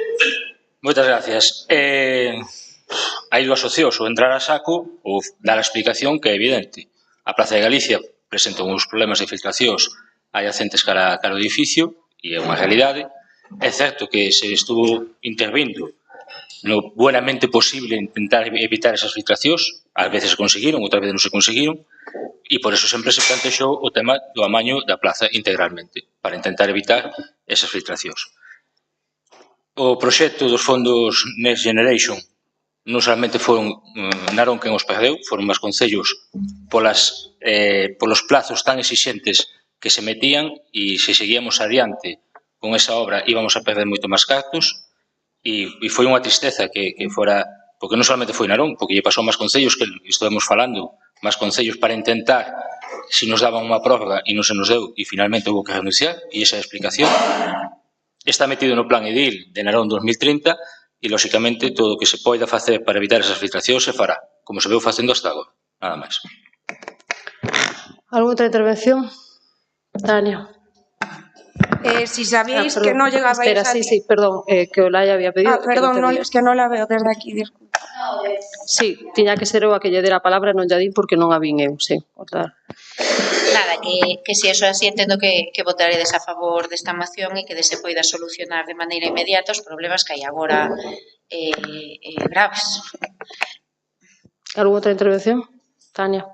S6: Moitas gracias. Hai dúas opcións, ou entrar a saco ou dar a explicación que é evidente. A Plaza de Galicia presenta uns problemas de filtracións adyacentes cara ao edificio e é unha realidade. É certo que se estuvo intervindo no buenamente posible intentar evitar esas filtracións. Ás veces se conseguiron, outras veces non se conseguiron, e por eso sempre se plantexou o tema do amaño da plaza integralmente, para intentar evitar esas filtracións. O proxecto dos fondos Next Generation non solamente foron Narón quen os perdeu, foron máis concellos polos plazos tan exixentes que se metían, e se seguíamos adiante con esa obra íbamos a perder moito máis cartos, e foi unha tristeza que fora, porque non solamente foi Narón, porque lle pasou máis concellos, que estivemos falando, máis concellos para intentar, se nos daban unha prórroga e non se nos deu, e finalmente houve que renunciar, e esa é a explicación. Está metido no plan EDIL de Narón 2030 e, lóxicamente, todo o que se poida facer para evitar esas filtracións se fará, como se veu facendo hasta agora. Nada máis.
S1: ¿Alguna outra intervención? Tania.
S9: Si sabíais que no llegabais
S1: Espera,
S9: a...
S1: sí, perdón, que Olaya había pedido.
S9: Perdón, es que non la veo desde aquí, disculpa.
S1: Sí, tiña que ser eu a que lle dera a palabra, non lla din porque non a vin eu, sí.
S3: Nada, que se eso así entendo que votaredes a favor desta moción e que se poida solucionar de maneira inmediata os problemas que hai agora graves.
S1: ¿Alguna outra intervención? Tania.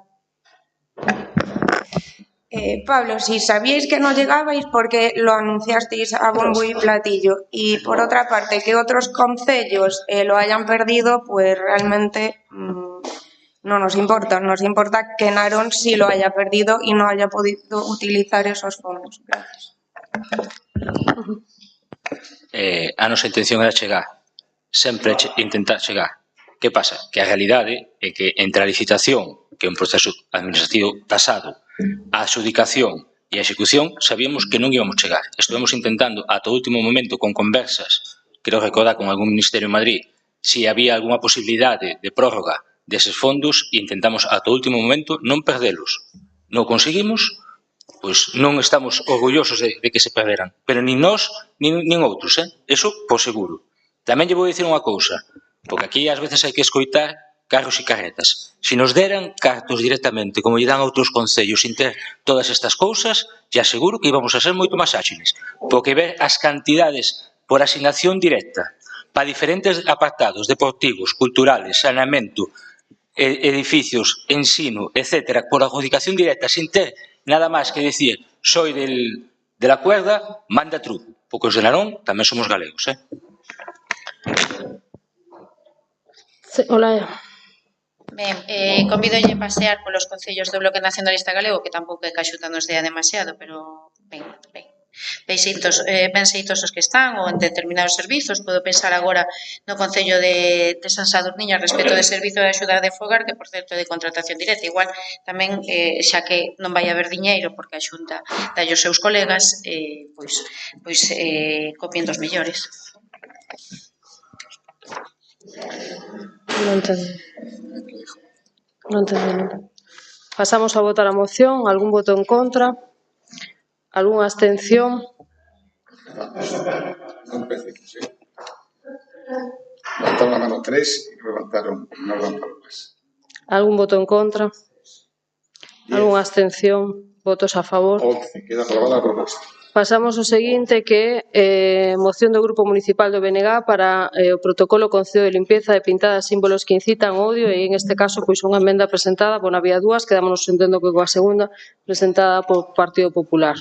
S9: Pablo, si sabíais que no llegabais porque lo anunciasteis a bombo y platillo, y por otra parte que otros concellos lo hayan perdido, pues realmente no nos importa que Narón sí lo haya perdido y no haya podido utilizar esos fondos. Gracias.
S6: A nosa intención era chegar, sempre intentar chegar. Que pasa? Que a realidade é que entre a licitación, que é un proceso administrativo tasado, a adxudicación e a execución, sabíamos que non íbamos chegar. Estivemos intentando ata o último momento con conversas, creo recordar con algún ministerio en Madrid, se había algunha posibilidade de prórroga deses fondos, e intentamos ata o último momento non perdelos. Non conseguimos, pois non estamos orgullosos de que se perderan, pero nin nós, nin outros, eso por seguro. Tamén lle vou dicir unha cousa, porque aquí ás veces hai que escoitar carros e carretas. Se nos deran cartos directamente, como lle dan a outros concellos, sin ter todas estas cousas, lle aseguro que íbamos a ser moito máis áxiles, porque ver as cantidades por asignación directa para diferentes apartados deportivos, culturales, saneamento, edificios, ensino, etcétera, por adjudicación directa, sin ter nada máis que decir, soy de la cuerda, manda truco, porque os de Narón tamén somos galegos,
S1: Olaya.
S3: Ben, convídolle pasear polos concellos do Bloque Nacionalista Galego, que tampouco é que a Xunta nos dea demasiado, pero ben xeitosos que están, ou en determinados servizos. Podo pensar agora no Concello de San Sadurniño respecto de servizo de axuda de fogar, que, por certo, de contratación directa. Igual, tamén, xa que non vai haber diñeiro, porque a Xunta dai os seus colegas, pois copien dos mellores.
S1: Non entendi. Pasamos a votar a moción. Algún voto en contra? Algunha abstención?
S2: Levantaron a mano 3 e levantaron más.
S1: Algún voto en contra? Algunha abstención? Votos a favor?
S2: 11. Queda aprobada a proposta.
S1: Pasamos ao seguinte, que é moción do Grupo Municipal do BNG para o protocolo Concello de limpieza de pintadas símbolos que incitan odio, e en este caso pois unha emenda presentada, había dúas, quedámonos entendo que coa segunda, presentada por Partido Popular.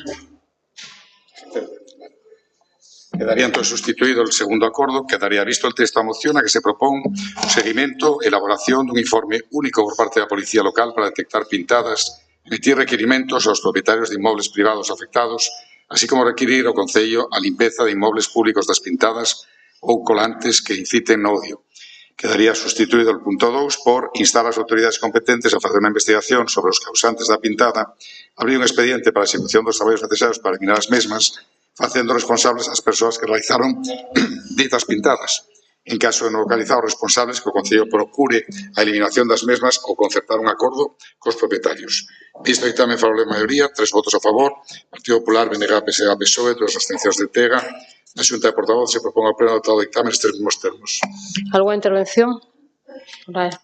S2: Quedaría entonces sustituído el segundo acordo, quedaría visto el texto da moción a que se propón seguimento e elaboración dun informe único por parte da Policía Local para detectar pintadas, emitir requirimentos aos propietarios de inmobles privados afectados, así como requirir ao Concello a limpeza de inmobles públicos das pintadas ou colantes que inciten no odio. Quedaría sustituído el punto 2 por instar as autoridades competentes a facer unha investigación sobre os causantes da pintada, abrir un expediente para a execución dos traballos necesarios para eliminar as mesmas, facendo responsables as persoas que realizaron ditas pintadas. En caso de non localizar os responsables, que o Concello procure a eliminación das mesmas ou concertar un acordo cos propietarios. Visto que tamén falou de maioría, 3 votos a favor, Partido Popular, BNG, PSE, PSOE, 2 abstencións de Tega. Na Xunta de Portavoz se propón ao pleno adoptar o dictamen nestes mesmos termos.
S1: Algunha intervención? Olaya.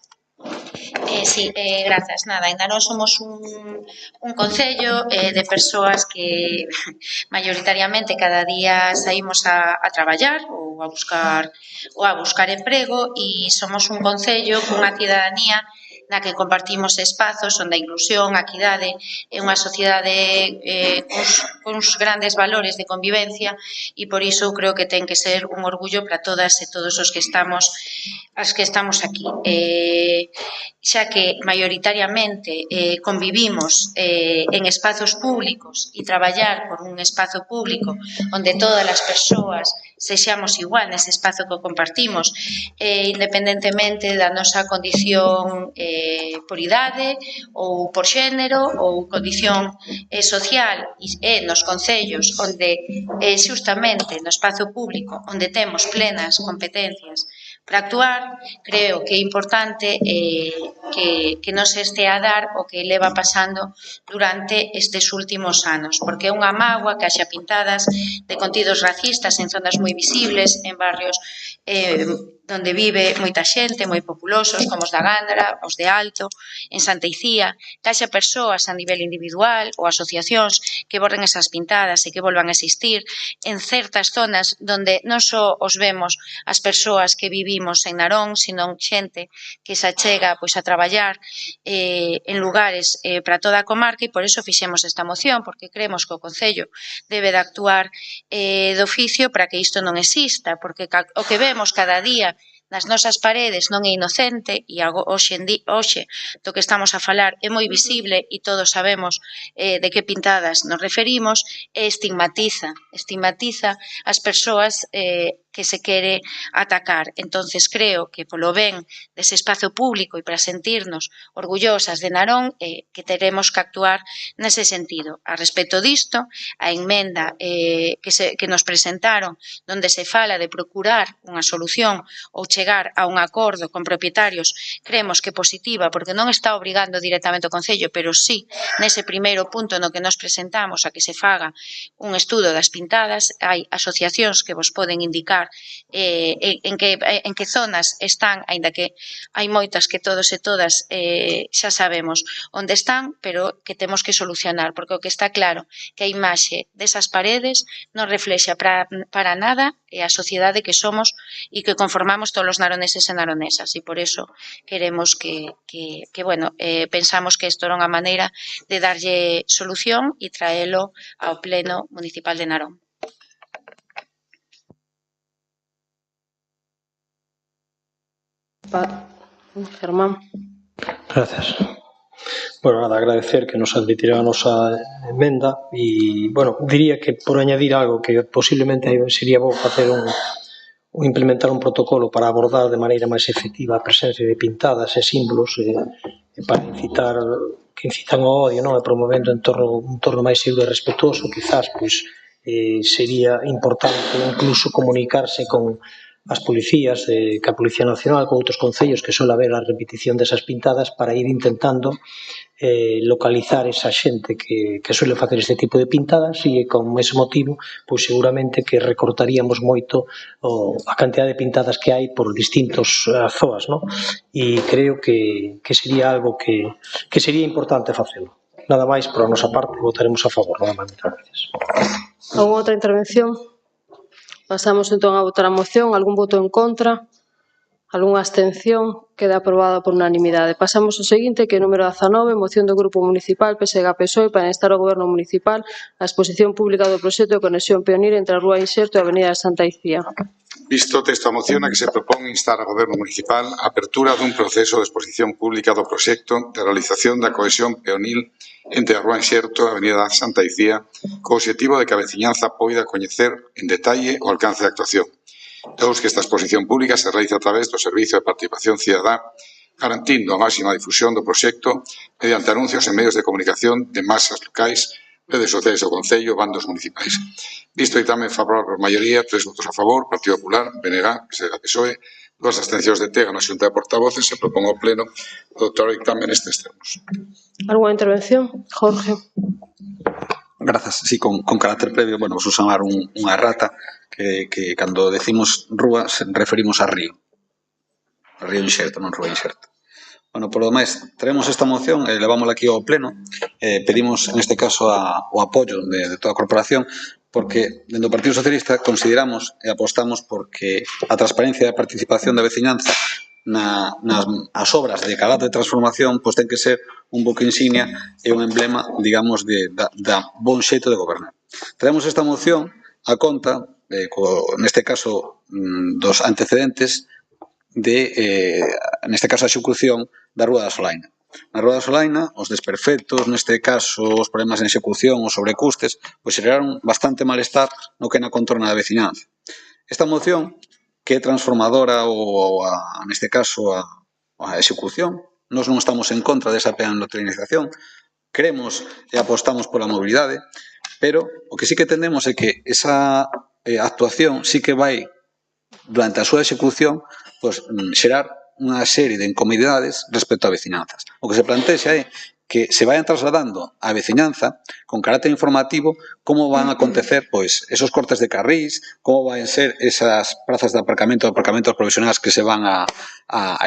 S3: Sí, grazas. Nada, ainda non somos un concello de persoas que maioritariamente cada día saímos a traballar ou a buscar emprego e somos un concello cunha cidadanía na que compartimos espazos onde a inclusión, a equidade é unha sociedade cuns grandes valores de convivencia e por iso creo que ten que ser un orgullo para todas e todos os que estamos aquí. Xa que maioritariamente convivimos en espazos públicos e traballar por un espazo público onde todas as persoas sexamos igual nese espazo que compartimos, independentemente da nosa condición por idade ou por xénero ou condición social, e nos concellos onde xustamente no espazo público onde temos plenas competencias para actuar, creo que é importante que non se estea a dar o que leva pasando durante estes últimos anos, porque é unha mágoa que haxa pintadas de contidos racistas en zonas moi visibles, en barrios onde vive moita xente, moi populosos, como os da Gándara, os de Alto, en Santa Icía, que haxa persoas a nivel individual ou asociacións que borren esas pintadas e que volvan a existir en certas zonas onde non só os vemos as persoas que vivimos en Narón, sino xente que se achega a traballar en lugares para toda a comarca e por iso fixemos esta moción, porque creemos que o Concello debe de actuar de oficio para que isto non exista, porque o que vemos cada día nas nosas paredes non é inocente e hoxe do que estamos a falar é moi visible e todos sabemos de que pintadas nos referimos e estigmatiza as persoas que se quere atacar. Entonces creo que polo ben dese espazo público e para sentirnos orgullosas de Narón que teremos que actuar nese sentido. A respecto disto, a emenda que nos presentaron onde se fala de procurar unha solución ou chegar a un acordo con propietarios, creemos que positiva porque non está obrigando directamente o Concello, pero sí nese primeiro punto no que nos presentamos a que se faga un estudo das pintadas, hai asociacións que vos poden indicar en que zonas están, aínda que hai moitas que todos e todas xa sabemos onde están, pero que temos que solucionar, porque o que está claro que a imaxe desas paredes non reflexa para nada a sociedade que somos e que conformamos todos os naroneses e naronesas, e por iso queremos pensamos que isto era unha maneira de darlle solución e traelo ao Pleno Municipal de Narón.
S1: Germán.
S5: Gracias. Bueno, nada, agradecer que nos admitiran a nosa emenda e, bueno, diría que por añadir algo que posiblemente sería bo facer implementar un protocolo para abordar de maneira máis efectiva a presencia de pintadas e símbolos para que incitan ao odio, non? E promovendo un entorno máis seguro e respetuoso, quizás, pois, sería importante incluso comunicarse con as policías, que a Policía Nacional, con outros concellos que suele haber a repetición desas pintadas para ir intentando localizar esa xente que suele facer este tipo de pintadas e con ese motivo, pois seguramente que recortaríamos moito a cantidad de pintadas que hai por distintos zoas, non? E creo que sería algo que sería importante facelo. Nada máis por a nosa parte, votaremos a favor. Nada máis, muchas gracias.
S1: Alguna outra intervención? Pasamos entón a votar a moción. Algún voto en contra? Algunha abstención? Queda aprobada por unanimidade. Pasamos ao seguinte, que é o número 19, moción do Grupo Municipal PSE-PSOE para instar ao Goberno Municipal a exposición pública do proxecto de conexión Peonil entre a Rúa Inxerto e a Avenida de Santa Icía.
S2: Visto o texto da moción a que se propón instar ao Goberno Municipal a apertura dun proceso de exposición pública do proxecto de realización da cohesión peonil entre a Rúa Inxerto e a Avenida de Santa Icía co obxectivo de que a veciñanza poida coñecer en detalle o alcance de actuación. Dous, que esta exposición pública se realiza a través do Servicio de Participación Cidadá, garantindo a máxima difusión do proxecto mediante anuncios en medios de comunicación de masas locais, redes sociais do Concello, bandos municipais. Visto o ditame favorável por maioría, 3 votos a favor, Partido Popular, BNG, PSE, 2 abstencións de Tega na Xunta de Portavoces, se propón ao Pleno adoptar o ditame nestes termos.
S1: Alguna intervención? Jorge.
S8: Grazas, sí, con carácter previo, bueno, vos usar unha errata que cando decimos rúa referimos a río Inxerto, non Rúa Inxerto. Bueno, por lo demais, traemos esta moción e levámola aquí ao pleno. Pedimos, neste caso, o apoio de toda a corporación, porque, dentro do Partido Socialista, consideramos e apostamos porque a transparencia e a participación da veciñanza nas obras de carácter de transformación pois ten que ser un buque insignia e un emblema, digamos, da bon xeito de gobernar. Traemos esta moción a conta, neste caso, dos antecedentes neste caso, a execución da Rúa da Solaina. Na Rúa da Solaina, os desperfectos, neste caso, os problemas de execución, os sobrecustes, pois xeraron bastante malestar no que na contorna da veciñanza. Esta moción, que é transformadora neste caso, a execución, nós non estamos en contra desa peatonalización, queremos e apostamos pola mobilidade, pero o que sí que entendemos é que esa actuación sí que vai, durante a súa execución, pois, xerar unha serie de incomodidades respecto a veciñanzas. O que se plantexa é que se vayan trasladando a veciñanza con carácter informativo como van a acontecer pois esos cortes de carrís, como van ser esas prazas de aparcamentos provisionais que se van a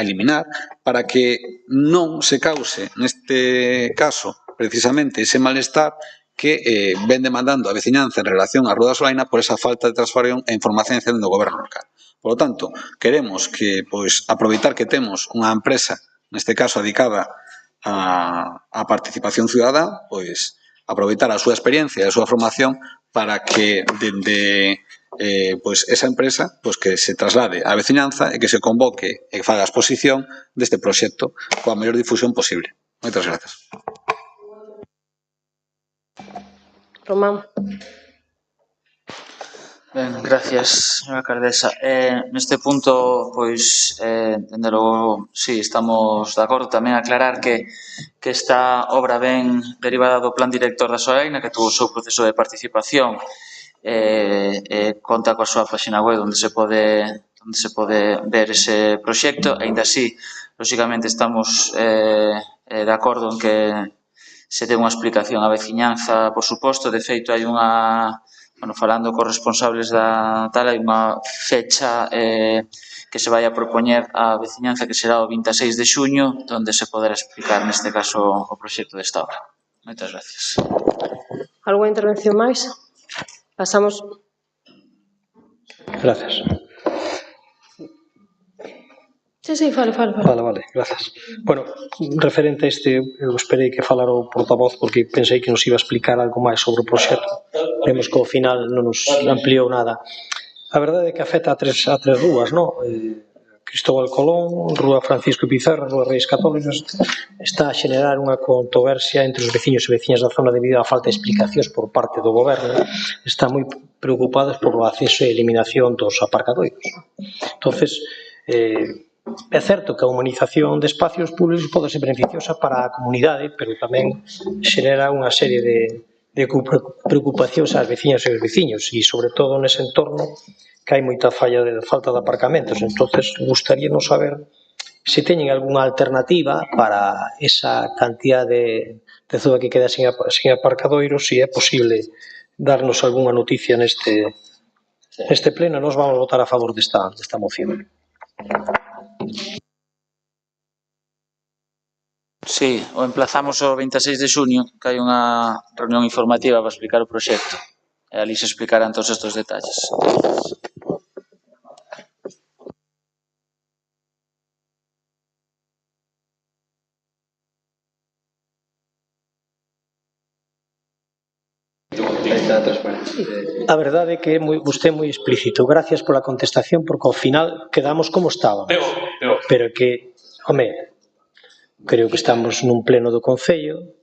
S8: eliminar, para que non se cause, neste caso, precisamente ese malestar que ven demandando a veciñanza en relación á Rúa da Solaina por esa falta de transformación e información do goberno local. Por lo tanto, queremos que, pois, aproveitar que temos unha empresa, neste caso, dedicada á participación cidadá, pois, aproveitar a súa experiencia e a súa formación para que, dende pois, esa empresa, pois, que se traslade á veciñanza e que se convoque e faga a exposición deste proxecto coa mellor difusión posible. Moitas grazas.
S1: Román.
S4: Ben, gracias, señora alcaldesa. Neste punto, pois, dende logo, sí, estamos de acordo. Tamén aclarar que esta obra ven derivada do plan director da Solaina, que tuvo o seu proceso de participación, conta coa súa página web onde se pode ver ese proxecto. Ainda así, lóxicamente, estamos de acordo en que se dé unha explicación á veciñanza, por suposto. De feito, hai unha... Bueno, falando cos responsables da tal, hai unha fecha que se vai a propoñer á veciñanza que será o 26 de xuño, onde se poderá explicar neste caso o proxecto desta obra. Moitas gracias.
S1: Algúa intervención máis? Pasamos.
S5: Gracias.
S1: Sí, fale.
S5: Vale, gracias. Bueno, referente a este, eu esperei que falara o portavoz porque pensei que nos iba a explicar algo máis sobre o proxecto. Vemos que ao final non nos ampliou nada. A verdade é que afecta a tres rúas, non? Cristóbal Colón, Rúa Francisco Pizarro, Rúa Reis Católicos, está a xenerar unha controversia entre os veciños e veciñas da zona debido á falta de explicacións por parte do goberno. Están moi preocupados por o acceso e eliminación dos aparcadoiros. Entonces, é certo que a humanización de espacios públicos pode ser beneficiosa para a comunidade, pero tamén xenera unha serie de preocupacións ás veciñas e aos veciños e, sobre todo, nese entorno que hai moita falta de aparcamentos. Entonces, gustaríanos saber se teñen algunha alternativa para esa cantidad de zona que queda sin aparcadoiros, se é posible darnos algunha noticia neste pleno. Nos vamos a votar a favor desta moción.
S4: Sí, o emplazamos o 26 de xuño, que hai unha reunión informativa para explicar o proxecto. E ali se explicarán todos estes detalles.
S5: A verdade é que vosté é moi explícito. Gracias pola contestación, porque ao final quedamos como estábamos. Pero que, home, creo que estamos nun pleno do Concello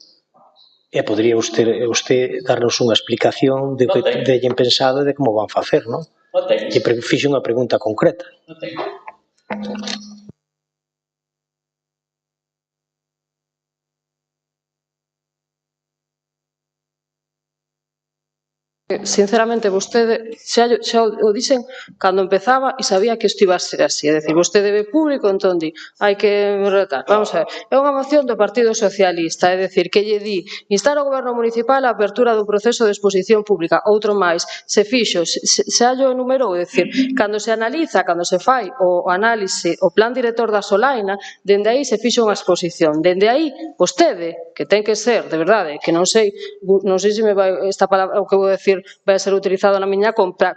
S5: e podría usted darnos unha explicación de que teñen pensado e de como van facer, non? E fixe unha pregunta concreta.
S1: Sinceramente, vostede xa o dixen cando empezaba e sabía que isto iba a ser así. É dicir, vostede ve público, entón di, hai que retar. Vamos a ver, é unha moción do Partido Socialista, é dicir, que lle di instar ao Goberno Municipal a apertura do proceso de exposición pública. Outro máis, se fixo, xa o enumerou, é dicir, cando se analiza, cando se fai o análise, o plan director da Solaina, dende aí se fixo unha exposición. Dende aí, vostede, que ten que ser, de verdade, que non sei se me vai esta palabra, o que vou decir, vai ser utilizado na miña contra,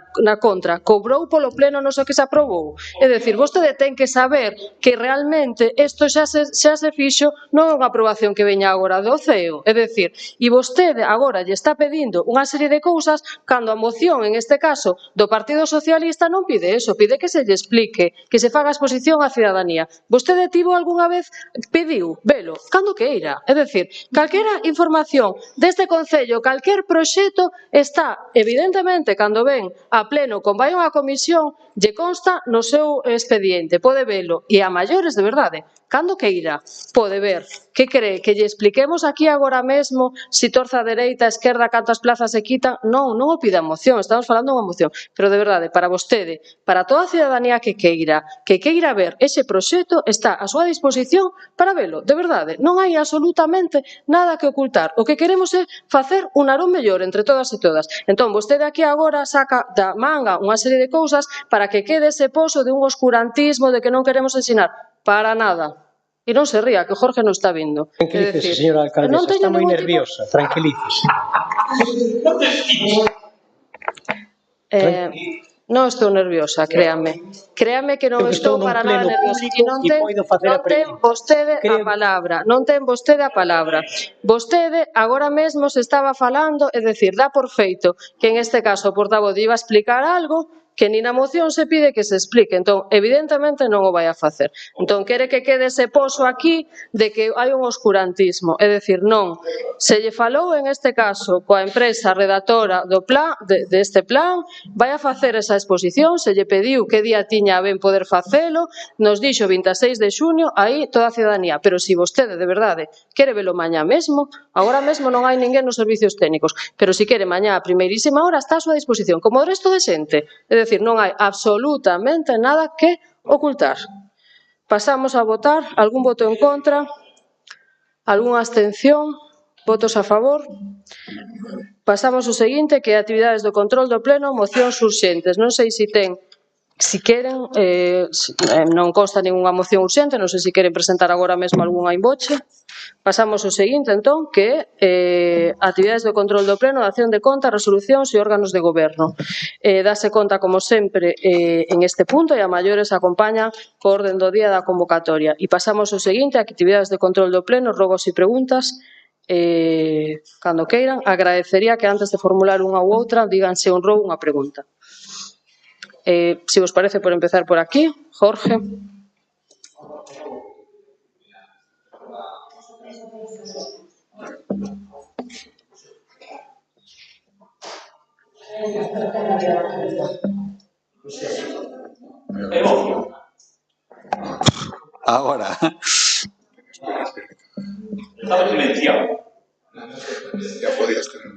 S1: cobrou polo pleno non sei que se aprobou. É dicir, vostede ten que saber que realmente isto xa se fixo, non é unha aprobación que veña agora do CEO. É dicir, e vostede agora lle está pedindo unha serie de cousas cando a moción, en este caso, do Partido Socialista non pide eso, pide que se lle explique, que se faga exposición á cidadanía. Vostede tivo algunha vez, pediu, velo, cando queira. É dicir, calquera información deste Concello, calquer proxecto está, evidentemente, cando ven a pleno, con vai unha comisión, lle consta no seu expediente, pode velo, e a maiores, de verdade, cando queira, pode ver. Que cree? Que lle expliquemos aquí agora mesmo si torza a dereita, a esquerda, cantas plazas se quitan? Non, non o pida a moción, estamos falando dunha moción. Pero, de verdade, para vostede, para toda a cidadanía que queira ver ese proxecto, está a súa disposición para velo, de verdade. Non hai absolutamente nada que ocultar. O que queremos é facer un Narón mellor entre todas e todas. Entón, vostede aquí agora saca da manga unha serie de cousas para que quede ese pozo de un oscurantismo de que non queremos ensinar. Para nada. E non se ría, que Jorge non está vindo.
S5: Tranquilícese, señora alcaldesa, está moi nerviosa, tranquilícese.
S1: Non estou nerviosa, créame. Créame que non estou para nada nerviosa. E non ten vostede a palabra. Non ten vostede a palabra. Vostede agora mesmo se estaba falando, é dicir, dá por feito que en este caso o portavoz iba a explicar algo que ni na moción se pide que se explique. Entón, evidentemente non o vai a facer. Entón, quere que quede ese pozo aquí de que hai un oscurantismo. É dicir, non. Se lle falou en este caso coa empresa redactora do plan, deste plan, vai a facer esa exposición, se lle pediu que día tiña a ben poder facelo, nos dixo 26 de xuño, aí toda a cidadanía. Pero se vostede, de verdade, quere velo mañá mesmo, agora mesmo non hai ninguén nos servicios técnicos, pero se quere mañá a primeirísima hora está a súa disposición, como o resto de xente. É dicir, non hai absolutamente nada que ocultar. Pasamos a votar. Algún voto en contra? Algúnha abstención? Votos a favor? Pasamos ao seguinte, que é actividades do control do pleno, mocións urxentes. Non sei se queren, non consta ninguna moción urxente, non sei se queren presentar agora mesmo algunha inboche. Pasamos ao seguinte, entón, que é actividades do control do pleno, de acción de conta, resolucións e órganos de goberno. Dase conta, como sempre, en este punto, e a maiores acompañan co orden do día da convocatoria. E pasamos ao seguinte, actividades de control do pleno, rogos e preguntas. Cando queiran, agradecería que antes de formular unha ou outra digan se un rogo unha pregunta. Se vos parece, por empezar por aquí, Jorge.
S8: Ahora.
S10: Estaba silenciado.
S2: Ya podías tener.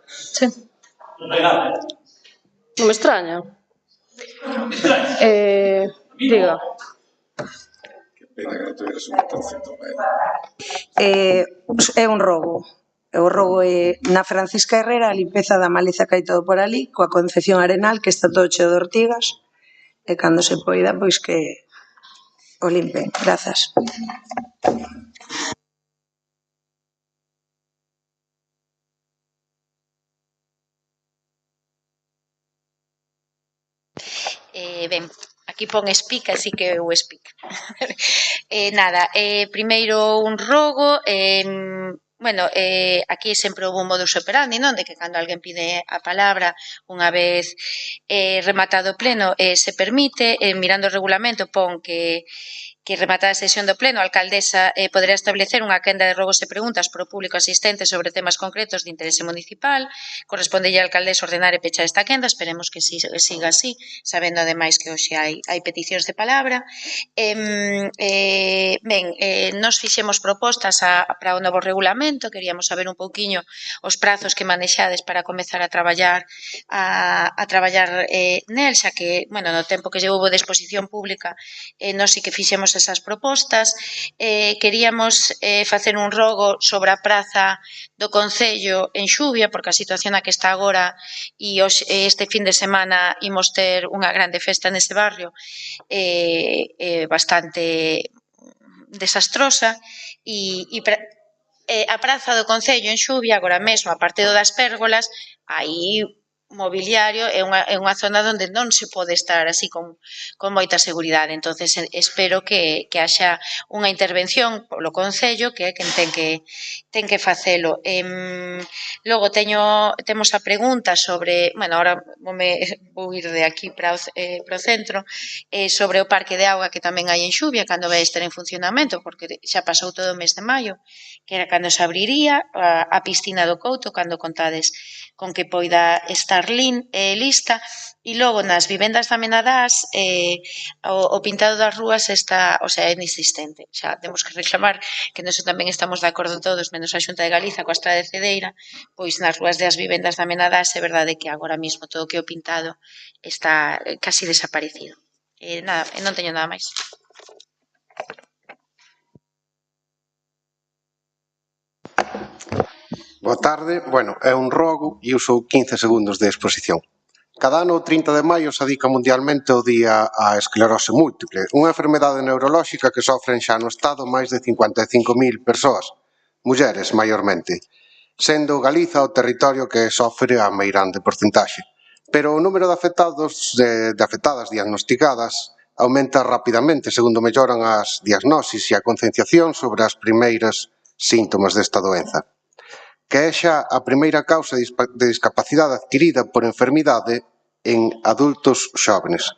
S1: Sí.
S10: Non hai nada.
S1: Non me extraña. Diga.
S2: Que pena que non tuvieras un botoncito.
S11: É un robo. O robo é na Francisca Herrera, a limpeza da maleza que hai todo por ali, coa Concepción Arenal, que está todo cheo de ortigas, e cando se poida, pois que o limpen. Grazas.
S3: Ben, aquí pon speak, así que eu speak. Primeiro un rogo, aquí sempre houve un modus operandi, non? De que cando alguén pide a palabra unha vez rematado o pleno se permite, mirando o regulamento pon que Que rematada a sesión do Pleno, a alcaldesa poderá establecer unha quenda de rogos e preguntas para o público asistente sobre temas concretos de interese municipal. Correspondelle á alcaldesa ordenar e pechar esta quenda. Esperemos que siga así, sabendo ademais que hoxe hai peticións de palabra. Nos fixemos propostas para o novo regulamento. Queríamos saber un pouquiño os prazos que manexades para comezar a traballar nel, xa que, no tempo que houve de exposición pública, nós sí que fixemos esas propostas. Queríamos facer un rogo sobre a praza do Concello en Xuvia, porque a situación na que está agora e este fin de semana imos ter unha grande festa nese barrio bastante desastrosa e a praza do Concello en Xuvia agora mesmo, aparte do das pérgolas, aí mobiliario é unha zona onde non se pode estar así con moita seguridade. Entonces, espero que haxa unha intervención polo Concello, que é quen ten que facelo. Logo, temos a pregunta sobre, ahora vou ir de aquí para o centro, sobre o parque de auga que tamén hai en Xuvia, cando vai estar en funcionamento, porque xa pasou todo o mes de maio, que era cando se abriría a piscina do Couto, cando contades con que poida estar lista, e logo nas vivendas da Amenadás o pintado das rúas está, é inexistente. Xa temos que reclamar que noso tamén estamos de acordo todos, menos a Xunta de Galiza coa Estrada de Cedeira, pois nas rúas das vivendas da Amenadás é verdade que agora mesmo todo o que é o pintado está casi desaparecido. Nada, non teño nada máis.
S12: Boa tarde. É un rogo e uso 15 segundos de exposición. Cada ano, o 30 de maio, se adica mundialmente o Día á Esclerose Múltiple, unha enfermedade neurolóxica que sofren xa no Estado máis de 55.000 persoas, mulleres maiormente, sendo Galiza o territorio que sofre a meirande porcentaxe. Pero o número de afectadas diagnosticadas aumenta rapidamente segundo melloran as diagnosis e a concienciación sobre as primeiras síntomas desta doenza, que é xa a primeira causa de discapacidade adquirida por enfermidade en adultos xóvenes.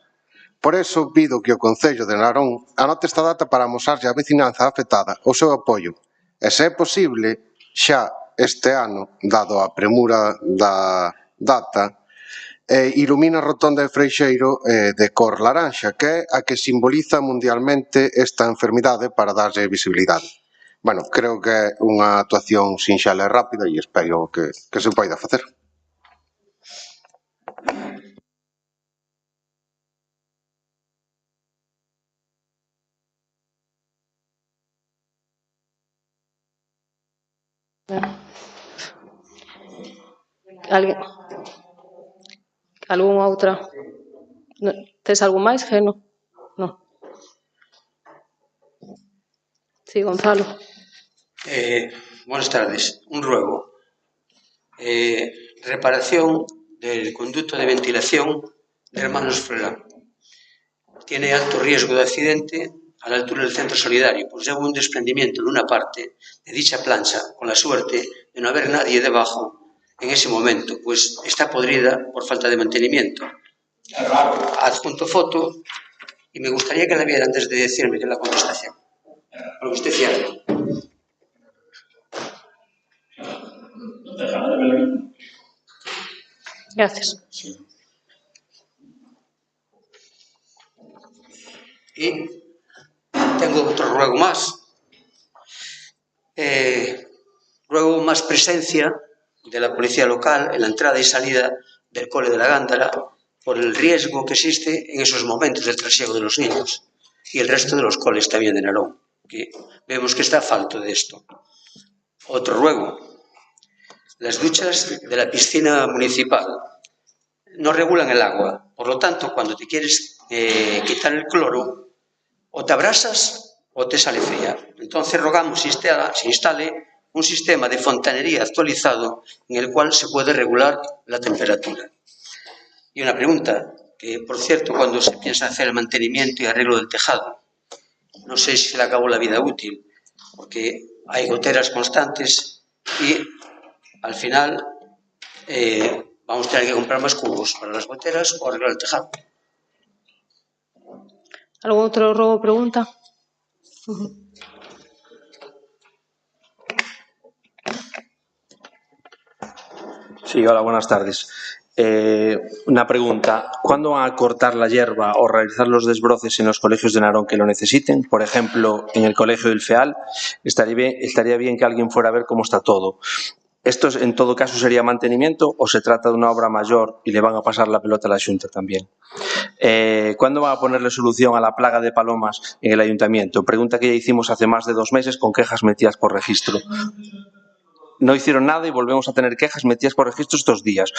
S12: Por eso, pido que o Concello de Narón anote esta data para amosarlle á vecinanza afectada o seu apoio e, se é posible, xa este ano, dado a premura da data, ilumina a rotonda de Freixeiro de cor laranxa, que é a que simboliza mundialmente esta enfermidade para darlle visibilidade. Creo que é unha actuación sinxela e rápida e espero que se poida facer.
S1: Algúnha outra? Tes algún máis, Geno? Non. Sí, Gonzalo.
S13: Buenas tardes. Un ruego. Reparación del conducto de ventilación de Hermanos Froilán. Tiene alto riesgo de accidente a la altura del centro solidario, pues hubo un desprendimiento de una parte de dicha plancha, con la suerte de no haber nadie debajo en ese momento, pues está podrida por falta de mantenimiento. Adjunto foto y me gustaría que la viera antes de decirme que la contestación. Porque usted cierra.
S1: Gracias.
S13: Y tengo otro ruego más. Ruego más presencia de la policía local en la entrada y salida del cole de la Gándara por el riesgo que existe en esos momentos del trasiego de los niños y el resto de los coles también de Narón, que vemos que está falto de esto. Otro ruego. Las duchas de la piscina municipal no regulan el agua, por lo tanto, cuando te quieres quitar el cloro, o te abrasas o te sale fría. Entonces rogamos que se instale un sistema de fontanería actualizado en el cual se puede regular la temperatura. Y una pregunta, que por cierto, cuando se piensa hacer el mantenimiento y arreglo del tejado, no sé si se le acabó la vida útil, porque hay goteras constantes y al final vamos a tener que comprar más cubos para las goteras o arreglar el tejado.
S1: ¿Algún outro rogo pregunta?
S14: Sí, hola, buenas tardes. Una pregunta. ¿Cuándo van a cortar la hierba o realizar los desbroces en los colegios de Narón que lo necesiten? Por ejemplo, en el colegio del FEAL, estaría bien que alguien fuera a ver cómo está todo. ¿Esto en todo caso sería mantenimiento o se trata de una obra mayor y le van a pasar la pelota a la Xunta también? ¿Cuándo van a ponerle solución a la plaga de palomas en el ayuntamiento? Pregunta que ya hicimos hace más de 2 meses con quejas metidas por registro. No hicieron nada y volvemos a tener quejas metidas por registro estos días.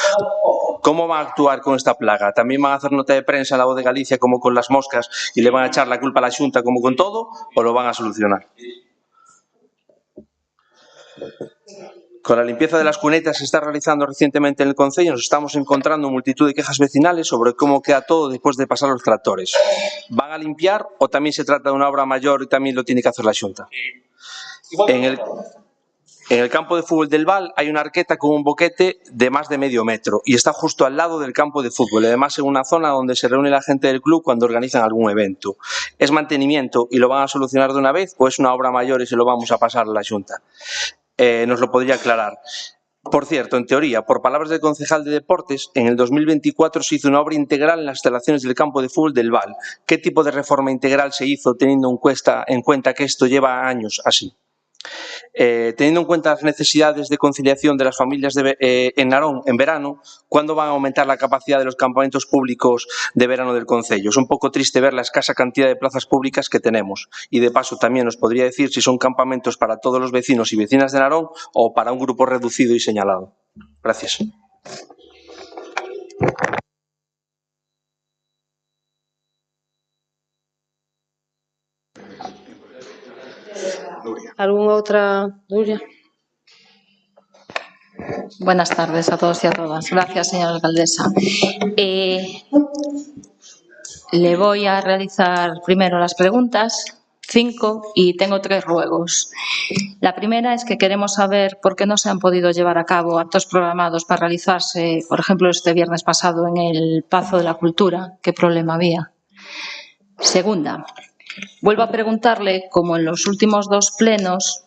S14: ¿Cómo van a actuar con esta plaga? ¿También van a hacer nota de prensa en La Voz de Galicia como con las moscas y le van a echar la culpa a la Xunta como con todo o lo van a solucionar? Con la limpieza de las cunetas que se está realizando recientemente en el concello nos estamos encontrando multitud de quejas vecinales sobre cómo queda todo después de pasar los tractores. ¿Van a limpiar o también se trata de una obra mayor y también lo tiene que hacer la Xunta? En el campo de fútbol del Val hay una arqueta con un boquete de más de medio metro y está justo al lado del campo de fútbol, y además en una zona donde se reúne la gente del club cuando organizan algún evento. ¿Es mantenimiento y lo van a solucionar de una vez o es una obra mayor y se lo vamos a pasar a la Xunta? Nos lo podría aclarar. Por cierto, en teoría, por palabras del concejal de Deportes, en el 2024 se hizo una obra integral en las instalaciones del campo de fútbol del Val. ¿Qué tipo de reforma integral se hizo teniendo en cuenta que esto lleva años así? Teniendo en cuenta las necesidades de conciliación de las familias en Narón en verano, ¿cuándo van a aumentar la capacidad de los campamentos públicos de verano del concello? Es un poco triste ver la escasa cantidad de plazas públicas que tenemos. Y de paso también nos podría decir si son campamentos para todos los vecinos y vecinas de Narón o para un grupo reducido y señalado. Gracias.
S1: ¿Alguna otra, Nuria?
S15: Buenas tardes a todos y a todas. Gracias, señora alcaldesa. Le voy a realizar primero las preguntas, 5, y tengo 3 ruegos. La primera es que queremos saber por qué no se han podido llevar a cabo actos programados para realizarse, por ejemplo, este viernes pasado en el Pazo de la Cultura. ¿Qué problema había? Segunda, vuelvo a preguntarle, como en los últimos 2 plenos,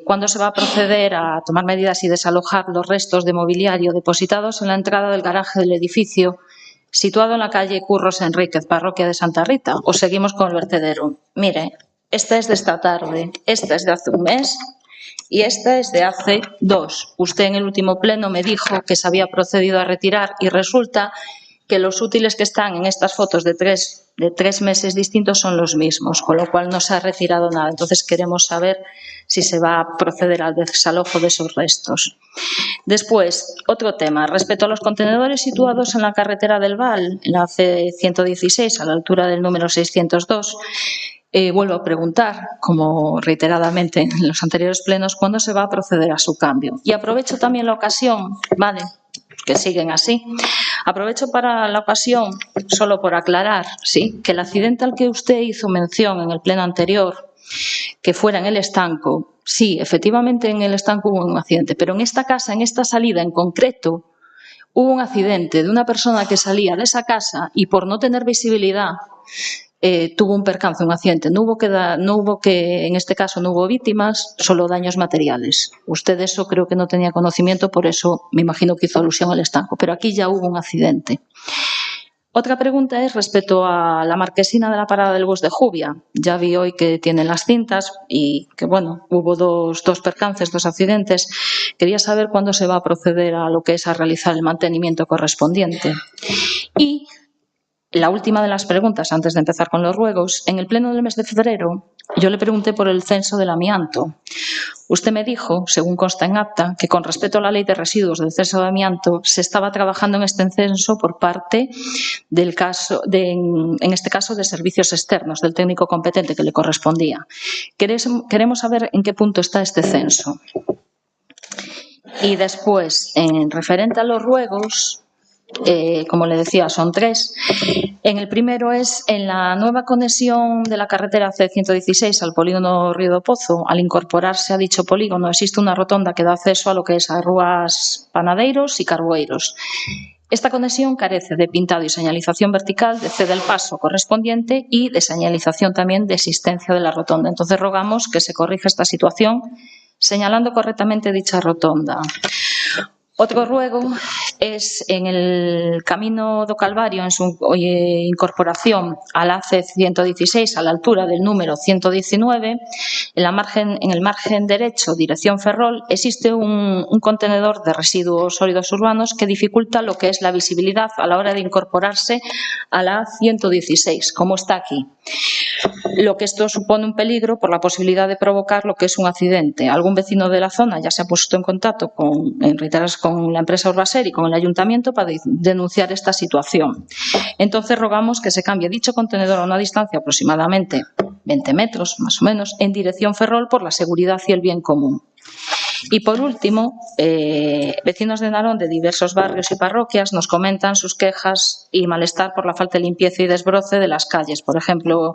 S15: ¿cuándo se va a proceder a tomar medidas y desalojar los restos de mobiliario depositados en la entrada del garaje del edificio situado en la calle Curros Enríquez, parroquia de Santa Rita? ¿O seguimos con el vertedero? Mire, esta es de esta tarde, esta es de hace un mes y esta es de hace 2. Usted en el último pleno me dijo que se había procedido a retirar y resulta que los útiles que están en estas fotos de tres meses distintos son los mismos, con lo cual no se ha retirado nada. Entonces queremos saber si se va a proceder al desalojo de esos restos. Después, otro tema. Respecto a los contenedores situados en la carretera del Val, en la C116, a la altura del número 602, vuelvo a preguntar, como reiteradamente en los anteriores plenos, ¿cuándo se va a proceder a su cambio? Y aprovecho también la ocasión, ¿vale?, que siguen así. Aprovecho para la ocasión, solo por aclarar, ¿sí?, que el accidente al que usted hizo mención en el pleno anterior, que fuera en el estanco, sí, efectivamente en el estanco hubo un accidente, pero en esta casa, en esta salida en concreto, hubo un accidente de una persona que salía de esa casa y por no tener visibilidad tuvo un percance, un accidente. En este caso no hubo víctimas, solo daños materiales. Usted de eso creo que no tenía conocimiento, por eso me imagino que hizo alusión al estanco, pero aquí ya hubo un accidente. Otra pregunta es respecto a la marquesina de la parada del bus de Jubia. Ya vi hoy que tienen las cintas y que, bueno, hubo dos percances, 2 accidentes. Quería saber cuándo se va a proceder a lo que es a realizar el mantenimiento correspondiente. Y la última de las preguntas, antes de empezar con los ruegos, en el pleno del mes de febrero yo le pregunté por el censo del amianto. Usted me dijo, según consta en acta, que con respecto a la ley de residuos del censo de amianto se estaba trabajando en este censo por parte del caso, en este caso, de servicios externos, del técnico competente que le correspondía. Queremos saber en qué punto está este censo. Y después, en referente a los ruegos, como le decía, son 3. En el primero es en la nueva conexión de la carretera C116 al polígono Río do Pozo. Al incorporarse a dicho polígono existe una rotonda que da acceso a lo que es a Rúas Panadeiros y Carboeiros. Esta conexión carece de pintado y señalización vertical, de cede el paso correspondiente y de señalización también de existencia de la rotonda. Entonces rogamos que se corrija esta situación señalando correctamente dicha rotonda. Otro ruego es en el Camino do Calvario, en su incorporación al AC 116 a la altura del número 119, en el margen derecho, dirección Ferrol, existe un contenedor de residuos sólidos urbanos que dificulta lo que es la visibilidad a la hora de incorporarse a la A116, como está aquí. Lo que esto supone un peligro por la posibilidad de provocar lo que es un accidente. Algún vecino de la zona ya se ha puesto en contacto con la empresa Urbaser y con el ayuntamiento para denunciar esta situación. Entonces rogamos que se cambie dicho contenedor a una distancia aproximadamente 20 metros, más o menos, en dirección Ferrol por la seguridad y el bien común. Y por último, vecinos de Narón de diversos barrios y parroquias nos comentan sus quejas y malestar por la falta de limpieza y desbroce de las calles. Por ejemplo,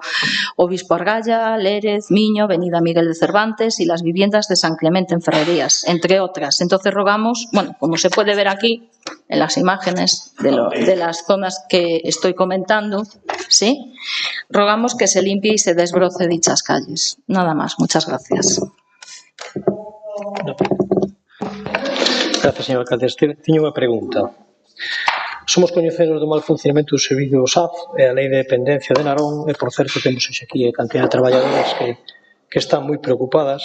S15: Obispo Argalla, Lérez, Miño, Avenida Miguel de Cervantes y las viviendas de San Clemente en Ferrerías, entre otras. Entonces rogamos, bueno, como se puede ver aquí en las imágenes de las zonas que estoy comentando, ¿sí? Rogamos que se limpie y se desbroce dichas calles. Nada más. Muchas gracias.
S5: Gracias, señor alcalde. Teño unha pregunta. Somos coñecedores do mal funcionamento do servicio do SAF e a lei de dependencia de Narón e, por certo, temos aquí a cantidad de traballadoras que están moi preocupadas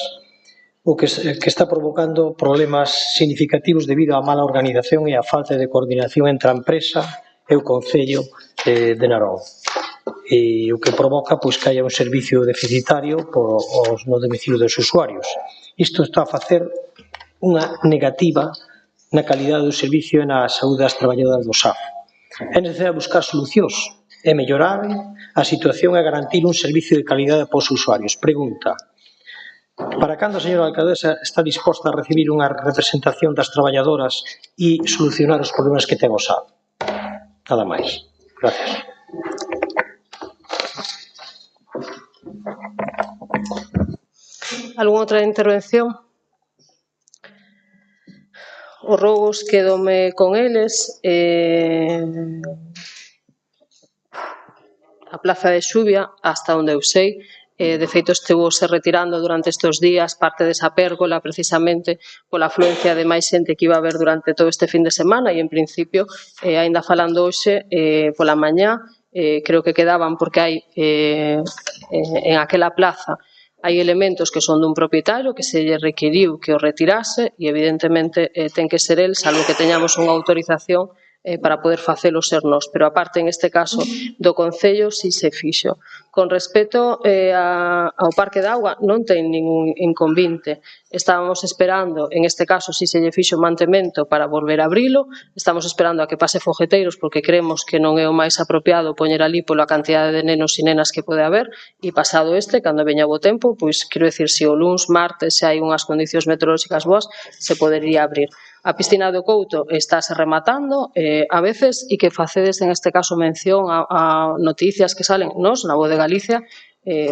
S5: o que está provocando problemas significativos debido á mala organización e á falta de coordinación entre a empresa e o Concello de Narón. E o que provoca que haya un servicio deficitario no domicilio dos usuarios. Isto está a facer unha negativa na calidade do servicio e na saúde das traballadoras do SAF. É necesario buscar solucións e mellorar a situación e garantir un servicio de calidade para os usuarios. Pregunta: para cando a señora alcaldesa está disposta a recibir unha representación das traballadoras e solucionar os problemas que ten o SAF? Nada máis. Gracias.
S1: Algúna outra intervención? Os rogos quedome con eles. A Plaza de Xuvia, hasta onde eu sei, de feito estivouse retirando durante estes días parte desa pérgola precisamente pola afluencia de máis xente que iba a haber durante todo este fin de semana e en principio, aínda falando hoxe pola mañá, creo que quedaban porque hai en aquela plaza hai elementos que son dun propietario que se lle requiriu que o retirase e evidentemente ten que ser el, salvo que teñamos unha autorización para poder facelo ser nós, pero aparte en este caso do Concello si se fixo. Con respecto ao Parque de Auga non ten ningún inconvinte, estábamos esperando, en este caso si se lle fixo mantemento para volver a abrilo, estamos esperando a que pase fogueteiros porque creemos que non é o máis apropiado poñer ali pola cantidade de nenos e nenas que pode haber e pasado cando veña bo tempo, pois quero dicir, se o luns, martes, se hai unhas condicións meteorolóxicas boas, se podería abrir. A piscina do Couto estáse rematando a veces e que facedes en este caso mención a noticias que salen nos na Voz de Galicia,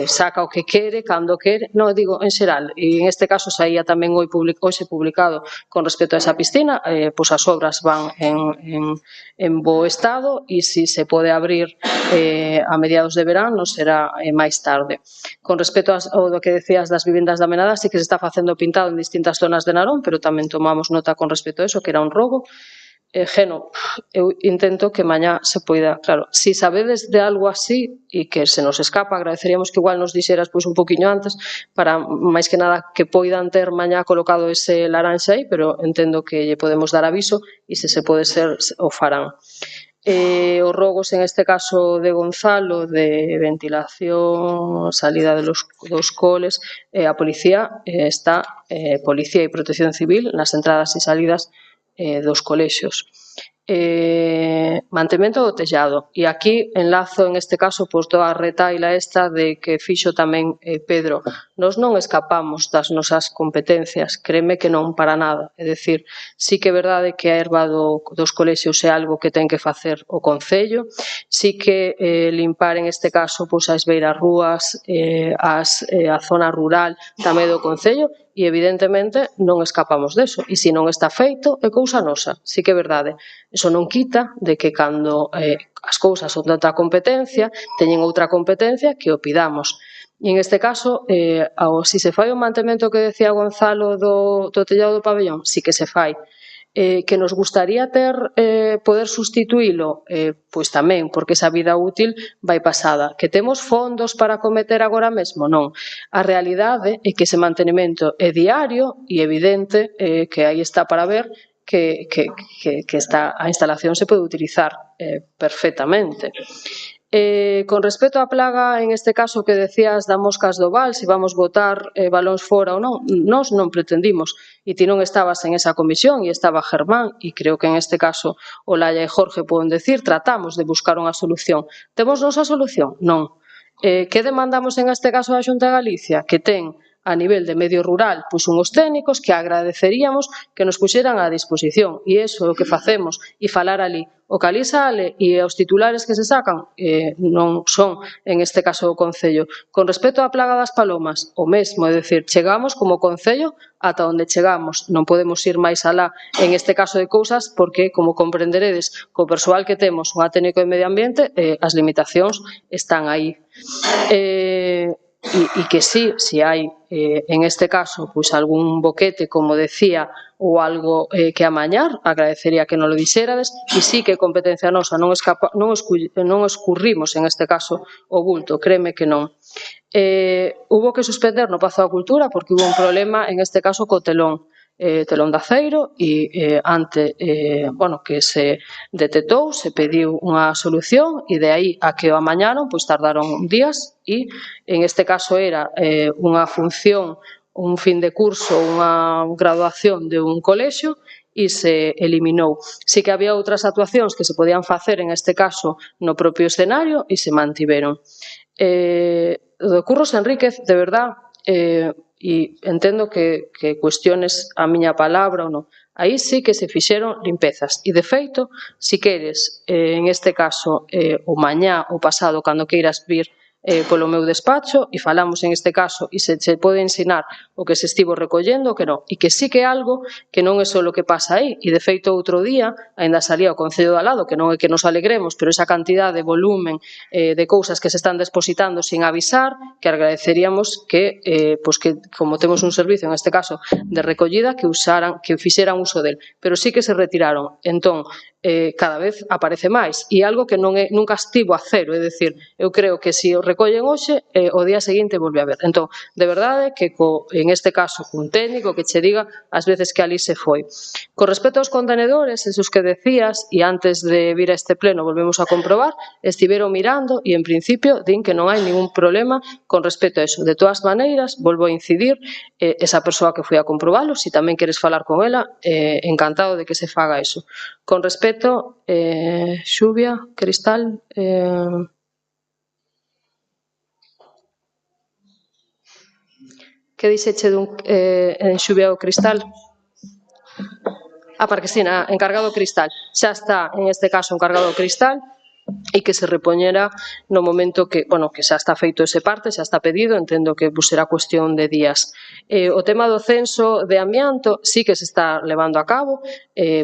S1: saca o que quere, cando quere, non digo en xeral, e en este caso saía tamén hoxe publicado con respecto a esa piscina, pois as obras van en bo estado e se se pode abrir a mediados de verán non será máis tarde. Con respecto ao do que decías das vivendas de amenadas, sí que se está facendo pintado en distintas zonas de Narón, pero tamén tomamos nota con respecto a eso, que era un rogo. Geno, eu intento que mañá se poida, claro, si sabedes de algo así e que se nos escapa, agradeceríamos que igual nos dixeras pois un poquinho antes para máis que nada que poidan ter mañá colocado ese laranxa aí, pero entendo que lle podemos dar aviso e se pode ser o farán. Os rogos en este caso de Gonzalo de ventilación, salida dos coles, a policía está, policía e protección civil nas entradas e salidas dos colexios. Mantemento do tellado e aquí enlazo en este caso pois toda a retaila esta de que fixo tamén Pedro Nós non escapamos das nosas competencias, créeme que non para nada. É dicir, sí que é verdade que a herba dos colexios é algo que ten que facer o Concello, sí que limpar en este caso as beiras rúas, a zona rural tamén do Concello, e evidentemente non escapamos deso. E se non está feito, é cousa nosa, sí que é verdade. Iso non quita de que cando as cousas son tanta competencia, teñen outra competencia que o pidamos. E en este caso, si se fai o mantemento que decía Gonzalo do tellado do pabellón, sí que se fai. Que nos gustaría poder sustituílo, pois tamén, porque esa vida útil vai pasada. Que temos fondos para acometer agora mesmo? Non. A realidade é que ese mantenimento é diario e evidente que aí está para ver que a instalación se pode utilizar perfectamente. Con respecto á plaga, en este caso que decías da moscas do val, se vamos botar balóns fora ou non, nós non pretendimos, e ti non estabas en esa comisión, e estaba Germán, e creo que en este caso Olaya e Jorge poden decir, tratamos de buscar unha solución. Temos nosa solución? Non. Que demandamos en este caso a Xunta de Galicia? Que ten a nivel de medio rural, pois unhos técnicos que agradeceríamos que nos puxeran á disposición, e iso é o que facemos, e falar ali. O que ali sale e os titulares que se sacan non son, en este caso, o Concello. Con respecto á plaga das palomas, o mesmo, é dicir, chegamos como Concello ata onde chegamos. Non podemos ir máis alá, en este caso de cousas, porque, como comprenderedes, co persoal que temos, unha técnico de medio ambiente, as limitacións están aí. E que sí, se hai, en este caso, pois algún boquete, como decía, ou algo que amañar, agradecería que non lo dixérades, e sí que é competencia nosa, non escurrimos, en este caso, o bulto, créeme que non. Hubo que suspender no Pazo da Cultura porque hubo un problema, en este caso, co telón de aceiro, e ante que se detectou, se pediu unha solución, e de aí a que o amañaron, pois tardaron días, e en este caso era unha función, un fin de curso, unha graduación de un colexio, e se eliminou. Si que había outras actuacións que se podían facer, en este caso, no propio escenario, e se mantiveron. Do Curros Enríquez, de verdad, e entendo que cuestiones a miña palabra ou non. Aí sí que se fixeron limpezas. E, de feito, si queres, en este caso, o mañá, o pasado, cando queiras vir polo meu despacho, e falamos en este caso, e se pode ensinar o que se estivo recollendo, que non. E que sí que é algo que non é só o que pasa aí. E, de feito, outro día, ainda salía o Concello de Alado, que non é que nos alegremos, pero esa cantidad de volumen de cousas que se están depositando sin avisar, que agradeceríamos que, como temos un servicio, en este caso, de recollida, que fixeran uso del. Pero sí que se retiraron. Entón, cada vez aparece máis, e algo que nunca estivo a cero, é dicir, eu creo que se o recollen hoxe, o día seguinte volve a ver. Entón, de verdade que en este caso cun técnico que che diga as veces que ali se foi. Con respecto aos contenedores, esos que decías, e antes de vir a este pleno volvemos a comprobar, estiveron mirando e en principio din que non hai ningún problema con respecto a eso. De todas maneiras, volvo a incidir, esa persoa que foi a comprobalo, se tamén queres falar con ela, encantado de que se faga eso. Con respecto, Xuvia, Cristal... Que dixeche en Xuvia o Cristal? Para Cristina, encargado Cristal. Xa está, en este caso, encargado Cristal, e que se repoñera no momento que xa está feito ese parte, xa está pedido, entendo que será cuestión de días. O tema do censo de amianto sí que se está levando a cabo,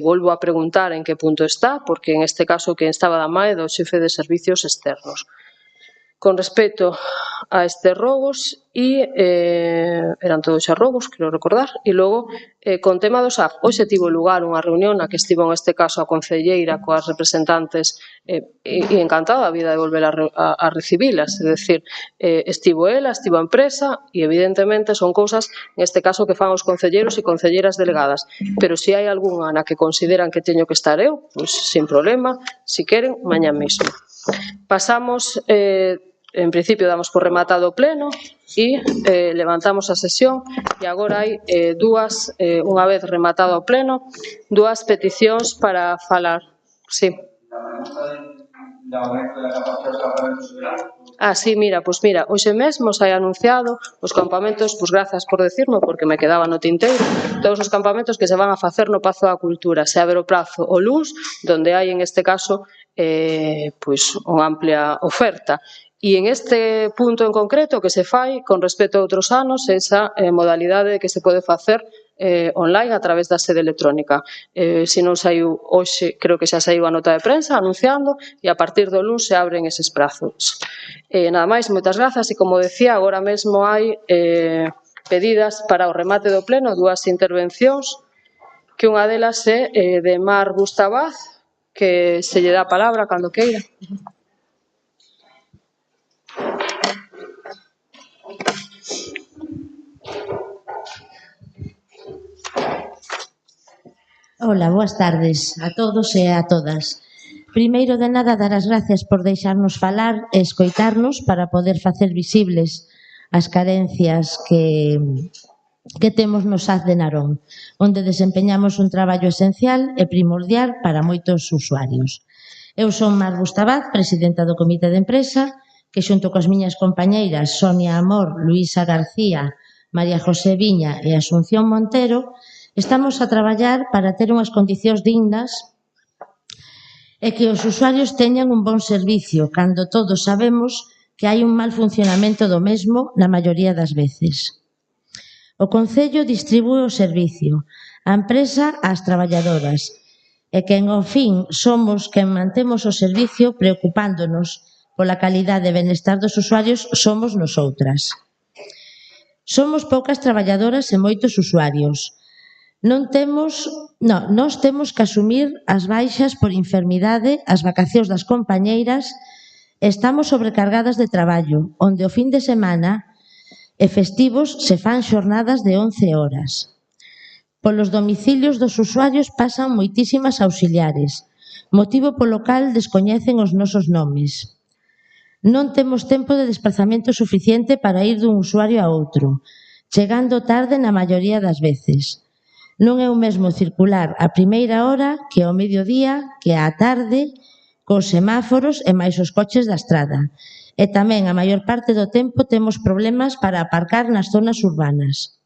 S1: volvo a preguntar en que punto está, porque en este caso que estaba da MAE do xefe de servicios externos. Con respecto a estes robos, eran todos xa robos, quero recordar, e logo, con tema do SAF, hoxe tivo lugar unha reunión na que estivo en este caso a concelleira coas representantes, e encantada a vida de volver a recibilas, é dicir, estivo ela, estivo a empresa, e evidentemente son cousas, en este caso, que fan os concelleiros e concelleiras delegadas, pero se hai algunha na que consideran que teño que estar eu, pois sin problema, se queren, mañá mesmo. Pasamos... En principio damos por rematado o pleno e levantamos a sesión, e agora hai dúas, unha vez rematado o pleno, dúas peticións para falar. Sí.
S10: aumento da capacidade dos campamentos de verano.
S1: Sí, mira, hoxe mesmo se hai anunciado os campamentos, grazas por decirmo, porque me quedaba no tinteiro, todos os campamentos que se van a facer no Pazo da Cultura, se abre o prazo o luns, donde hai, en este caso, unha amplia oferta. E en este punto en concreto que se fai, con respecto a outros anos, esa modalidade que se pode facer online a través da sede electrónica. Se non saiu hoxe, creo que xa saiu a nota de prensa anunciando e a partir do luns se abren eses prazos. Nada máis, moitas grazas e como decía, agora mesmo hai pedidas para o remate do pleno, dúas intervencións, que unha delas é de Mar Gustavaz, que se lle dá a palabra cando queira.
S16: Hola, boas tardes a todos e a todas. Primeiro de nada, dar as gracias por deixarnos falar e escoitarnos para poder facer visibles as carencias que temos no SAS de Narón, onde desempeñamos un traballo esencial e primordial para moitos usuarios. Eu son Mar Gustavaz, presidenta do Comité de Empresa, que xunto coas miñas compañeiras Sonia Amor, Luisa García, María José Viña e Asunción Montero, estamos a traballar para ter unhas condicións dignas e que os usuarios teñan un bon servicio, cando todos sabemos que hai un mal funcionamento do mesmo na maioría das veces. O Concello distribúe o servicio, a empresa ás traballadoras, e quen ao fin somos quen mantemos o servicio preocupándonos pola calidade e benestar dos usuarios somos nosoutras. Somos poucas traballadoras e moitos usuarios. Nós temos que asumir as baixas por enfermidade, as vacacións das compañeiras, estamos sobrecargadas de traballo, onde o fin de semana e festivos se fan xornadas de 11 horas. Polos domicilios dos usuarios pasan moitísimas auxiliares, motivo polo cal descoñecen os nosos nomes. Non temos tempo de desplazamento suficiente para ir dun usuario a outro, chegando tarde na maioría das veces. Non é o mesmo circular a primeira hora que ao mediodía, que á tarde, cos semáforos e máis os coches da estrada. E tamén a maior parte do tempo temos problemas para aparcar nas zonas urbanas.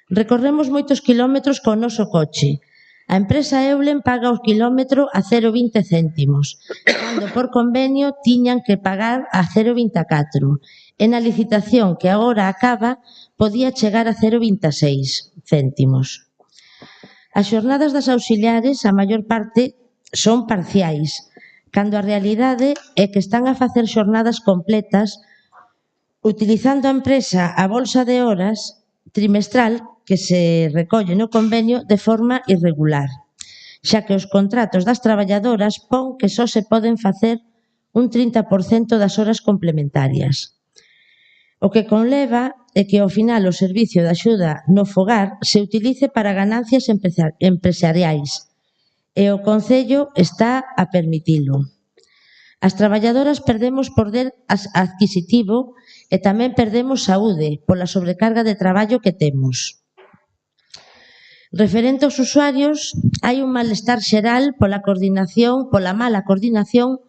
S16: Recorremos moitos kilómetros co noso coche. A empresa Eulen paga o kilómetro a 0,20 céntimos, cando por convenio tiñan que pagar a 0,24. E na licitación que agora acaba podía chegar a 0,26 céntimos. As xornadas das auxiliares, a maior parte, son parciais, cando a realidade é que están a facer xornadas completas utilizando a empresa a bolsa de horas trimestral que se recolle no convenio de forma irregular, xa que os contratos das traballadoras pon que só se poden facer un 30% das horas complementarias. O que conleva é que ao final o servicio de axuda no fogar se utilice para ganancias empresariais e o Concello está a permitilo. As traballadoras perdemos poder adquisitivo e tamén perdemos saúde pola sobrecarga de traballo que temos. Referente aos usuarios, hai un malestar xeral pola mala coordinación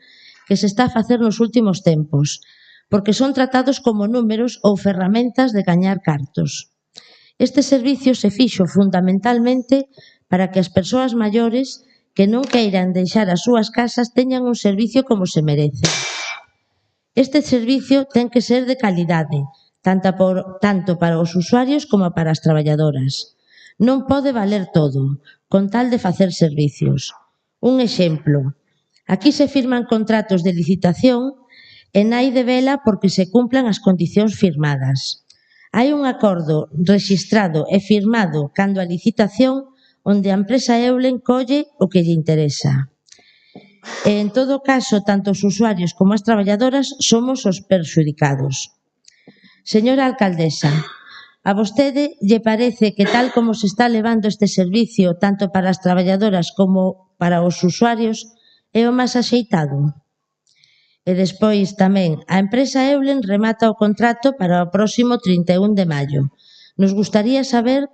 S16: que se está a facer nos últimos tempos, porque son tratados como números ou ferramentas de gañar cartos. Este servicio se fixo fundamentalmente para que as persoas maiores que non queiran deixar as súas casas teñan un servicio como se merece. Este servicio ten que ser de calidade, tanto para os usuarios como para as traballadoras. Non pode valer todo, con tal de facer servicios. Un exemplo, aquí se firman contratos de licitación e nai de vela porque se cumplan as condicións firmadas. Hai un acordo rexistrado e firmado cando a licitación onde a empresa Eulen colle o que lle interesa. E, en todo caso, tanto os usuarios como as traballadoras somos os perxudicados. Señora alcaldesa, a vostede lle parece que tal como se está levando este servicio tanto para as traballadoras como para os usuarios é o máis axeitado? E despois tamén, a empresa Eulen remata o contrato para o próximo 31 de maio. Nos gustaría saber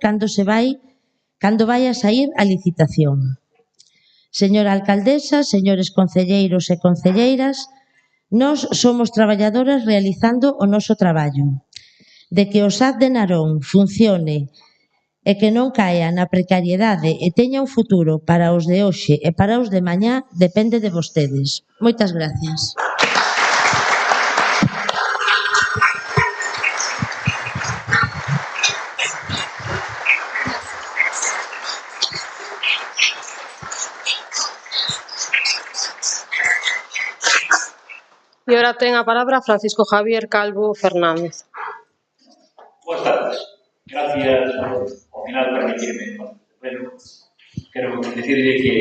S16: cando vai a saír a licitación. Señora alcaldesa, señores concelleiros e concelleiras, Nós somos traballadoras realizando o noso traballo. De que o SAT de Narón funcione e que non caia na precariedade e teña un futuro para os de hoxe e para os de mañá depende de vostedes. Moitas gracias.
S1: E ahora ten a palabra Francisco Javier Calvo Fernández.
S17: Boas tardes. Gracias ao final permitirme. Bueno, quero decirle que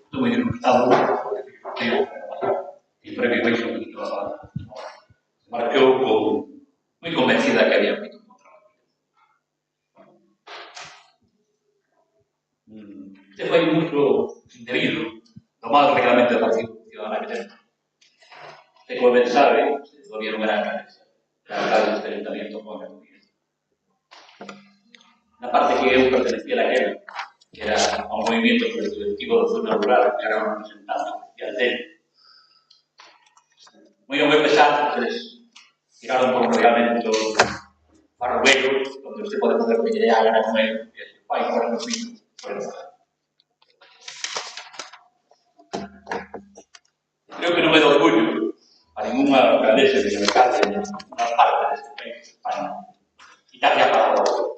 S17: estou moi disgustado porque o premio vai un poquito marcou moi convencida que había feito un traballo. Este foi un uso indebido do mal reglamento do Partido Ciudadano que ten. E como ben sabe, o gobierno era alcalde deste ayuntamiento con a na parte que eu pertenecía a aquel, que era un movimento colectivo da zona rural, que era un representante oficial dele. Moi ao meu pesar, ustedes tiraron por un reglamento farruelo, onde usted pode facer o que lle dé a gana con ele, e se vai fora no fillo, fora no lugar. Creo que non me dá orgullo a ninguna alcaldesa que se me calle en unha parte deste país, España, quitarle a palabra ao pueblo.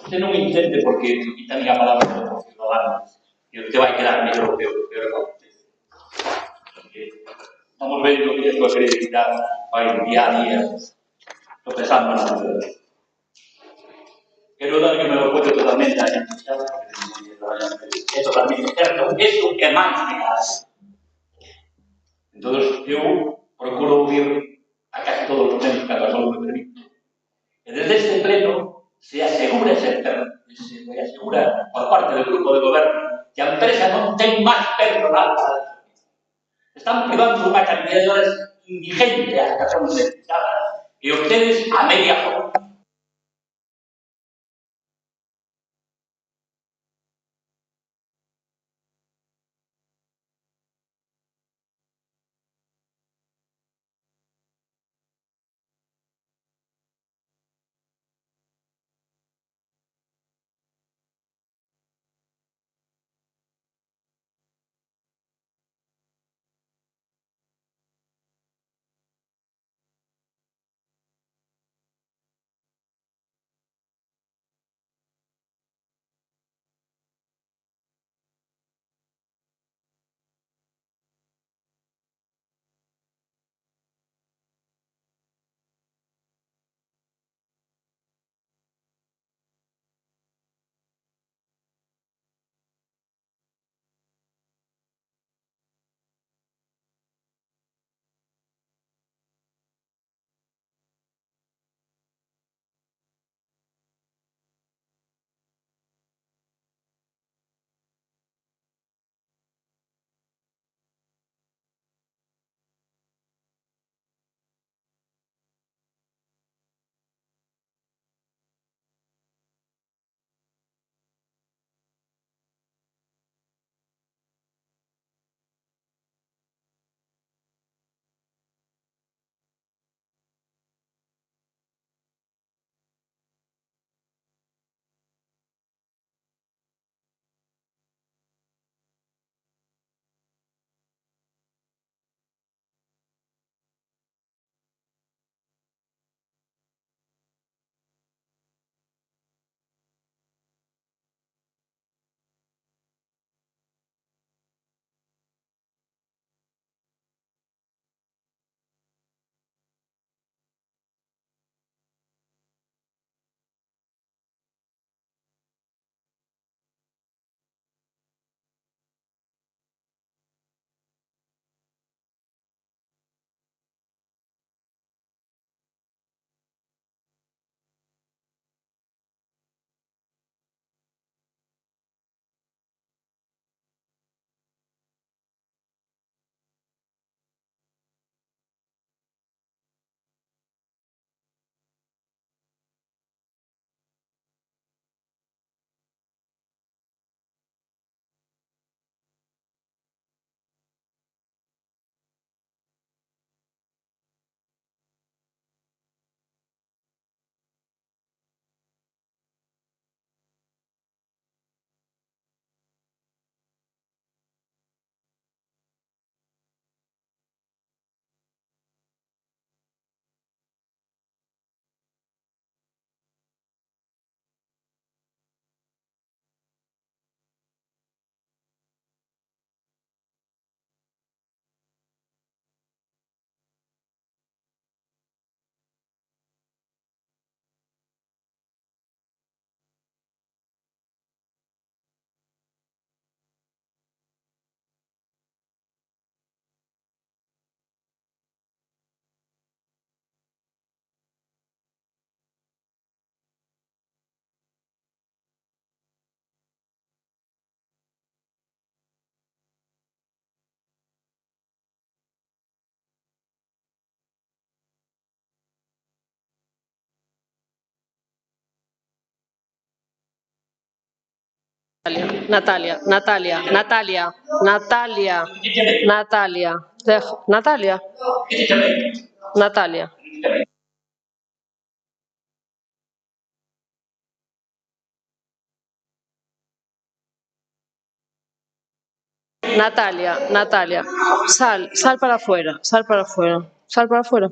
S17: Usted non intente porque quitarle a palabra aos ciudadanos e usted vai quedar mellor que o peor que usted. Estamos vendo que a súa credibilidade vai día a día tropezando na sociedade. Quero dar que me lo cuento totalmente a gente que sabe que é totalmente certo. Eso é máis que nada. Entón, eu procuro ouvir a casi todos os medios que a razón me permite. E desde este pleno se asegura por parte do grupo de goberno que a empresa non ten máis personal para el servicio. Están privando unha cantidad de horas indigente ás persoas necesitadas e ustedes a media hora
S1: Natalia. Natalia, sal para afuera.